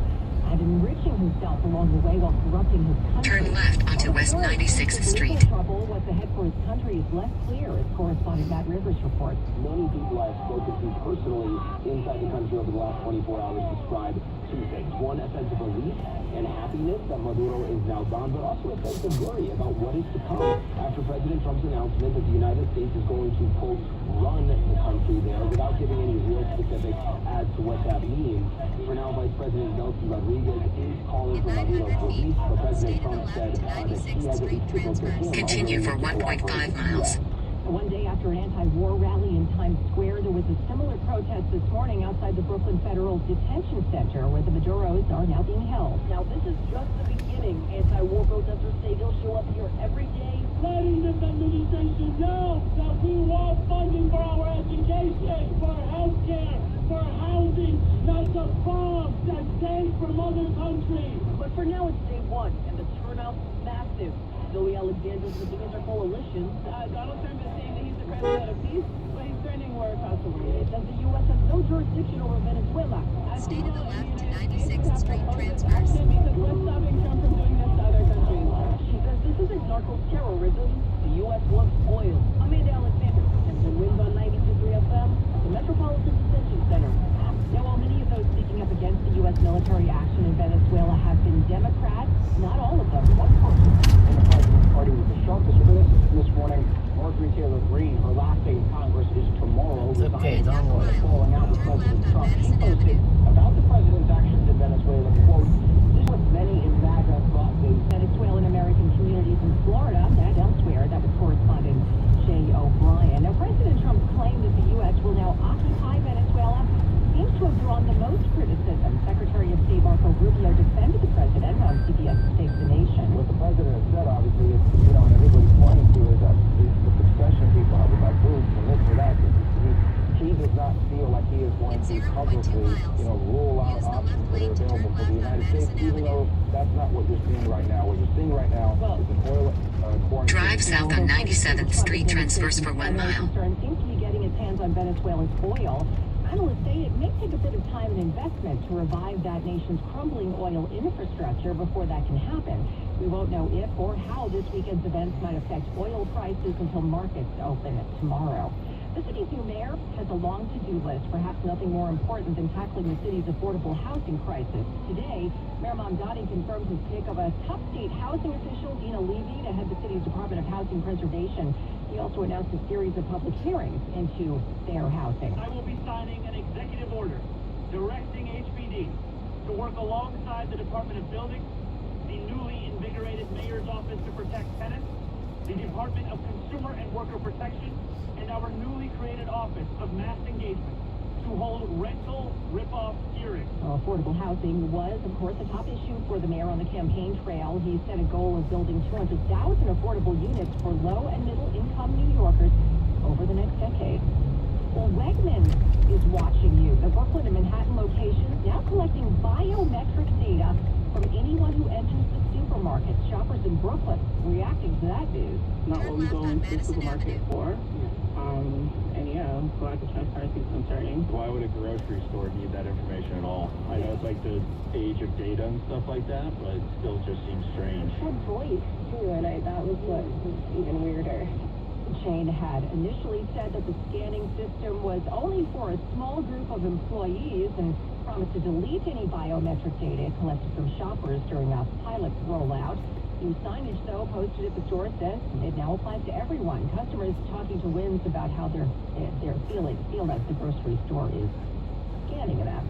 and enriching himself along the way while corrupting his country. Turn left onto West 96th Street. Trouble, what's ahead for his country is less clear, as correspondent Matt Rivers reports. Many people I've spoken to personally inside the country over the last 24 hours describe two things. One, a sense of relief and happiness that Maduro is now gone, but also a sense of worry about what is to come after President Trump's announcement that the United States is going to, quote, run the country there without giving any real specifics as to what that means. For now, Vice President Nelson Rodriguez is calling for Maduro's release, but President Trump said that he has at least signaled to him Continue for 1.5 miles. One day after an anti-war rally in Times Square, there was a similar protest this morning outside the Brooklyn Federal Detention Center, where the Maduros are now being held. Now, this is just the beginning. Anti-war protesters say they'll show up here every day, letting this administration know that we want funding for our education, for health care, for housing, not the bombs that came from other countries. But for now, it's day one, and the turnout's massive. Zoe Alexander's with the Inter-Coalition. Donald Trump is saying that he's the president of peace, but he's turning war across the world. It says the U.S. has no jurisdiction over Venezuela. Stay to the left to 96th Street transverse. Because we're stopping Trump from doing this to other countries. She says this isn't narco-terrorism. The U.S. wants oil. Amanda Alexander, and the Winds on 92.3 FM, the Metropolitan Detention Center. Now, while many of those speaking up against the U.S. military action in Venezuela have been Democrats, not all of them. One person in the President's party with the sharpest criticism this morning, Marjorie Taylor Greene. Her last day in Congress is tomorrow. It's okay, don't worry. Falling out with President Trump. She posted about the President's actions in Venezuela, quote, "This to publicly, rule out options that are available for the United States, even though that's not what you're seeing right now. What you're seeing right now is an oil quarantine. Drive south on 97th Street, transverse for 1 mile. Concern seems to be getting its hands on Venezuela's oil. Analysts say it may take a bit of time and investment to revive that nation's crumbling oil infrastructure before that can happen. We won't know if or how this weekend's events might affect oil prices until markets open tomorrow. The city's new mayor has a long to-do list, perhaps nothing more important than tackling the city's affordable housing crisis. Today, Mayor Mamdani confirmed his pick of a top state housing official, Dina Levy, to head the city's Department of Housing Preservation. He also announced a series of public hearings into fair housing. I will be signing an executive order directing HPD to work alongside the Department of Buildings, the newly invigorated Mayor's Office to Protect Tenants, the Department of Consumer and Worker Protection, and our newly created Office of Mass Engagement to hold rental rip-off hearings. Affordable housing was, of course, a top issue for the mayor on the campaign trail. He set a goal of building 200,000 affordable units for low and middle-income New Yorkers over the next decade. Well, Wegmans is watching you. The Brooklyn and Manhattan locations now collecting biometric data from anyone who enters the supermarket. Shoppers in Brooklyn reacting to that news. Not what we go into the supermarket for. And yeah, lack of transparency is concerning. Why would a grocery store need that information at all? I know it's like the age of data and stuff like that, but it still just seems strange. It had voice too, and that was what was even weirder. The chain had initially said that the scanning system was only for a small group of employees and promised to delete any biometric data collected from shoppers during a pilot rollout. New signage, though, posted at the store says it now applies to everyone. Customers talking to Wins about how they're feel like the grocery store is scanning them.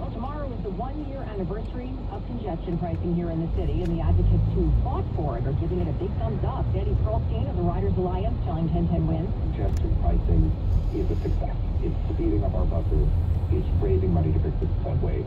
Well, tomorrow is the 1-year anniversary of congestion pricing here in the city, and the advocates who fought for it are giving it a big thumbs up. Danny Pearlstein of the Riders Alliance telling 1010 Wins. Congestion pricing is a success. It's speeding up our buses, it's raising money to fix the subway,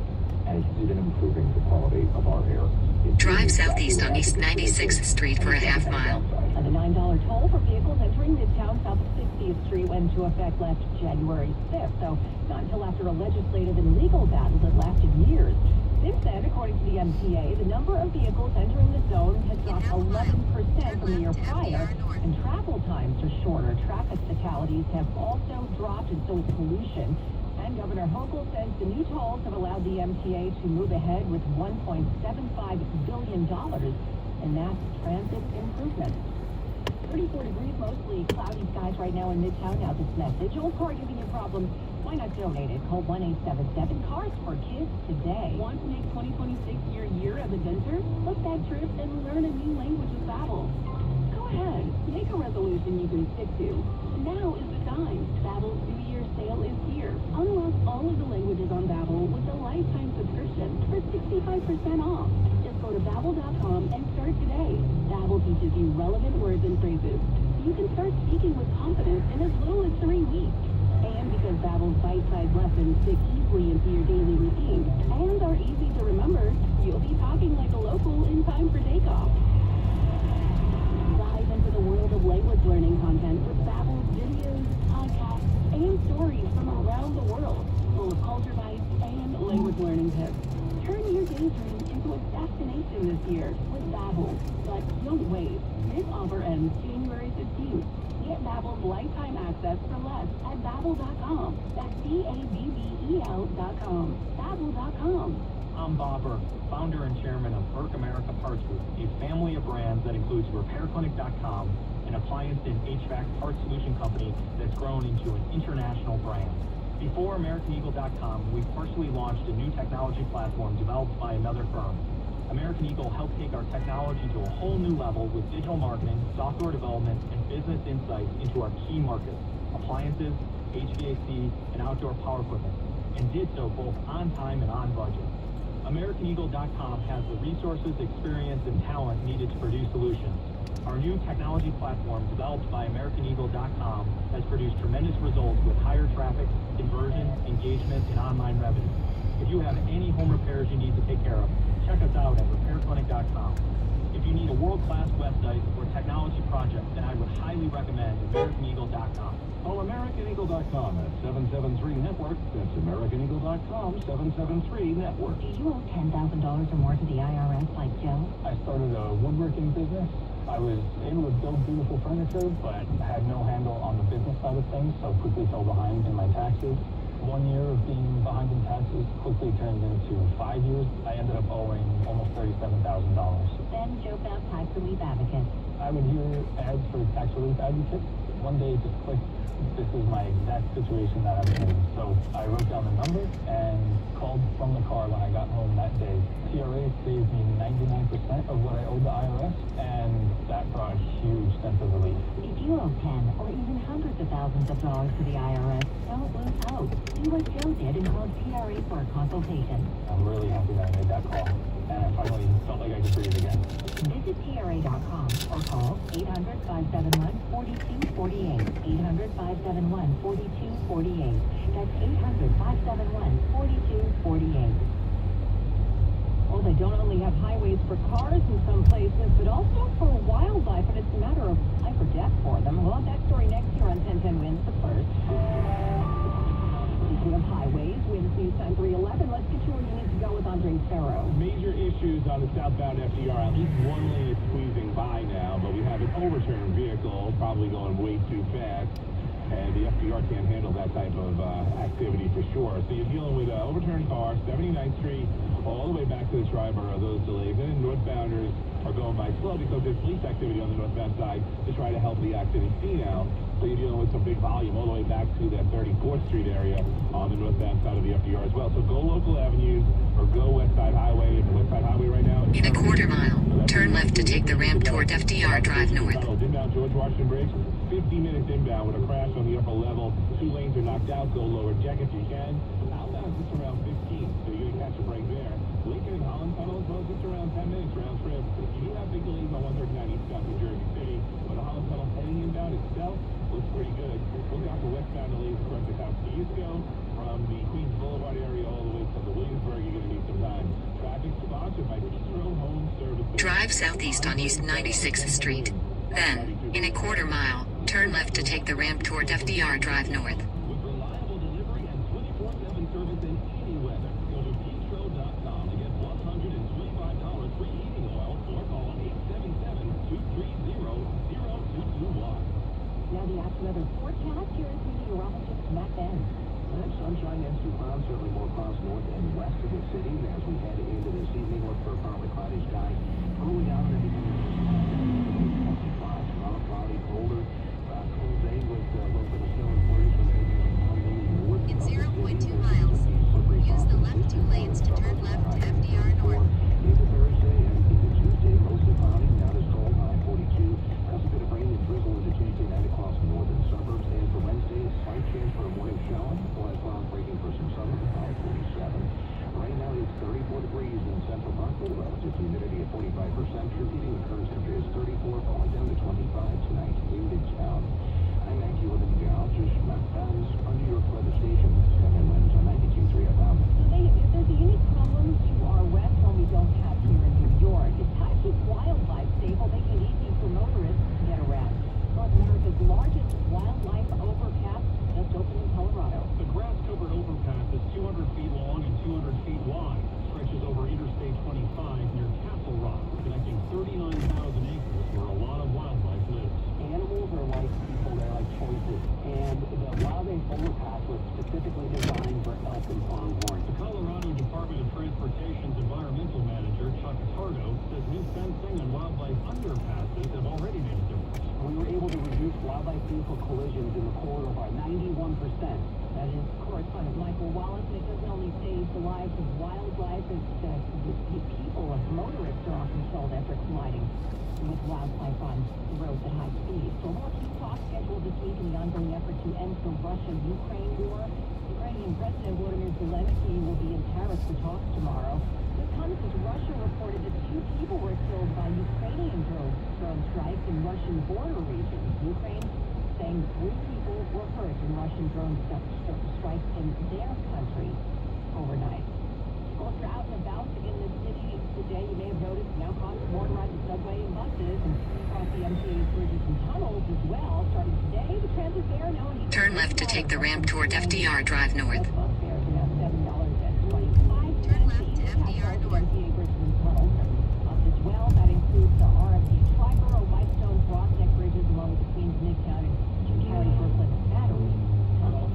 and it's even improving the quality of our air. Drive southeast on East 96th Street for a half mile. And the $9 toll for vehicles entering Midtown south of 60th Street went into effect last January 5th, so not until after a legislative and legal battle that lasted years. Since then, according to the MTA, the number of vehicles entering the zone has dropped 11% from the year prior, and travel times are shorter. Traffic fatalities have also dropped, and so is pollution. And Governor Hochul says the new tolls have allowed the MTA to move ahead with $1.75 billion in mass transit improvements. 34 degrees, mostly cloudy skies right now in Midtown. Now this message. Old car giving you problems. Why not donate it? Call 1-877 Cars for Kids today. Want to make 2026 your year as a denter? Book that trip and learn a new language with Babbel. Go ahead. Make a resolution you can stick to. Now is the time. Babbel's New Year's sale is here. Unlock all of the languages on Babbel with a lifetime subscription for 65% off. Just go to Babbel.com and start today. Babbel teaches you relevant words and phrases. You can start speaking with confidence in as little as 3 weeks. And because Babbel's bite-sized lessons fit easily into your daily routine and are easy to remember, you'll be talking like a local in time for takeoff. Dive into the world of language learning content with Babbel's videos, podcasts, and stories from around the world, full of culture bites and language learning tips. Turn your daydream into a destination this year with Babbel. But don't wait. This offer ends January 15th. Get Babbel's lifetime access for less at Babbel.com. That's Babbel.com. Babbel.com. I'm Bob Burke, founder and chairman of Burke America Parts Group, a family of brands that includes RepairClinic.com, an appliance and HVAC parts solution company that's grown into an international brand. Before AmericanEagle.com, we partially launched a new technology platform developed by another firm. American Eagle helped take our technology to a whole new level with digital marketing, software development, and business insights into our key markets, appliances, HVAC, and outdoor power equipment, and did so both on time and on budget. AmericanEagle.com has the resources, experience, and talent needed to produce solutions. Our new technology platform, developed by AmericanEagle.com, has produced tremendous results with higher traffic, conversion, engagement, and online revenue. If you have any home repairs you need to take care of, check us out at RepairClinic.com. If you need a world-class website or technology project, then I would highly recommend AmericanEagle.com. Call AmericanEagle.com at 773-NETWORK. That's AmericanEagle.com, 773-NETWORK. Do you owe $10,000 or more to the IRS like Joe? I started a woodworking business. I was able to build beautiful furniture, but had no handle on the business side of things, so quickly fell behind in my taxes. 1 year of being behind in taxes quickly turned into 5 years. I ended up owing almost $37,000. Then Joe found Tax Relief Advocate. I would hear ads for Tax Relief Advocate. One day it just clicked. This is my exact situation that I'm in. So I wrote down the number and called from the car when I got home that day. TRA saved me 99% of what I owed the IRS, and that brought a huge sense of relief. If you owe 10 or even hundreds of thousands of dollars to the IRS, don't lose hope. Do what Joe did and call TRA for a consultation. I'm really happy that I made that call, and I finally felt like I could breathe again. Visit TRA.com or call 800-571-4248. 800-571-4248. That's 800-571-4248. Well, they don't only have highways for cars in some places, but also for wildlife, and it's a matter of life or death for them. We'll have that story next year on 1010 Wins, but first. Speaking of highways, Wins News Time 311, let's get you where you need to go with Andre Ferro. Major issues on the southbound FDR. At least one lane is squeezing by now, but we have an overturned vehicle probably going way too fast. And the FDR can't handle that type of activity for sure. So you're dealing with an overturned car, 79th Street, all the way back to the Triborough, those delays. And northbounders are going by slow because there's police activity on the northbound side to try to help the accident scene out. So you're dealing with some big volume all the way back to that 34th Street area on the northbound side of the FDR as well. So go local avenues or go West Side Highway. West Side Highway right now. In a quarter mile, turn left to take the ramp toward FDR Drive North. Inbound George Washington Bridge, 50 minutes inbound with a crash on the upper level. 2 lanes are knocked out. Go lower deck if you can. Outbound just around 15, so you're going to catch a break there. Lincoln and Holland Tunnel as well, just around 10 minutes round trip. You do have big delays on 139 eastbound to Jersey City, but the Holland Tunnel heading inbound itself looks pretty good. Look out for westbound delays across the South Eastco from the Queens Boulevard area all the way to the Williamsburg. You're going to need some time. Traffic sponsored by Petro Home Services. Drive southeast on East 96th Street. Then, in a quarter mile, turn left to take the ramp toward FDR Drive North. With reliable delivery and 24/7 service in any weather, go to Petro.com to get $125 free heating oil or call 877-230-0221. Now the after-weather forecast, here is meteorologist Matt Ben. Sunshine and some clouds, certainly more clouds north and west of the city as we head into this evening. Look for a partly cloudy sky. Cooling down and becoming 25. Tomorrow, cloudy, colder, cold day with a little bit of snow and flurries. In 0.2 miles, use the left 2 lanes to turn left to FDR North. Into Thursday and into Tuesday, mostly cloudy, not as cold, high 42. That's a bit of rain and drizzle into Tuesday night across the northern suburbs. And for Wednesday, a slight chance for a morning shower. We'll have clouds breaking for some sun, high 47. Right now it's 34 degrees in Central Park with relative humidity at 45%. True heating, the current temperature is 34, falling down to 25 tonight in Midtown. I'm meteorologist Matt Benz on New York weather station, 7 winds on 92.3 FM. There's a unique problem to our west one we don't have here in New York. It's how to keep wildlife safe while making it easy for motorists to get around. North America's largest wildlife overpass just opened in Colorado. The grass-covered overpass is 200 feet long and 200 feet wide. Stretches over Interstate 25 near Castle Rock, connecting 39,000 acres where a lot of wildlife lives. Animals are like people, they're like choices. And the wildlife overpass was specifically designed for elk and pronghorn. The Colorado Department of Transportation's environmental manager, Chuck Tardo, says new fencing and wildlife underpasses have already made a difference. We were able to reduce wildlife vehicle collisions in the corridor by 91%. That is correspondent Michael Wallace, and it doesn't only save the lives of wildlife, it's people and motorists are often killed after colliding with wildlife on the roads at high speed. So a more key talk scheduled this week in the ongoing effort to end the Russia-Ukraine war. Ukrainian President Volodymyr Zelensky will be in Paris for talks tomorrow. This comes as Russia reported that 2 people were killed by Ukrainian drone strikes in Russian border regions. Ukraine saying 3 people were hurt in Russian drone strikes in their country overnight. Well, if you're out and about in the city today, you may have noticed now costs more to ride the subway and buses and across the MTA's bridges and tunnels as well. Starting today, the transit fare now take the ramp toward FDR Drive North. Turn left to FDR North. As well, that includes the RFD Triborough, Whitestone, Brockneck bridges, along with the Queens Midtown and Cary Brooklyn Battery Tunnel.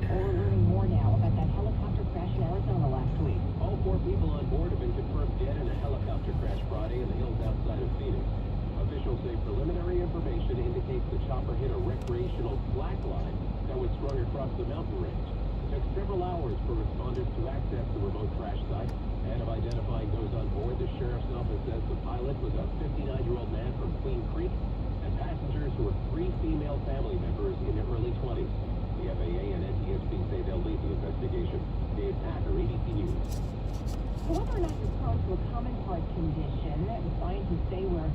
We're learning more now about that helicopter crash in Arizona last week. All 4 people on board have been confirmed dead in a helicopter crash Friday in the hills outside of Phoenix. Officials say preliminary information indicates the chopper hit a recreational slack line that was strung across the mountain range. It took several hours for responders to access the remote crash site. And of identifying those on board, the sheriff's office says the pilot was a 59-year-old man from Queen Creek, and passengers were 3 female family members in their early 20s. The FAA and NTSB say they'll lead the investigation. Dave Packer, ABC News. Whether or not you're prone to a common heart condition, scientists say we're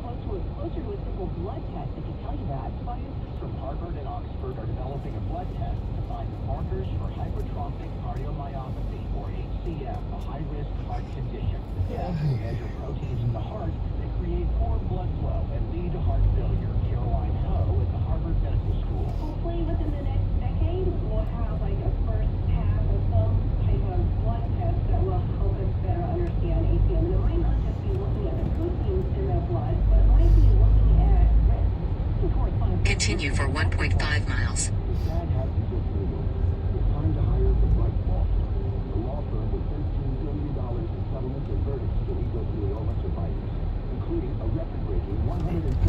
closer to a simple blood test that can tell you that. Scientists from Harvard and Oxford are developing a blood test to find markers for hypertrophic cardiomyopathy, or HCM, a high-risk heart condition. The test will measure proteins in the heart that create poor blood flow and lead to heart failure. Caroline Ho at the Harvard Medical School. Hopefully within the next decade, we'll have like a first pass of some type of blood test that will help us better understand ACM. And it might not just be looking at the proteins in the blood, but it might be looking at risk. Continue for 1.5 miles. Dad has to go through this. It's time to hire the right law firm. The law firm with $13 billion in settlements and verdicts for mesothelioma survivors, including a record-breaking $117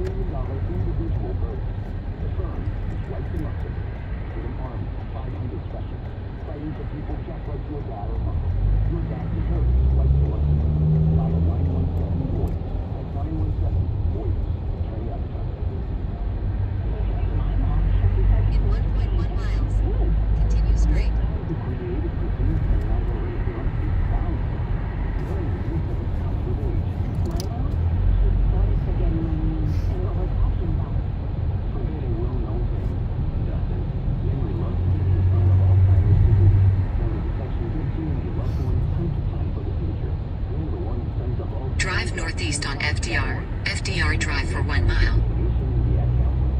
million individual verdict. The firm is White & Luxembourg, with an army of 500 specialists fighting for people just like your dad or mom. Your dad deserves White & Luxembourg. Dial 917-VOICE. That's 917-VOICE. Attorney advertising. In 1.1 miles. Continue straight. The creative disease may not already be on 6,000. Very use of its comes with age. She's started forgetting my name and what we're talking about. Forgetting well-known things. Dustin, memory loss is a sign of Alzheimer's disease. Early detection gives you and your loved ones time to time for the future. We're the one who sends up all Drive northeast on FDR. FDR Drive for 1 mile.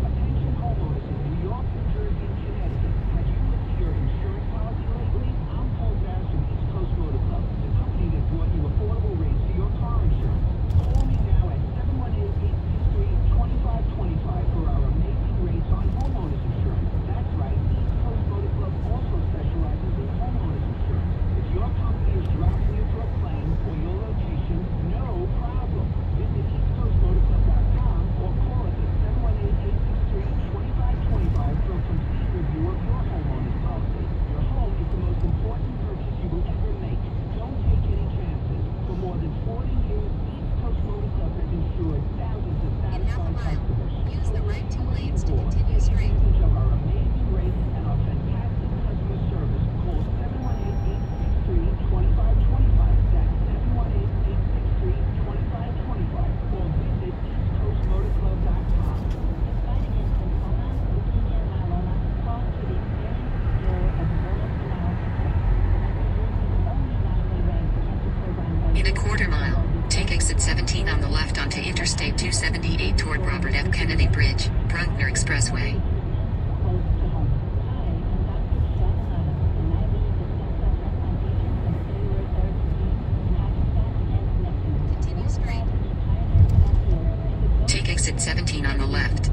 Attention homeowners in New York, New Jersey, and Connecticut. Have you looked at your insurance policy lately? I'm Paul Bass from East Coast Motor Club, the company that brought you affordable rates for your car insurance. Call me now at 718-863-2525 for our amazing rates on homeowners insurance. That's right, East Coast Motor Club also specializes in homeowners insurance. If your company is dropping you for a claim or your location, no problem. Visit eastcoastmotorclub.com or call us at 718-863-2525 for a complete review of your homeowner's policy. Your home is the most important purchase you will ever make. Don't take any chances. For more than 40 years, East Coast Motor Club has insured thousands of In half a satisfied mile. customers. Use the right 2 lanes to continue straight. Advantage of our amazing rates and our fantastic customer service. Call 718-863-2525. That's 718-863-2525. Or visit eastcoastmotorclub.com. Despite against lymphoma, leukemia, and myeloma, call to the Experience Bureau of Bonus Analysis. In a quarter mile, take exit 17 on the left onto Interstate 278 toward Robert F. Kennedy Bridge, Bruckner Expressway. Close to home. Hi, I'm Dr. Shannon, and I lead the Center of Transplantation and Cellular Therapy in Hackensack and Connecticut. Continue straight. Take exit 17 on the left.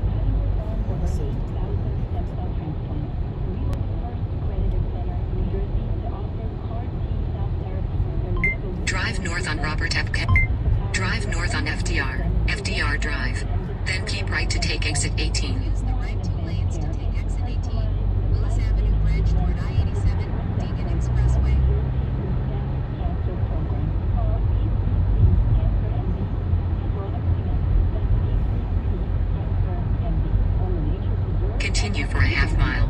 Drive north on Robert F. Drive north on FDR Drive. Then keep right to take exit 18. Use the right 2 lanes to take exit 18. Willis Avenue Bridge toward I-87, Deegan Expressway. Continue for a half mile.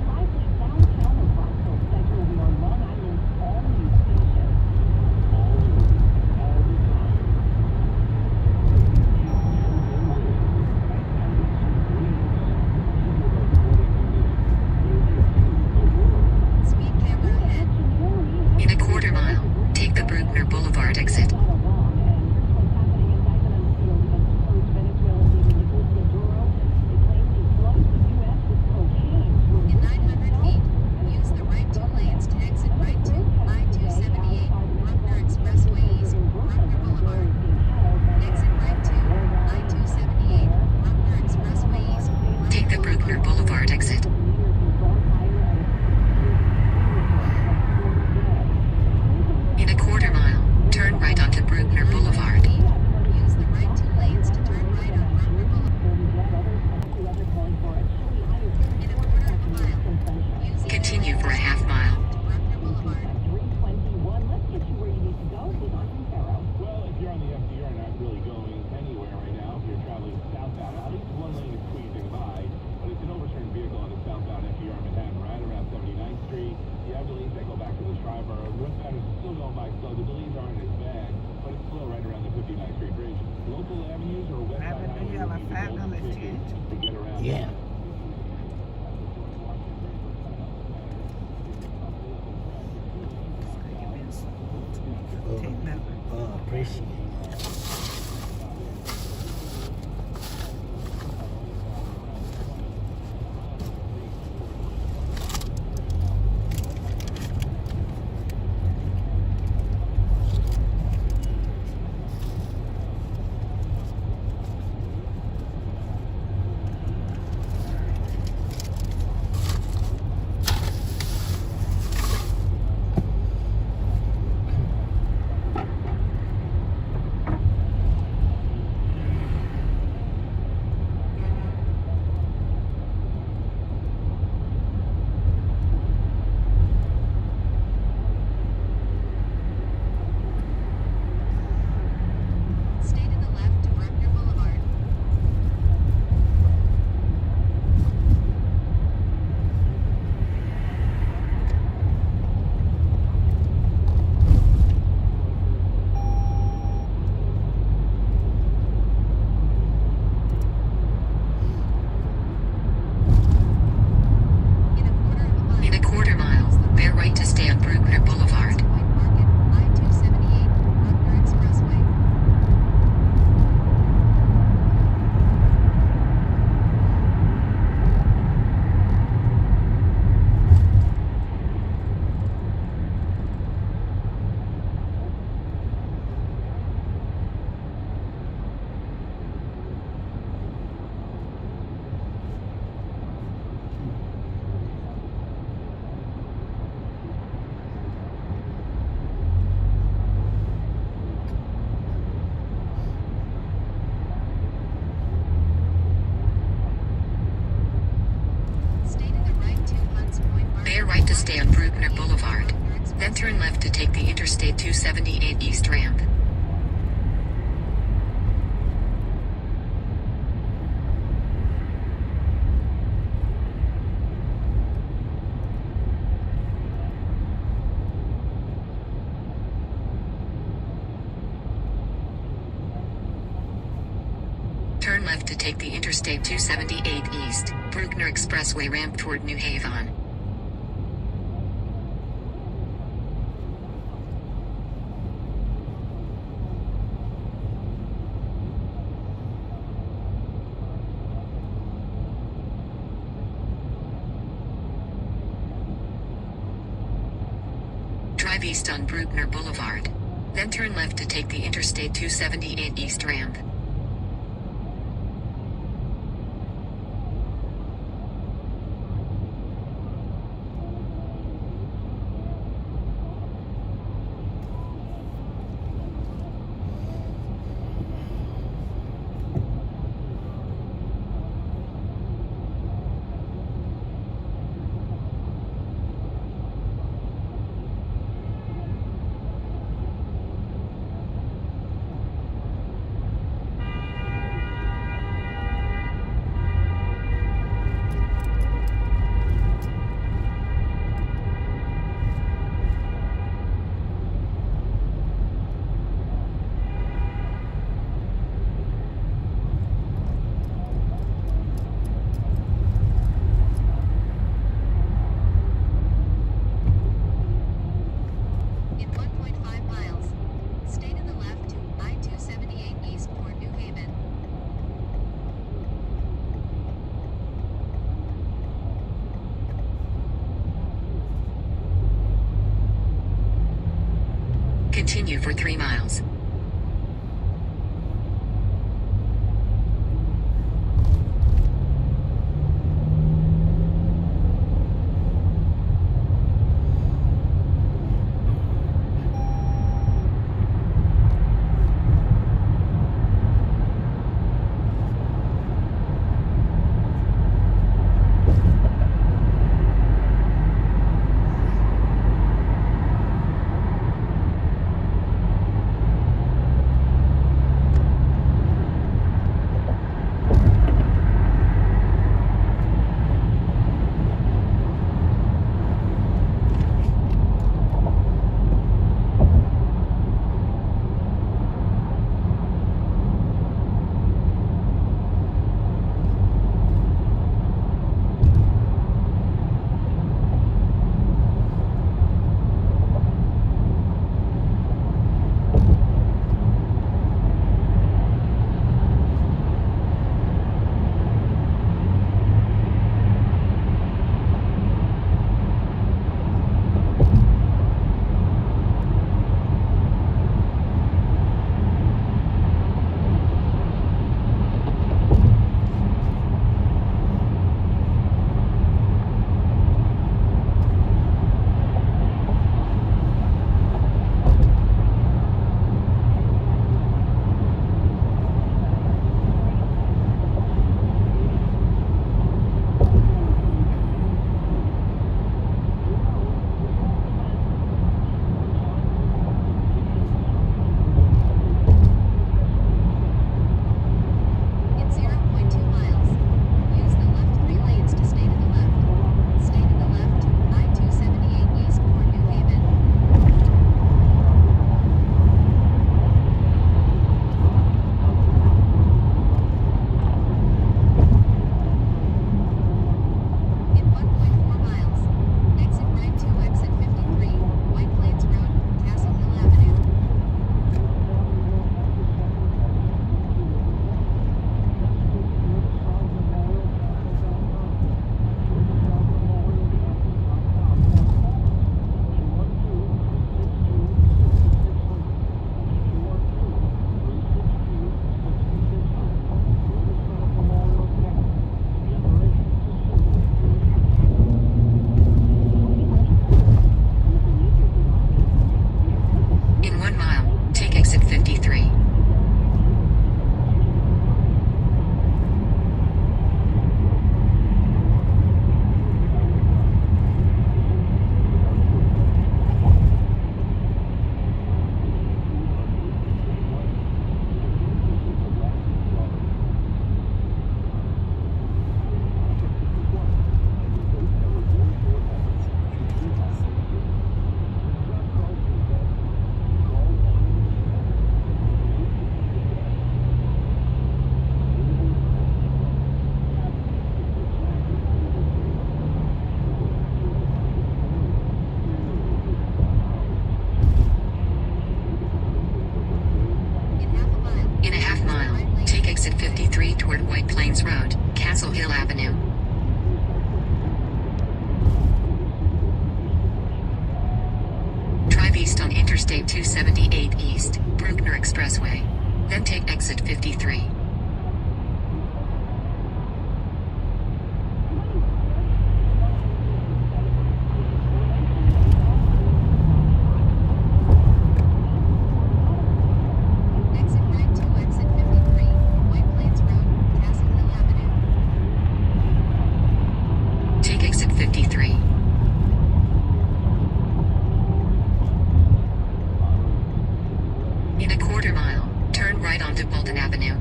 fare gonna change? Yeah. You've been so good to me. Take that. Oh, appreciate it. Stay to the left to Bruckner Boulevard. In a quarter mile, bear right to stay on Bruckner Boulevard. I-278, Bruckner Expressway. Stay to the right to Hunts Point Market. Bear right to stay on Bruckner Boulevard. Then turn left to take the Interstate 278 East ramp. Turn left to take the Interstate 278 East, Bruckner Expressway ramp toward New Haven. Drive east on Bruckner Boulevard. Then turn left to take the Interstate 278 East ramp. In 1.5 miles, stay to the left to I-278 East toward New Haven. Continue for 3 miles. Interstate 278 East, Bruckner Expressway. Then take exit 53. Exit right to exit 53, White Plains Road, Castle Hill Avenue. Take exit 53. In a quarter mile, turn right onto Bolton Avenue.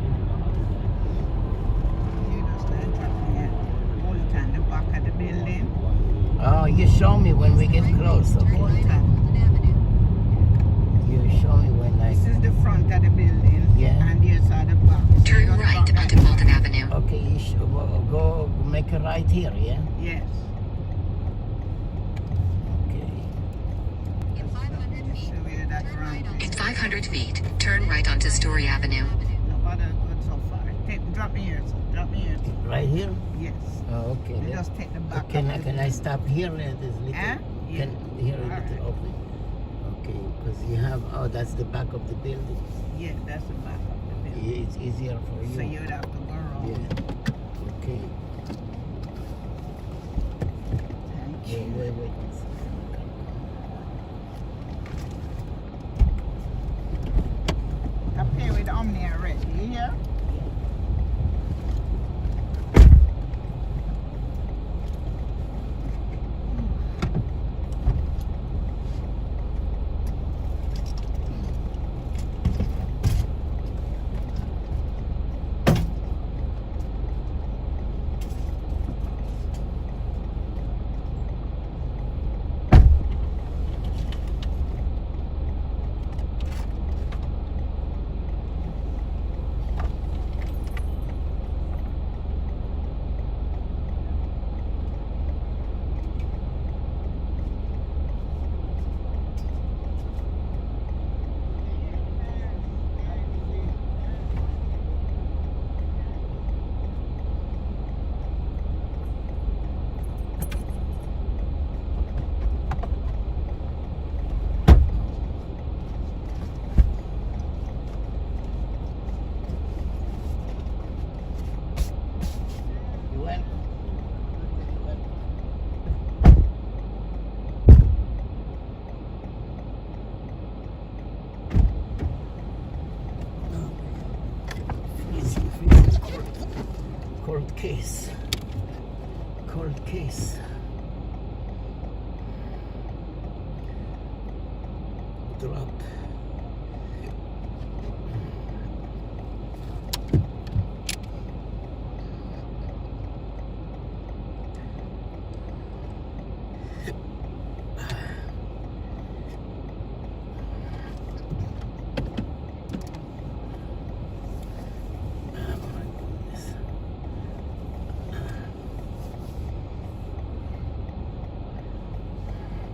Bolton, the back of the building. Oh, you show me when we get close, okay? Bolton. You show me when I... This is the front of the building. Yeah. And here's the back. Turn right onto Bolton Avenue. Okay, you should go make a right here, yeah? Yes. In 500 feet, So where that ramp is. In 500 feet, turn right onto Story Avenue. No, but that's good so far. Drop me here, sir. Drop me here. Right here? Yes. Oh, okay. You just take the back. Can of I, the can I building. stop here? There's little... Yeah. Can here a All little right. open? Okay, because you have... Oh, that's the back of the building. Yeah, that's the back of the building. Yeah, it's easier for you. So you would have to go around. Yeah. Okay. Thank you. Wait. I pay with Omni already, you hear? You went? Cold case. Cold case. Drop.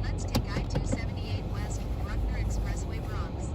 Let's take I-278 West, Bruckner Expressway, Bronx.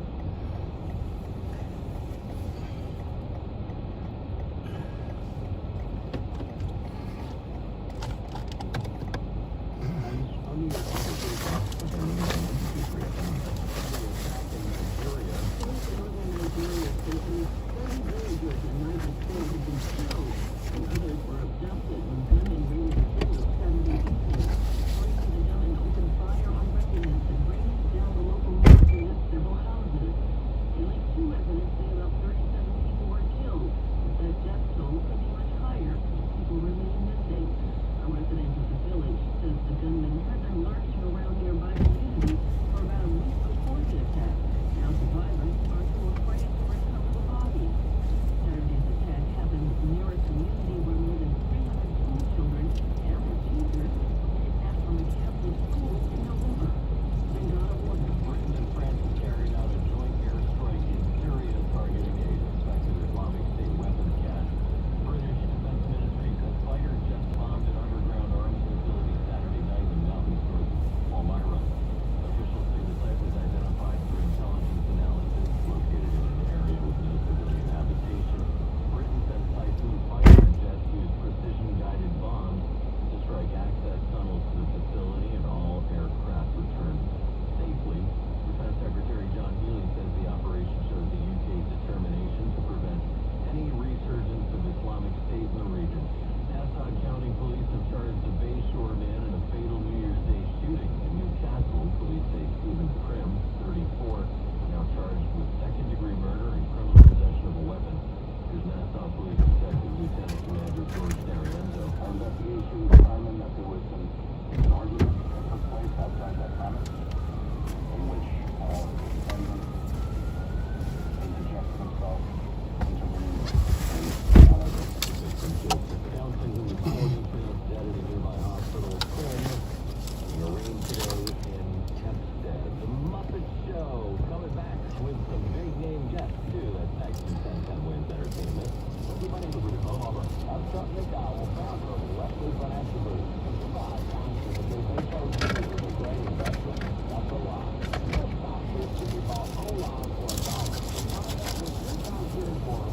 rain today in Hempstead. The Muppet Show coming back with some big name guests too. That's next in 1010 Wins Entertainment. Everybody in the room, over. I'm Chuck McDowell, founder of Wesley Financial Group. Five ounces of this HOG is a great investment. That's a lot. Just stop this to be bought whole on for $1. Find out what your timeshare is for.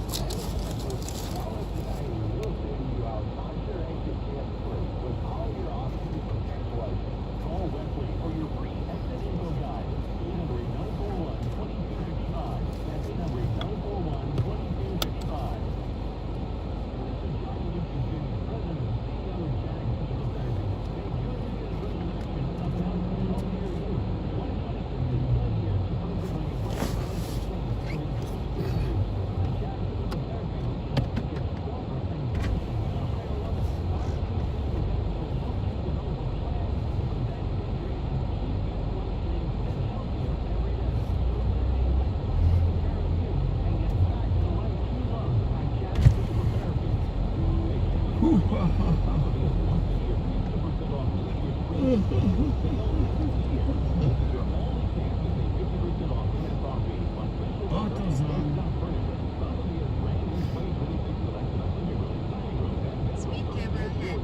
Call us today and we'll show you how timeshare exit gets free with all your options for cancellation. Call Wesley for your free exit info guide. 800-941-2255. That's 800-941-2255. Speed camera ahead.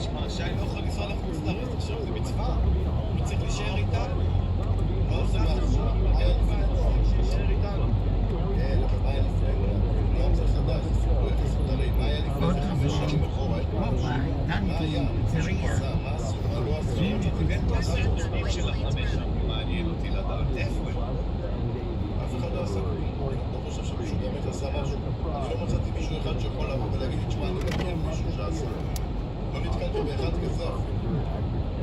שמע, שי לא יכול לנסוע לחוץ לארץ עכשיו, זה מצווה. הוא צריך להישאר איתנו. לא עושה עכשיו, שישאר איתנו. כן, אבל מה היה לפני? היום זה חדש, זה סיפור יחס מותרי. מה היה לפני זה 5 שנים אחורה? מה היה? מה עשה? מה עשו? מה לא עשו? תבן פה הסרטונים של 5 שנים, מעניין אותי לדעת. איפה הם? אף אחד לא עשה כלום. לא חושב שמישהו באמת עשה משהו. אני לא מצאתי מישהו אחד שיכול לבוא ולהגיד לי, תשמע, אני מכיר מישהו שעשה. לא נתקלתי באחד כזה אפילו. אני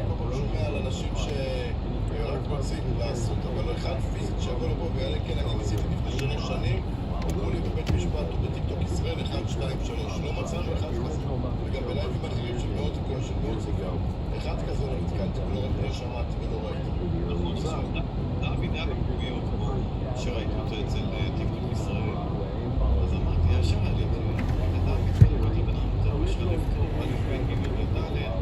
כל פעם שומע על אנשים שרק רוצים לעשות, אבל לא אחד פיזית שיבוא לפה ויאללה, כן, אני ניסיתי לפני 3 שנים, אמרו לי בבית משפט או בטיקטוק ישראל 1, 2, 3, לא מצאנו אחד כזה. וגם בלייבים אחרים של מאות סופר. אחד כזה לא נתקלתי, ולא שמעתי ולא ראיתי. נכון, דוד היה בפגויות פה, שראיתי אותו אצל טיקטוק ישראל. אז אמרתי, ישר עליתי, לדוד, ולקחתי בן אדם טוב, יש לך לפתור, א' בן גימל ודלת.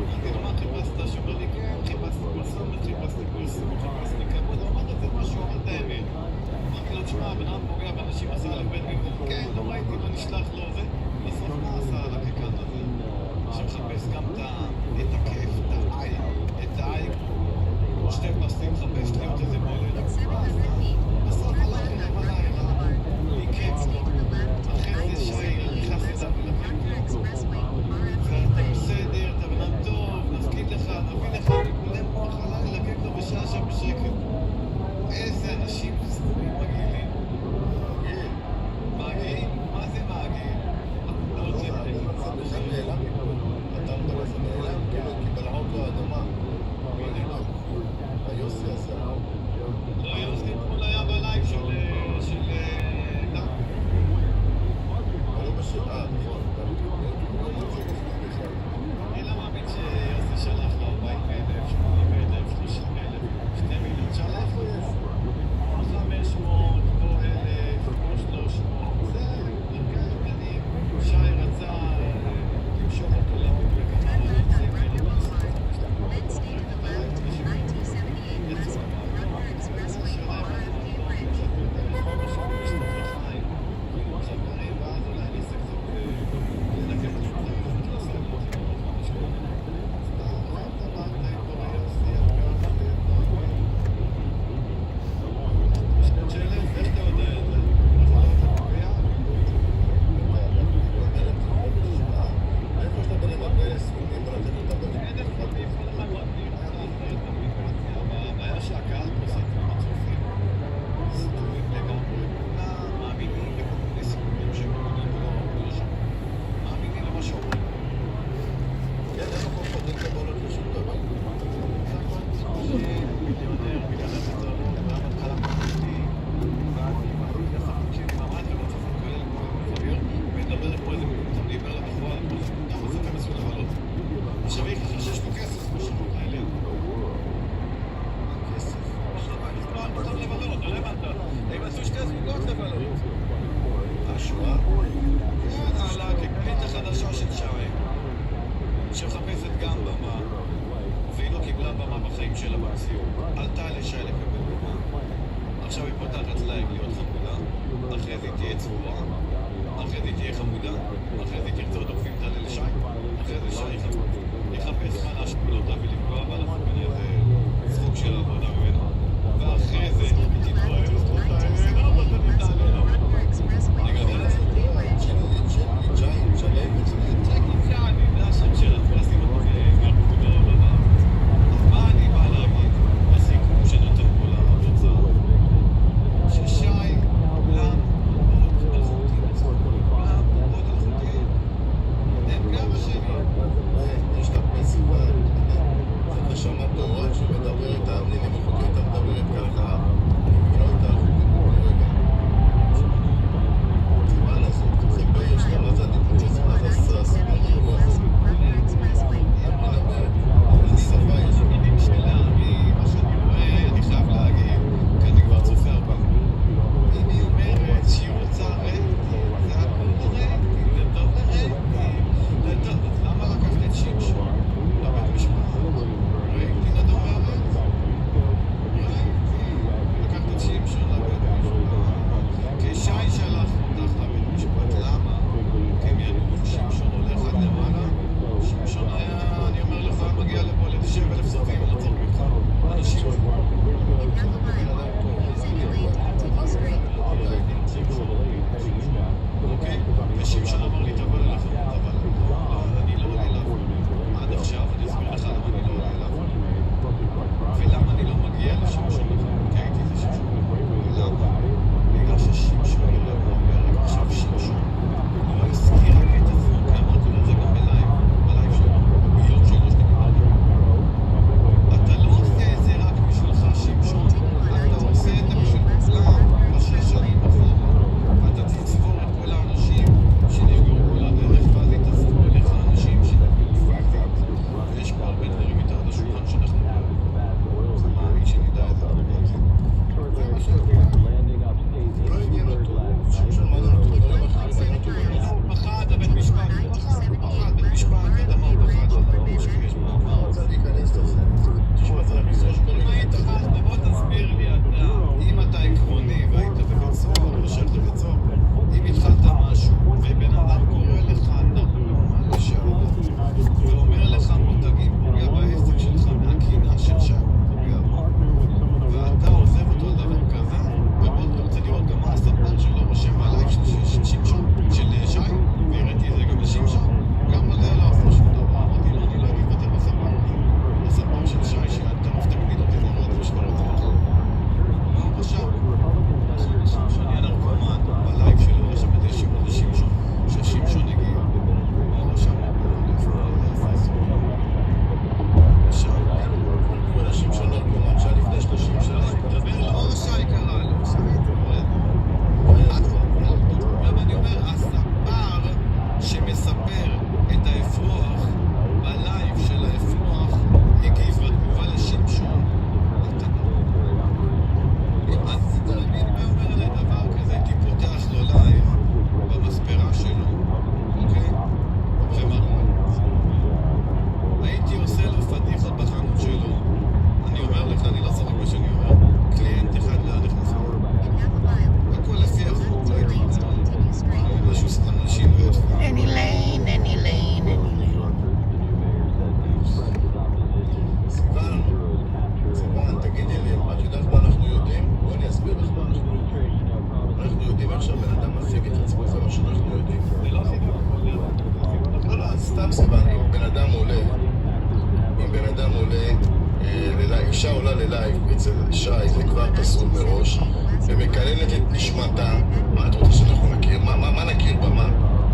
אמרתי לו, מה חיפשת? שאומר לי, כן, חיפשתי פרסומת, חיפשתי פרסום, חיפשתי כבוד, הוא אמר את זה משהו, אמר את האמת. אמרתי לו, תשמע, בן אדם פוגע באנשים, עשה א' בן גימל, כן, לא ראיתי, לא נשלח לו, ובסוף מה עשה על הקקן הזה? עכשיו חיפש גם את הכיף, את העי, שתי פלסטים, חפש להיות איזה בולד. בסוף עיקץ לו, אחרי זה שי, נכנס את הפלטים. אתה בסדר, אתה בן אדם טוב, נפקיד לך, נביא לך, נקודם פה מחלה, נלקק לו בשעה שם בשקט. איזה אנשים מגעילים. מגעילים? מה זה מגעיל? אתה רוצה להגיד. זה נעלם מפה. אתה מדבר, זה נעלם, כאילו, כי בלעות לו האדמה. היוסי הזה. לא, יוסי אתמול היה בלייב של דן. אבל לא בשביל, נכון. אני לא מאמין שיוסי שלח לו 40,000, 80,000, 30,000, 2 מיליון. שלח לו יוסי. 500, פה 1,000, פה 300. זה, שי רצה למשוך אותו לעוד וכמה זה כאילו Then stay to the left, I-278 west, Rutger Expressway, שמחפשת גם במה, והיא לא קיבלה במה בחיים שלה במציאות. עלתה לשי לקבל במה. עכשיו היא פותחת לייב להיות חמודה, אחרי זה היא תהיה צבועה, אחרי זה היא תהיה חמודה, אחרי זה היא תרצה עוד עוקבים תעלה לשי, אחרי זה שי חמוד. יחפש מה להשפיל אותה ולפגוע בה, אנחנו כנראה זה סוג של עבודה ממנו. ואחרי זה היא תתראה אותה, אבל זה מתעלה לה. נגדל את זה. זה השם שלה, ולשים אותו וירקודו לא בארץ. אז מה אני בא להגיד לסיכום שנותן פה לתוצאה? ששי כולם מאוד אלחוטיים. הם גם אשמים. יש לה פסיבה, זה נשמה טהורה שמדברת, תאמין לי, מחוקי אתה מדברת ככה, היא לא הייתה אחותית רגע. זה מה לעשות, זה בעיר שלה, מה זה הדיבור הזה, מה זה הסיפור הזה? איזה שפה יש? המילים שלה, מה שאני רואה, אני חייב להגיד, כי אני כבר צופה הרבה. אם היא אומרת שהיא רוצה רייטים, זה הכל רייטים, זה טוב לרייטים, זה טוב, אז למה לקחת את שמשון? לבית משפט? רייטים את אומרת? רייטים, לקחת את שמשון לבית משפט. כי שי שלח אותך לבית משפט, למה? כי הם ידעו ששמשון הולך עד למעלה, שמשון היה, אני אומר לך, מגיע לפה ל90,000 סופים, לא צריך אותך, אנשים אוקיי, ושמשון אמר לי תבוא ללכות, אבל אני לא עולה אליו. עד עכשיו אני אסביר לך למה אני לא עולה אליו. ולמה אני לא מגיע לשמשון כי הייתי זה שמשון. למה? בגלל ששמשון לא אומר, עכשיו שמשון לא הזכיר את עצמו, כי אמרתי לו את זה גם בלייב שלו, ביום שלו שדיברתי. אתה לא עושה את זה רק בשבילך שמשון, אתה עושה את זה בשביל כולם, בשש שנים אחורה. ואתה תצבור את כל האנשים שנפגעו כל הדרך, ואז יתעצבו אליך אנשים שנפגעתם. ויש פה הרבה דברים מתחת לשולחן שאנחנו לא מאמין שנדע את זה הרבה על זה. זה מה שאני לא עניין אותו, שמשון מה זה אותו, דברים אחרים, הוא פחד, הבית משפט, הוא פחד, בית משפט, אתה יודע מה הוא פחד, יש פה, מה רוצה להיכנס לזה? תשמע, זה המזרש קוראים. אם היית חד, בוא תסביר לי אתה, אם אתה עקרוני והיית בבית סוהר, או יושב בבית סוהר, אם התחלת משהו, ובן אדם קורא לך נרקומן לשעבר, ואומר לך מותגים פוגע בעסק שלך מהקינה של שם, פוגע בו, ואתה עוזב אותו על דבר כזה, ובוא אתה רוצה לראות גם מה הספר שלו רושם בלייב של שמשון, של שי, והראיתי את זה גם לשמשון, גם על זה לא עשו שום דבר, אמרתי לו, אני לא אגיד יותר בספר הזה, בספר של שי, שאתה מפתה מגיד אותי לראות ושבר את זה לך. מה הוא רשם? שמשון יהיה נרקומן, בלייב שלו רשם את זה שימון לשמשון, ששמשון הגיע, הוא רשם שמשון נרקומן שהיה לפני 30 שנה. דבר לא שי קרא לו, שי גם אני אומר, הספר שמספר את האפרוח בלייב של האפרוח הגיב בתגובה לשמשון. אז תלמיד מה אומר עליי דבר כזה, הייתי פותח לו לייב במספרה שלו, אוקיי? ומראה הייתי עושה לו פדיחות בחנות שלו. אני אומר לך, אני לא צוחק מה שאני אומר, קליינט אחד לא נכנס הכל לפי החוק, לא הייתי מצא משהו סתם אנשים Any lane, any lane, any lane. סיוון, תגידי לי, את יודעת מה אנחנו יודעים? בוא אני אסביר לך מה אנחנו יודעים. אנחנו יודעים איך שהבן אדם משיג את עצמו, זה מה שאנחנו יודעים. לא, סתם סיוון, אם בן אדם עולה, אישה עולה ללייב אצל שי, זה כבר פסול מראש, ומקללת את נשמתה. מה את רוצה שאנחנו נכיר? מה נכיר במה?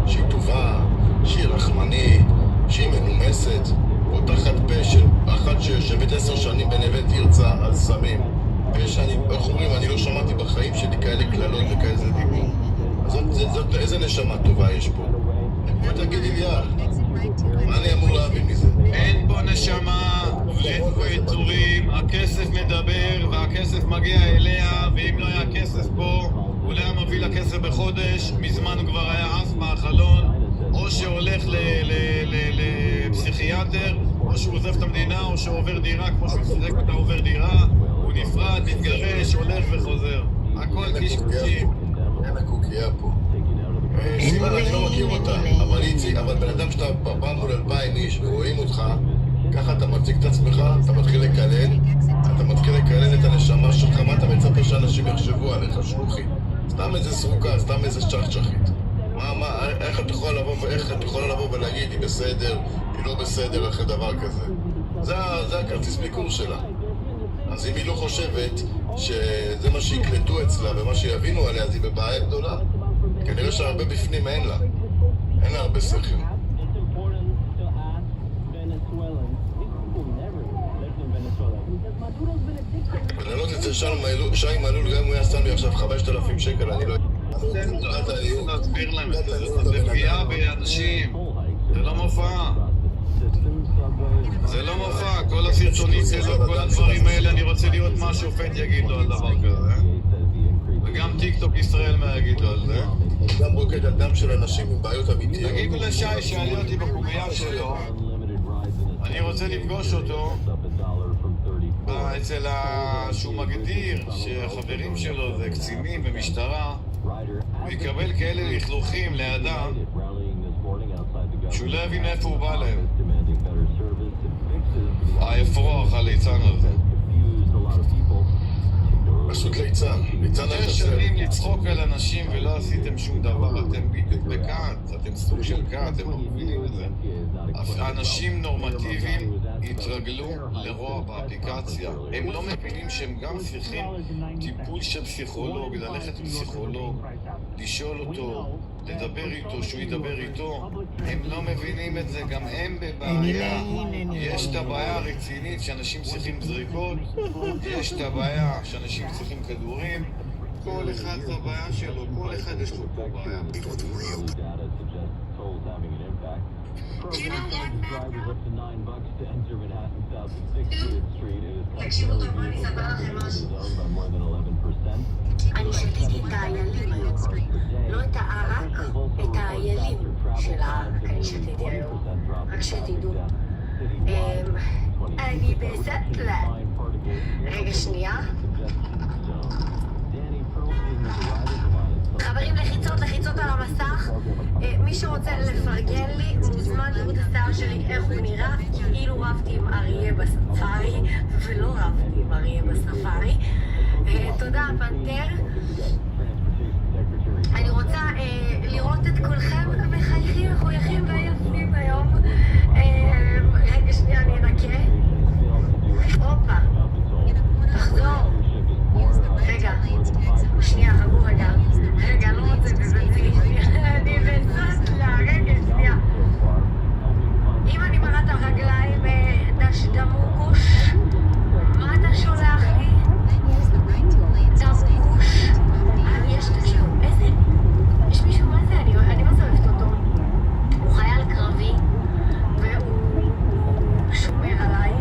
שהיא טובה, שהיא רחמנית, שהיא מנומסת, או תחת פה של אחת שיושבת 10 שנים בנווה תרצה על סמים. איך אומרים, אני לא שמעתי בחיים שלי כאלה קללות וכאלה דיבור. אז זאת איזה נשמה טובה יש פה. בוא תגידי לי מה אני אמור להבין מזה? אין פה נשמה, אין פה יצורים, הכסף מדבר והכסף מגיע אליה, ואם לא היה כסף פה, הוא לא היה מביא לה כסף בחודש, מזמן הוא כבר היה עף מהחלון, או שהולך לפסיכיאטר, או שהוא עוזב את המדינה, או שהוא עובר דירה, כמו שהוא שיחק אותה עובר דירה, הוא נפרד, מתגרש, הולך וחוזר. הכל קשקושים. אין הקוקייה פה. סימן, אני לא מכיר אותה, אבל בן אדם שאתה פעם מול 2,000 איש ורואים אותך, ככה אתה מציג את עצמך, אתה מתחיל לקלל את הנשמה שלך, מה אתה מצפה שאנשים יחשבו עליך, שלוחי? סתם איזה סרוקה, סתם איזה צ'חצ'חית. איך את יכולה לבוא ולהגיד, היא בסדר, היא לא בסדר, אחרי דבר כזה? זה הכרטיס ביקור שלה. אז אם היא לא חושבת שזה מה שיקלטו אצלה ומה שיבינו עליה, אז היא בבעיה גדולה. כנראה שהרבה בפנים אין לה הרבה שכל. ולעלות אצל שי מלול, גם אם הוא היה שם לי עכשיו 5,000 שקל, אני לא... להסביר להם את זה, זה פגיעה באנשים, זה לא מופע. זה לא מופע, כל הסרטונים שלו, כל הדברים האלה, אני רוצה לראות מה השופט יגיד לו על דבר כזה. וגם טיקטוק ישראל מה יגיד לו על זה. גם רוקד על דם של אנשים עם בעיות אמיתיות. תגידו לשי שעלי אותי בקובייה שלו, אני רוצה לפגוש אותו אצל שהוא מגדיר שהחברים שלו זה קצינים במשטרה, הוא יקבל כאלה לכלוכים לידם שהוא לא יבין איפה הוא בא להם. האפרוח, הליצן הזה. פשוט ליצן. יותר שנים לצחוק על אנשים ולא עשיתם שום דבר. אתם בדיוק בקאט, אתם סוג של קאט, אתם לא מבינים את זה. אנשים נורמטיביים התרגלו לרוע באפליקציה. הם לא מבינים שהם גם צריכים טיפול של פסיכולוג, ללכת לפסיכולוג, לשאול אותו, לדבר איתו, שהוא ידבר איתו. הם לא מבינים את זה, גם הם בבעיה. יש את הבעיה הרצינית שאנשים צריכים זריקות, יש את הבעיה שאנשים צריכים כדורים. כל אחד זה הבעיה שלו, כל אחד יש לו פה בעיה. אני שתיתי את האיילים היום, לא את הערק, את האיילים של הערק אני שתיתי היום, רק שתדעו. אני בסטלה. רגע שנייה. חברים, לחיצות על המסך. מי שרוצה לפרגן לי מוזמן לראות את השיער שלי איך הוא נראה, כאילו רבתי עם אריה בספארי ולא רבתי עם אריה בספארי. תודה פנתר. אני רוצה לראות את כולכם מחייכים, מחויכים ויפים היום. רגע שנייה, אני אנקה. הופה, תחזור. רגע, שנייה, חגו רגע. רגע, לא רוצה בבנזי. אני בסטלה, רגע, שנייה. אם אני מראה את הרגליים דמוקוש, מה אתה שולח לי? דמוקוש. יש תקשיבו, איזה... יש מישהו, מה זה? אני מה זה אוהבת אותו? הוא חייל קרבי, והוא שומר עליי.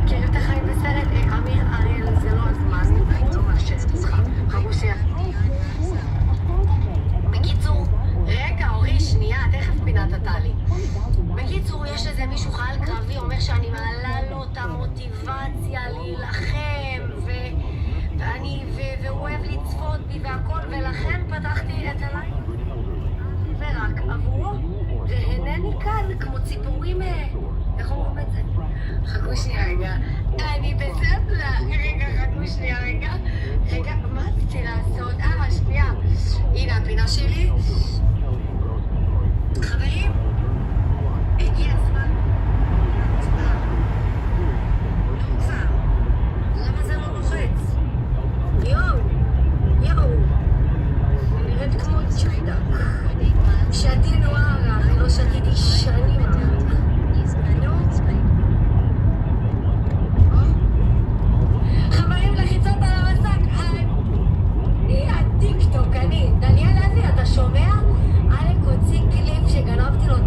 כי אני חיים בסרט, אמיר אריאל, זה לא הזמן. חבושיה. בקיצור, רגע, אורי, שנייה, תכף פינת הטלי. בקיצור, יש איזה מישהו חייל קרבי, אומר שאני מעלה לו את המוטיבציה להילחם, והוא אוהב לצפות בי והכל, ולכן פתחתי את הלייב. ורק עבורו, והנני כאן כמו ציפורים, איך אומרים את זה? חכו שנייה רגע, אני בספלה, רגע, חכו שנייה רגע, מה רציתי לעשות? שנייה, הנה הפינה שלי. חברים, הגיע הזמן. למה זה לא לוחץ? יואו, אני נראית כמו צ'יידק. שתינו ערק, לא שתיתי שנים ערק. חברים, לחיצות על המסק, אני הטיקטוק, אני. דניאל לוי, אתה שומע? אלק הוציא קליפ שגנבתי לו את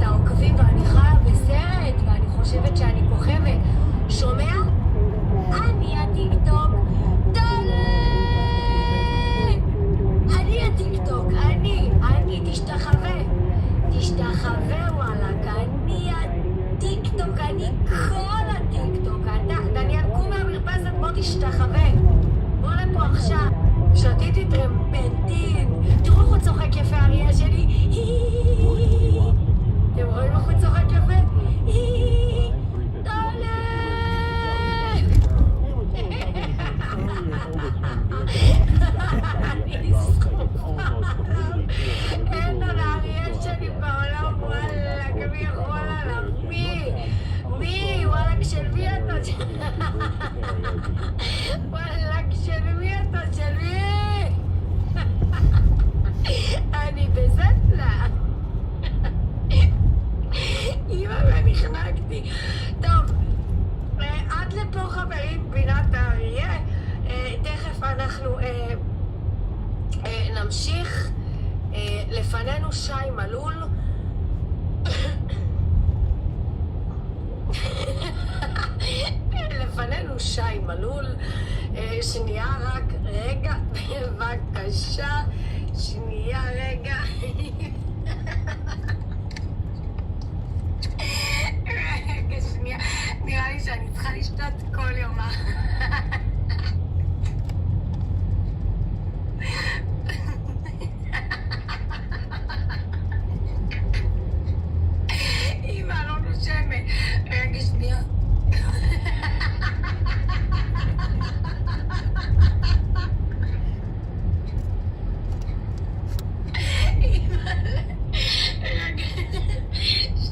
כל הטיקטוק. דניאל, קום מהמרפסת, בוא תשתחווה. בוא לפה עכשיו. שתיתי טרמפנטין. תראו איך הוא צוחק יפה, אריה שלי. אתם רואים איך הוא צוחק יפה? תעלה! אין על האריה שלי בעולם, וואלה, מי יכול עליו? מי? וואלה, של מי אתה? וואלה, של מי אתה? של מי? אני בסטלה. אמא, ונחנקתי. טוב, עד לפה חברים, פינת האריה. תכף אנחנו נמשיך. לפנינו שי מלול. לפנינו שי מלול. שנייה רק, רגע, בבקשה. שנייה רגע. רגע, שנייה. נראה לי שאני צריכה לשתות כל יום. אמא לא נושמת. רגע, שנייה.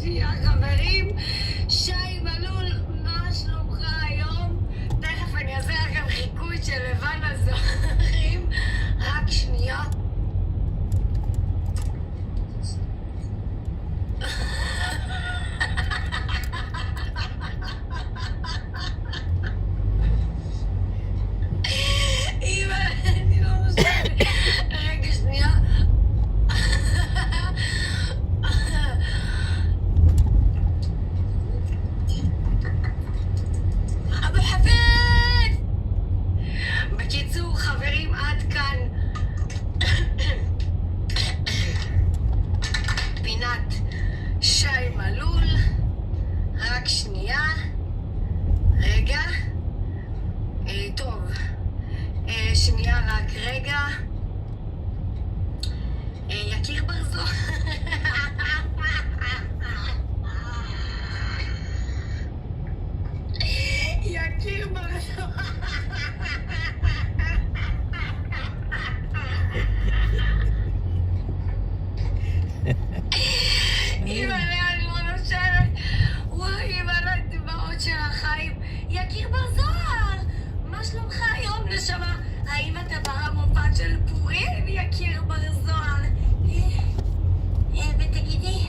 שנייה חברים, שי מלול, מה שלומך היום? תכף אני אעשה לכם חיקוי של לבן הזוהרים. רק שנייה. אמא, אני לא נושמת. רגע שנייה. אבו חפיד! בקיצור חברים, עד כאן פינת שי מלול. רק שנייה. רגע. טוב. שנייה רק רגע. יקיר ברזו. יקיר ברזו. אמא, אני לא נושמת. וואי, אמא, לדמעות של החיים. יקיר ברזוהר, מה שלומך היום, נשמה? האם אתה במופע של פורים, יקיר ברזוהר? ותגידי,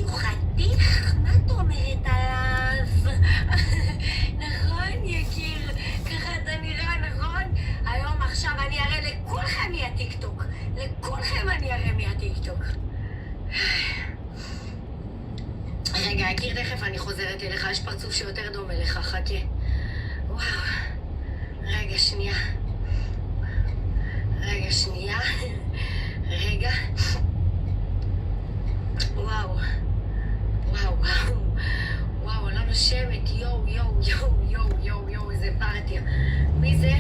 הוא חתיך? מה את אומרת עליו? נכון, יקיר? ככה אתה נראה, נכון? היום עכשיו אני אראה לכולכם מהטיקטוק. לכולכם אני אראה מהטיקטוק. רגע, יקיר, תכף אני חוזרת אליך. יש פרצוף שיותר דומה לך, חכה. וואו. רגע, שנייה. רגע, שנייה. רגע. וואו. וואו, וואו. וואו, לא נושמת. יואו, יואו, יואו, יואו, יואו, יואו, איזה פרטיה. מי זה?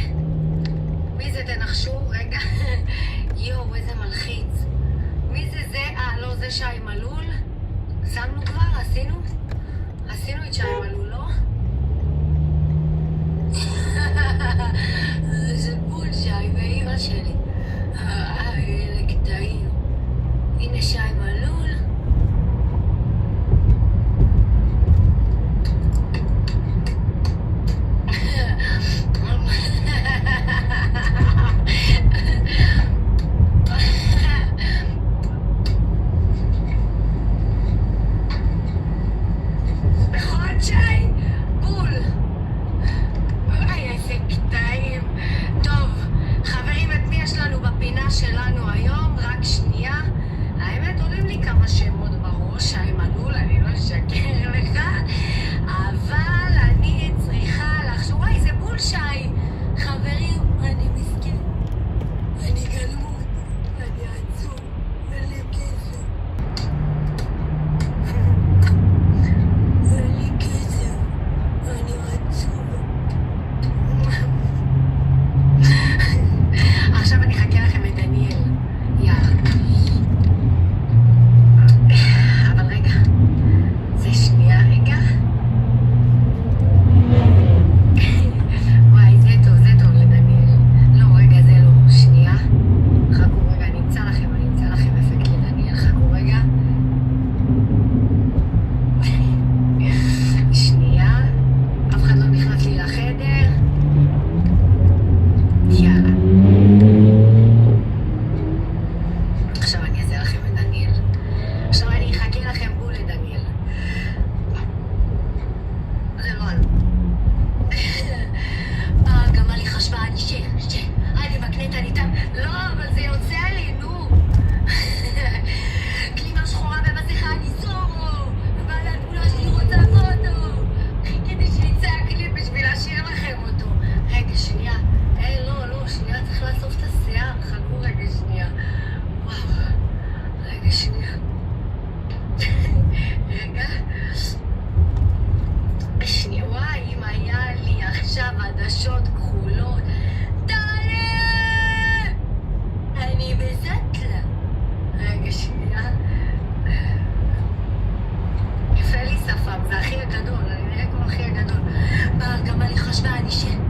מי זה? תנחשו. רגע. יואו, איזה מלחיץ. מי זה זה? לא, זה שי מלול. שמנו כבר? עשינו את שי מלול, לא? זה בול שי ואימא שלי. אלה קטעים. הנה שי מלול.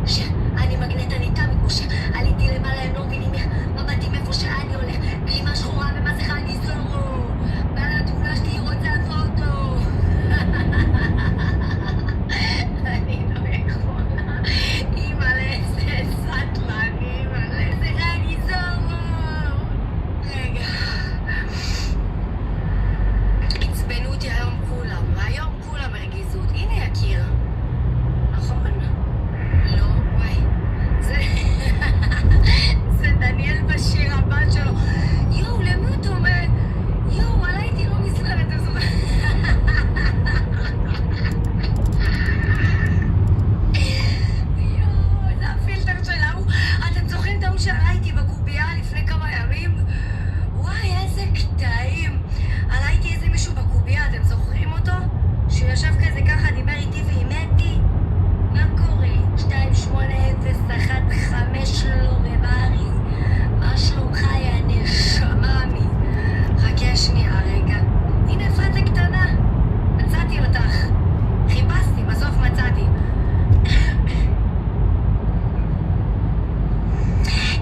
תשמע, אני מגנט, אני תמיד משה. עליתי למעלה, הם לא מבינים מבטים איפה שאני הולך. גלימה שחורה ומסכה, אני זורו. בעל התמונה שלי רוצה פוטו. אני לא יכולה. אימא'לה, זה סטלן, אימא'לה, זה אני זורו. רגע. עצבנו אותי היום כולם הרגיזות. הנה יקיר. נכון? לא, וואי. זה דניאל בשיר הבא שלו. יואו, למי הוא אומר? יואו, וואלה הייתי לא מסלמת. יואו, זה הפילטר של ההוא. אתם זוכרים את ההוא שעלה איתי בקובייה לפני כמה ימים? וואי, איזה קטעים. עלה איתי איזה מישהו בקובייה, אתם זוכרים אותו? שהוא ישב כזה ככה, דיבר איתי ואימתי? מה קורה? 280115 לא בברי. מה שלומך יא נשממי? חכה שנייה רגע. הנה אפרת הקטנה. מצאתי אותך. חיפשתי, בסוף מצאתי.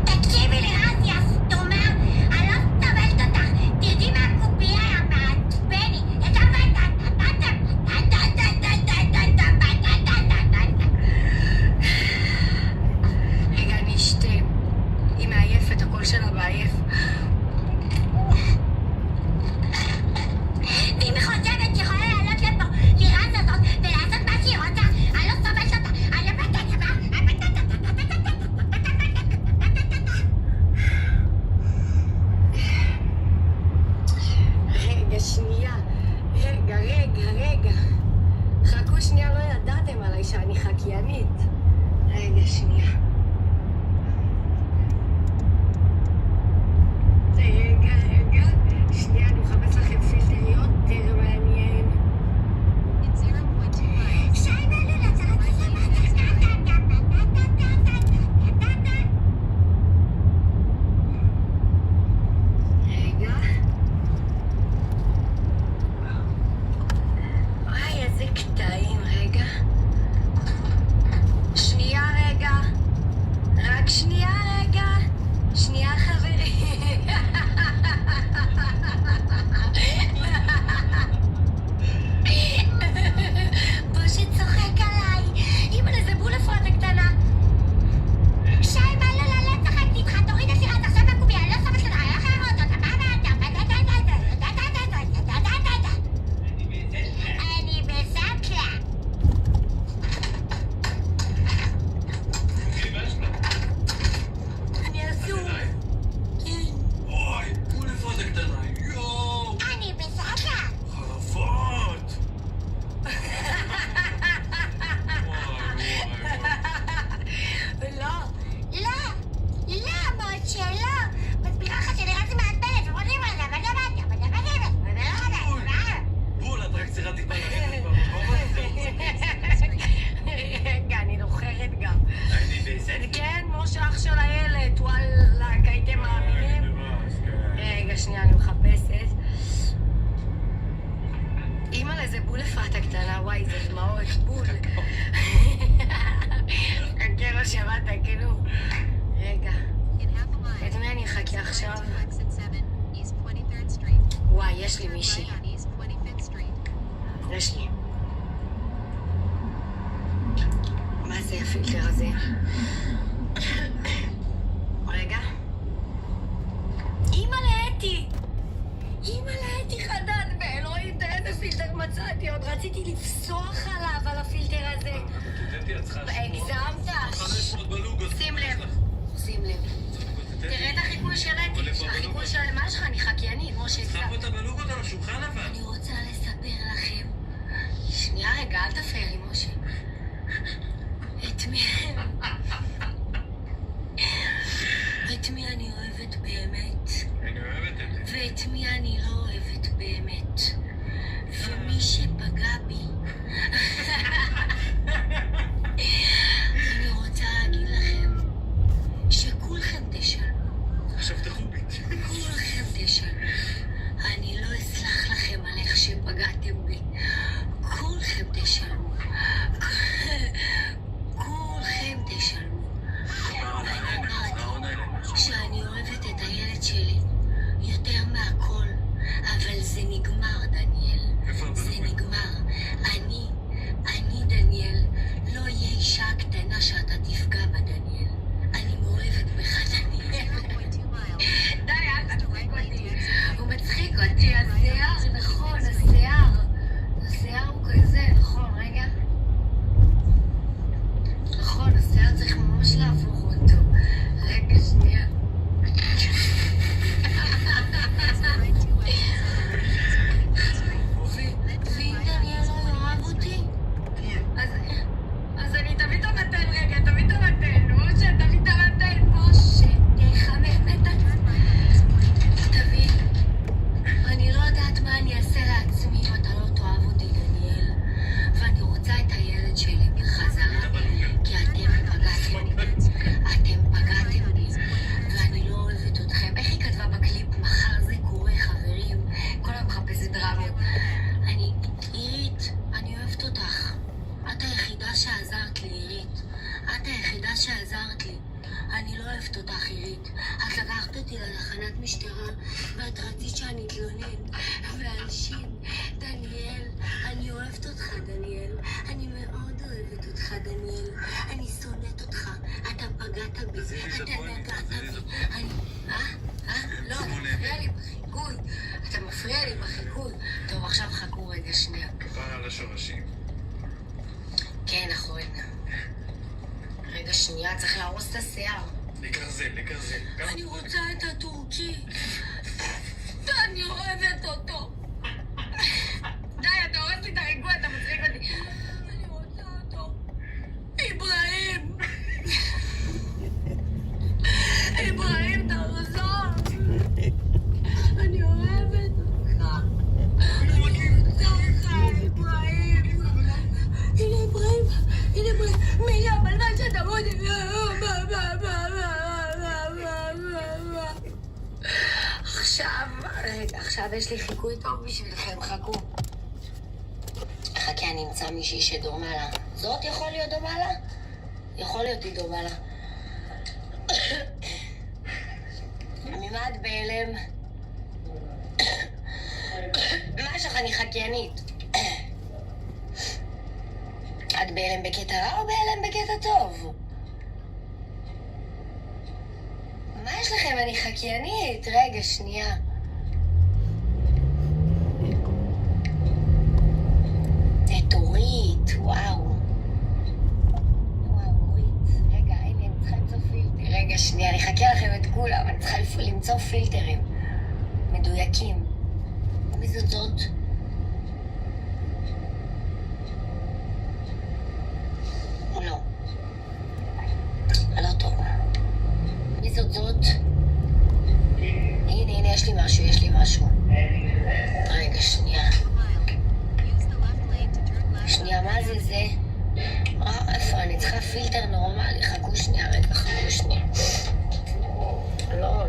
תקשיבי לי רז, יא סתומה. אני לא סתובלת אותך. תרדי מהקובייה, יא מעצבני. רגע, אני אשתה. היא מעייפת, הקול שלה בעייף. ואם היא חושבת יכולה לעלות לפה לירז הזאת ולעשות מה שהיא רוצה, אני לא סובלת אותה. אני לא בטח רגע, שנייה. רגע. חכו שנייה, לא ידעתם עליי שאני חקיינית. רגע, שנייה. רגע. שנייה, אני מחפש לכם פילטר יותר מעניין. שי מלולה, צריך רגע. וואי, איזה קטעים, רגע. שנייה, רגע. רק שנייה, רגע. שנייה, חברים. בושי צוחק עליי. אימא'לה, זה בול אפרת הקטנה. שי, מה לא צחקתי איתך? תוריד הסירה, אתה עכשיו בקובייה, אני לא סובלת לך, אני לא יכולה לראות אותה. אני בסקלה. אני אסור. אוי, בול אפרת הקטנה, יואו! אני בסקלה. חרפות! לא, מאוד שלא. מסבירה לך שנראיתי מעצבנת, ומודים על זה, בול, את רק צריכה טיפה לרדת במקום הזה. רגע, אני נוחרת גם. אני בסדר. כן, משה אח של הילד, וואלה, הייתם מאמינים? רגע, שנייה, אני מחפשת. אימא'לה, זה בול אפרת הקטנה, וואי, זה דמעות, בול. כן, לא שמעת, כאילו. רגע. את מי אני אחכה עכשיו? וואי, יש לי מישהי. יש לי. מה זה הפילטר הזה? רגע. אימא'לה אתי חדד, באלוהים, איזה פילטר מצאתי. עוד רציתי לפסוח עליו, על הפילטר הזה. הגזמת. 500 בלוגות. שים לב. תראה את החיקוי של אתי. החיקוי של מה שלך, אני חקיינית, משה. שחק אותה בלוגות על השולחן אבל. אני רוצה לספר לכם. שנייה רגע, אל תפריע לי, משה. את מי אני אוהבת באמת? אני אוהבת את זה. ואת מי אני לא אוהבת באמת? ומי שפגע בי. אני רוצה להגיד לכם שכולכם תשלמו. עכשיו תחו בי. כולכם תשלמו. אני לא אסלח לכם על איך שפגעתם בי. לתחנת משטרה, ואת רצית שאני אתלונן. ואנשים, דניאל, אני אוהבת אותך, דניאל. אני מאוד אוהבת אותך, דניאל. אני שונאת אותך. אתה פגעת בי, אתה נגעת בי. לא, אתה מפריע לי בחיקוי. אתה מפריע לי בחיקוי. טוב, עכשיו חכו רגע שנייה. כבר על השורשים. כן, נכון. רגע שנייה, צריך להרוס את השיער. לגרזל. אני רוצה את הטורקי. אני אוהבת אותו. די, אתה הורס לי את הריגוע, אתה מצחיק אותי. אני רוצה אותו. אברהים, אתה רזון. אני אוהבת אותך. אני רוצה אותך, אברהים. הנה אברהים. מילה, בלבן שאתה מודה. עכשיו יש לי חיקוי טוב בשבילכם, חכו. חכה, אני אמצא מישהי שדומה לה. זאת יכול להיות דומה לה? יכול להיות היא דומה לה. ממה את בהלם? מה יש לך? אני חקיינית. את בהלם בקטע רע או בהלם בקטע טוב? מה יש לכם? אני חקיינית. רגע, שנייה. אורית, וואו, אורית. רגע, הנה, אני צריכה למצוא פילטר. רגע, שנייה, אני אחכה לכם את כולם. אני צריכה למצוא פילטרים מדויקים. מי זאת? לא. לא טוב. מי זאת? הנה, יש לי משהו. רגע, שנייה. שנייה, מה זה? איפה? אני צריכה פילטר נורמלי. חכו שנייה. לא.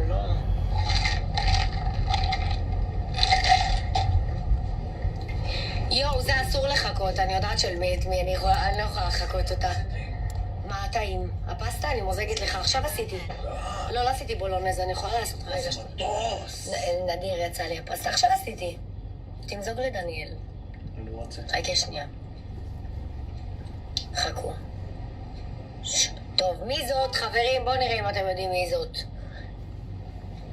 יואו, זה אסור לחכות. אני יודעת של מי, אני לא יכולה לחכות אותה. מה הטעים? הפסטה? אני מוזגת לך. עכשיו עשיתי. לא עשיתי בולונז, אני יכולה לעשות רגע. נדיר יצא לי הפסטה. עכשיו עשיתי. תמזוג לדניאל. רגע שנייה. חכו. טוב, מי זאת? חברים, בואו נראה אם אתם יודעים מי זאת.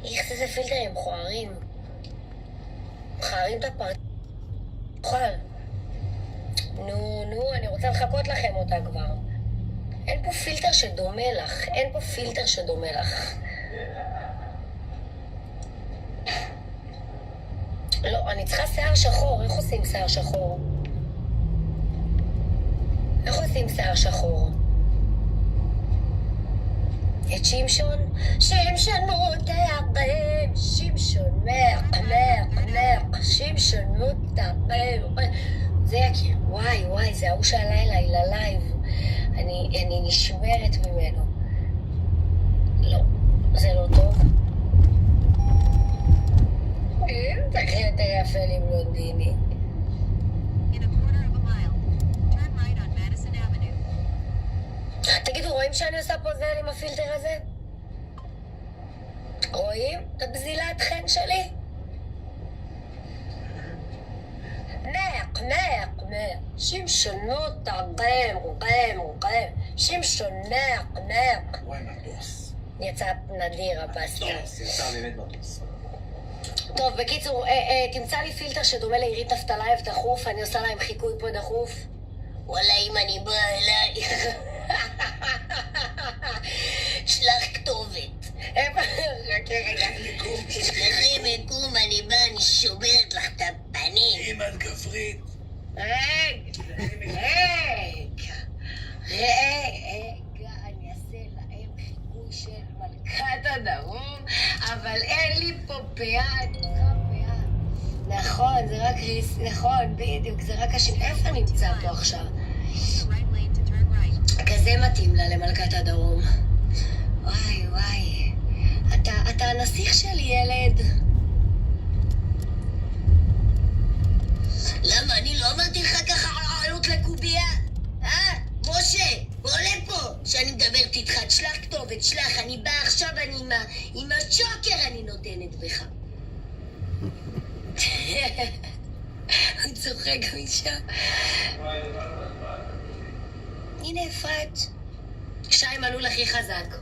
איך זה פילטרים מכוערים. מכוערים את הפרט. חול. נו, אני רוצה לחכות לכם אותה כבר. אין פה פילטר שדומה לך. לא, אני צריכה שיער שחור. איך עושים שיער שחור? את שמשון? שמשון מותרם, שמשון מרק, שמשון מותרם. זה יקר, וואי, זה ההוא שהלילה, היא ללייב. אני נשמרת ממנו. לא, זה לא טוב. תקריא יותר יפה לי בלונדיני. תגידו, רואים שאני עושה פוזל עם הפילטר הזה? רואים את הבזילת חן שלי? נק, שמשנות רם, שמשון נק. וואי, מטוס. יצאת נדיר הפסטה. יצא באמת מטוס. טוב, בקיצור, תמצא לי פילטר שדומה לעירית נפתלייב דחוף, אני עושה להם חיקוי פה דחוף. וואלה, אם אני באה אליי. שלח כתובת. רגע. תשלחי מיקום, אני באה, אני שוברת לך את הפנים. אימן כפרית. רגע, אני אעשה להם חיקוי של מלכת הדרום, אבל אין לי פה פאה, אני צריכה פאה. נכון, זה רק נכון, בדיוק, זה רק איפה נמצא פה עכשיו? כזה מתאים לה למלכת הדרום. וואי, אתה הנסיך שלי, ילד. למה, אני לא אמרתי לך ככה עלות לקובייה? משה, בוא לפה, שאני מדברת איתך, תשלח כתובת. כתובת, שלח, אני באה עכשיו, אני עם השוקר אני נותנת בך. הוא צוחק משם. הנה אפרת. שי מנעול הכי חזק.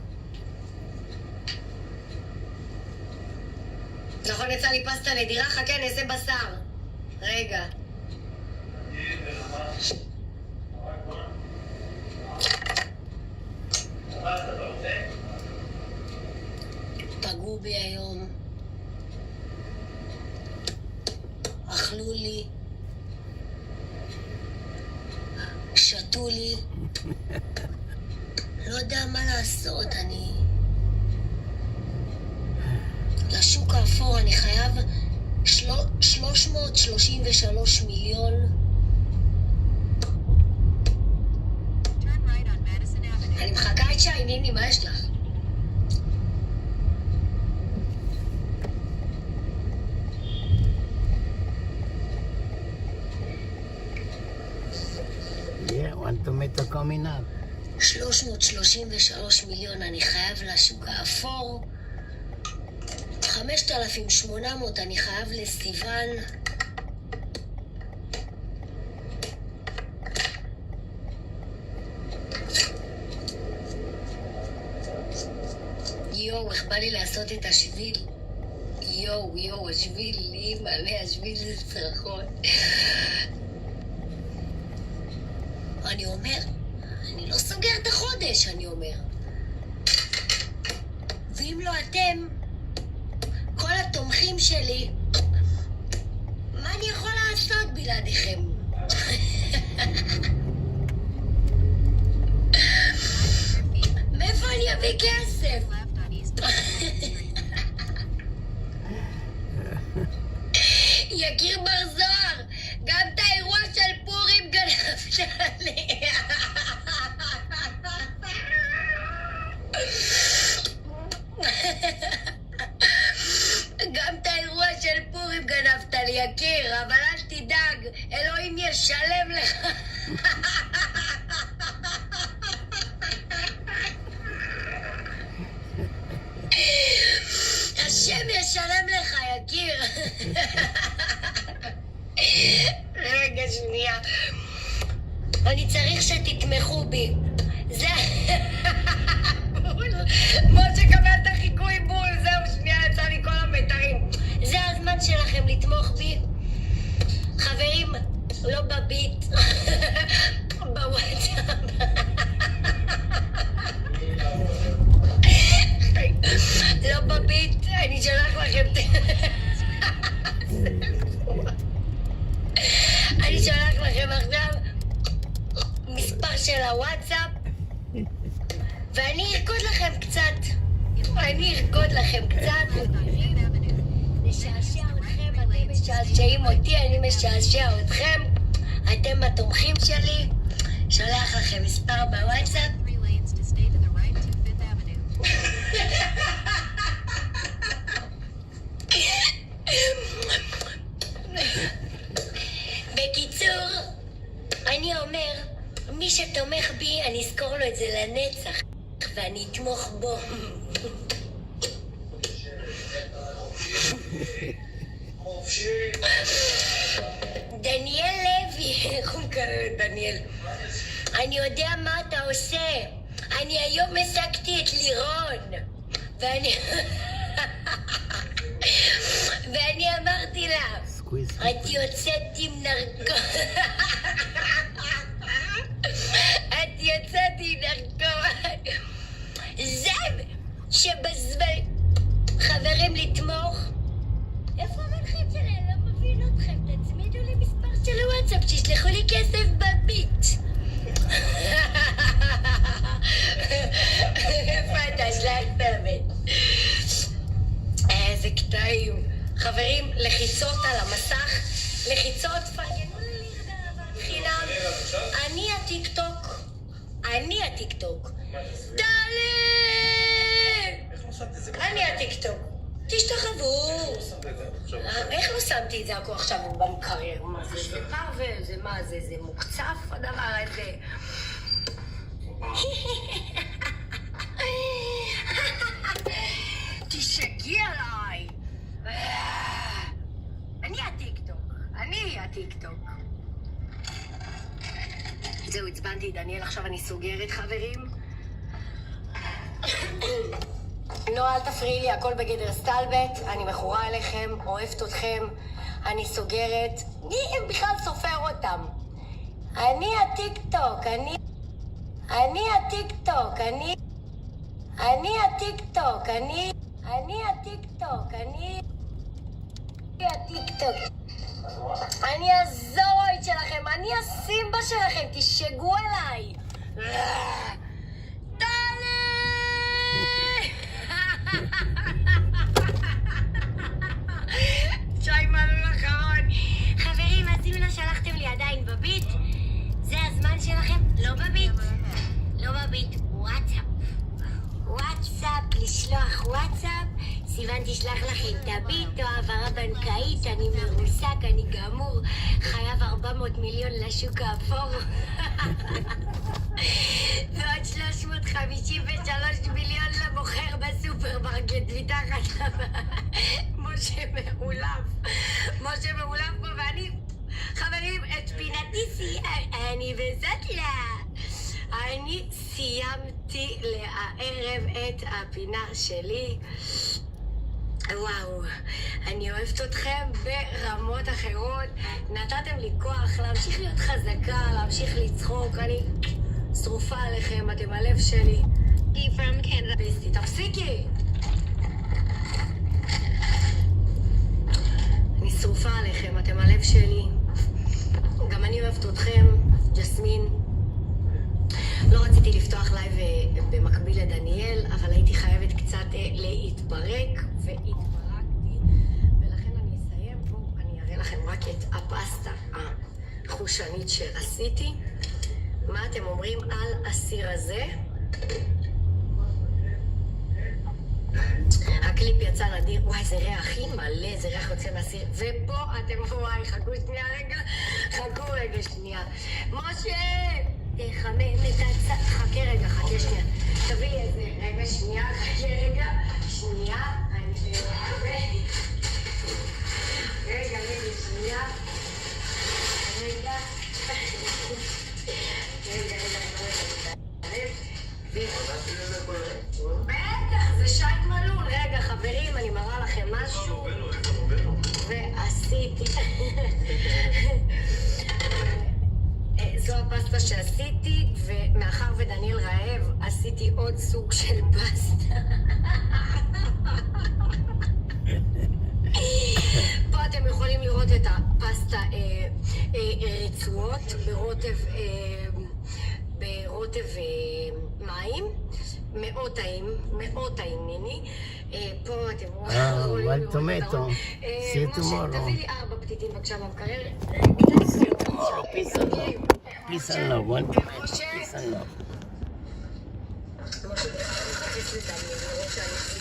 נכון, יצא לי פסטה נדירה, חכה, נעשה בשר. רגע. פגעו בי היום. אכלו לי. שתו לי. לא יודע מה לעשות, אני... לשוק האפור אני חייב 333 מיליון. אני מחכה את שי, ניני, מה יש לך? Yeah, one tomato coming up. 333 מיליון אני חייב לשוק האפור. 5,800 אני חייב לסיוון. יואו, איך בא לי לעשות את השביל. יואו, השביל לי מלא, השביל זה צרחות. אני אומר, אני לא סוגר את החודש, אני אומר. ואם לא אתם, כל התומכים שלי, מה אני יכול לעשות בלעדיכם? מאיפה אני אביא כסף? יקיר בר זוהר, גם את האירוע של פורים גנבת לי. גם את האירוע של פורים גנבת לי, יקיר, אבל אל תדאג, אלוהים ישלם לך. השם ישלם לך, יקיר. רגע שנייה, אני צריך שתתמכו בי. זה... משה קבל את החיקוי בול, זהו, שנייה, יצא לי כל המתרים. זה הזמן שלכם לתמוך בי. חברים, לא בביט, בוואטסאפ. לא בביט, אני שולח לכם... אני שולח לכם עכשיו מספר של הוואטסאפ ואני ארקוד לכם קצת. נשעשע אתכם, אתם משעשעים אותי, אני משעשע אתכם. אתם התומכים שלי. שולח לכם מספר בוואטסאפ. בקיצור, אני אומר, מי שתומך בי, אני אזכור לו את זה לנצח, ואני אתמוך בו. דניאל לוי, איך הוא מקרא את דניאל? אני יודע מה אתה עושה. אני היום השגתי את לירון, ואני אמרתי לה, את יוצאת עם נרקומן. את יוצאת עם נרקומן. זה שבזמן חברים לתמוך. איפה המנחים שלהם? לא מבין אתכם. תצמידו לי מספר של הוואטסאפ, שישלחו לי כסף בביט. איפה אתה? שלח באמת. איזה קטעים. חברים, לחיצות על המסך, לחיצות, פרגנו לי חינם. אני הטיקטוק. דלי! אני הטיקטוק. תשתחוו. איך לא שמתי את זה הכל עכשיו במקרר? מה זה? זה מרוויל? זה מה זה? זה מוקצף הדבר הזה? זהו, הצבנתי דניאל, עכשיו אני סוגרת, חברים. לא, אל תפריעי לי, הכל בגדר סטלבט, אני מכורה אליכם, אוהבת אתכם, אני סוגרת. מי בכלל סופר אותם? אני הטיק-טוק, אני הטיק-טוק, אני הטיק-טוק, אני הטיק-טוק, אני הזורואית שלכם, אני הסימבה שלכם, תשגעו אליי. טלי! שי מלול אחרון. חברים, אז אם לא שלחתם לי עדיין בביט, זה הזמן שלכם. לא בביט, לא בביט, וואטסאפ. וואטסאפ, לשלוח וואטסאפ. סיוון תשלח לכם תביט או העברה בנקאית, אני מרוסק, אני גמור, חייב 400 מיליון לשוק האפור. ועוד 353 מיליון למוכר בסופרמרקט מתחת. משה מעולב פה, ואני, חברים, את פינתי אני וזאת לה. אני סיימתי לערב את הפינה שלי. וואו, אני אוהבת אתכם ברמות אחרות. נתתם לי כוח להמשיך להיות חזקה, להמשיך לצחוק. אני שרופה עליכם, אתם הלב שלי. ביסטי, תפסיקי! אני שרופה עליכם, אתם הלב שלי. גם אני אוהבת אתכם, ג'סמין. לא רציתי לפתוח לייב במקביל לדניאל, אבל הייתי חייבת קצת להתפרק, והתפרקתי, ולכן אני אסיים פה, אני אראה לכם רק את הפסטה החושנית שעשיתי. מה אתם אומרים על הסיר הזה? הקליפ יצא נדיר, וואי, זה ריח הכי מלא, זה ריח יוצא מהסיר, ופה אתם, וואי, חכו שנייה רגע, שנייה. משה! תחמם את הצד, חכה רגע, שנייה. תביא לי איזה רגע, שנייה, אני רגע, שנייה. בטח, זה שי מלול. רגע, חברים, אני מראה לכם משהו. ועשיתי. זו הפסטה שעשיתי, ומאחר ודניאל רעב, עשיתי עוד סוג של פסטה. פה אתם יכולים לראות את הפסטה רצועות ברוטב מים. מאוד טעים, ניני. פה אתם רואים... well, tomato. See you tomorrow. תביא לי 4 פתיתים בבקשה במקרר. See you tomorrow. Peace and love. Peace and love. One tomato. Peace and love. משה, תתייחס לזה, אני רואה שאני...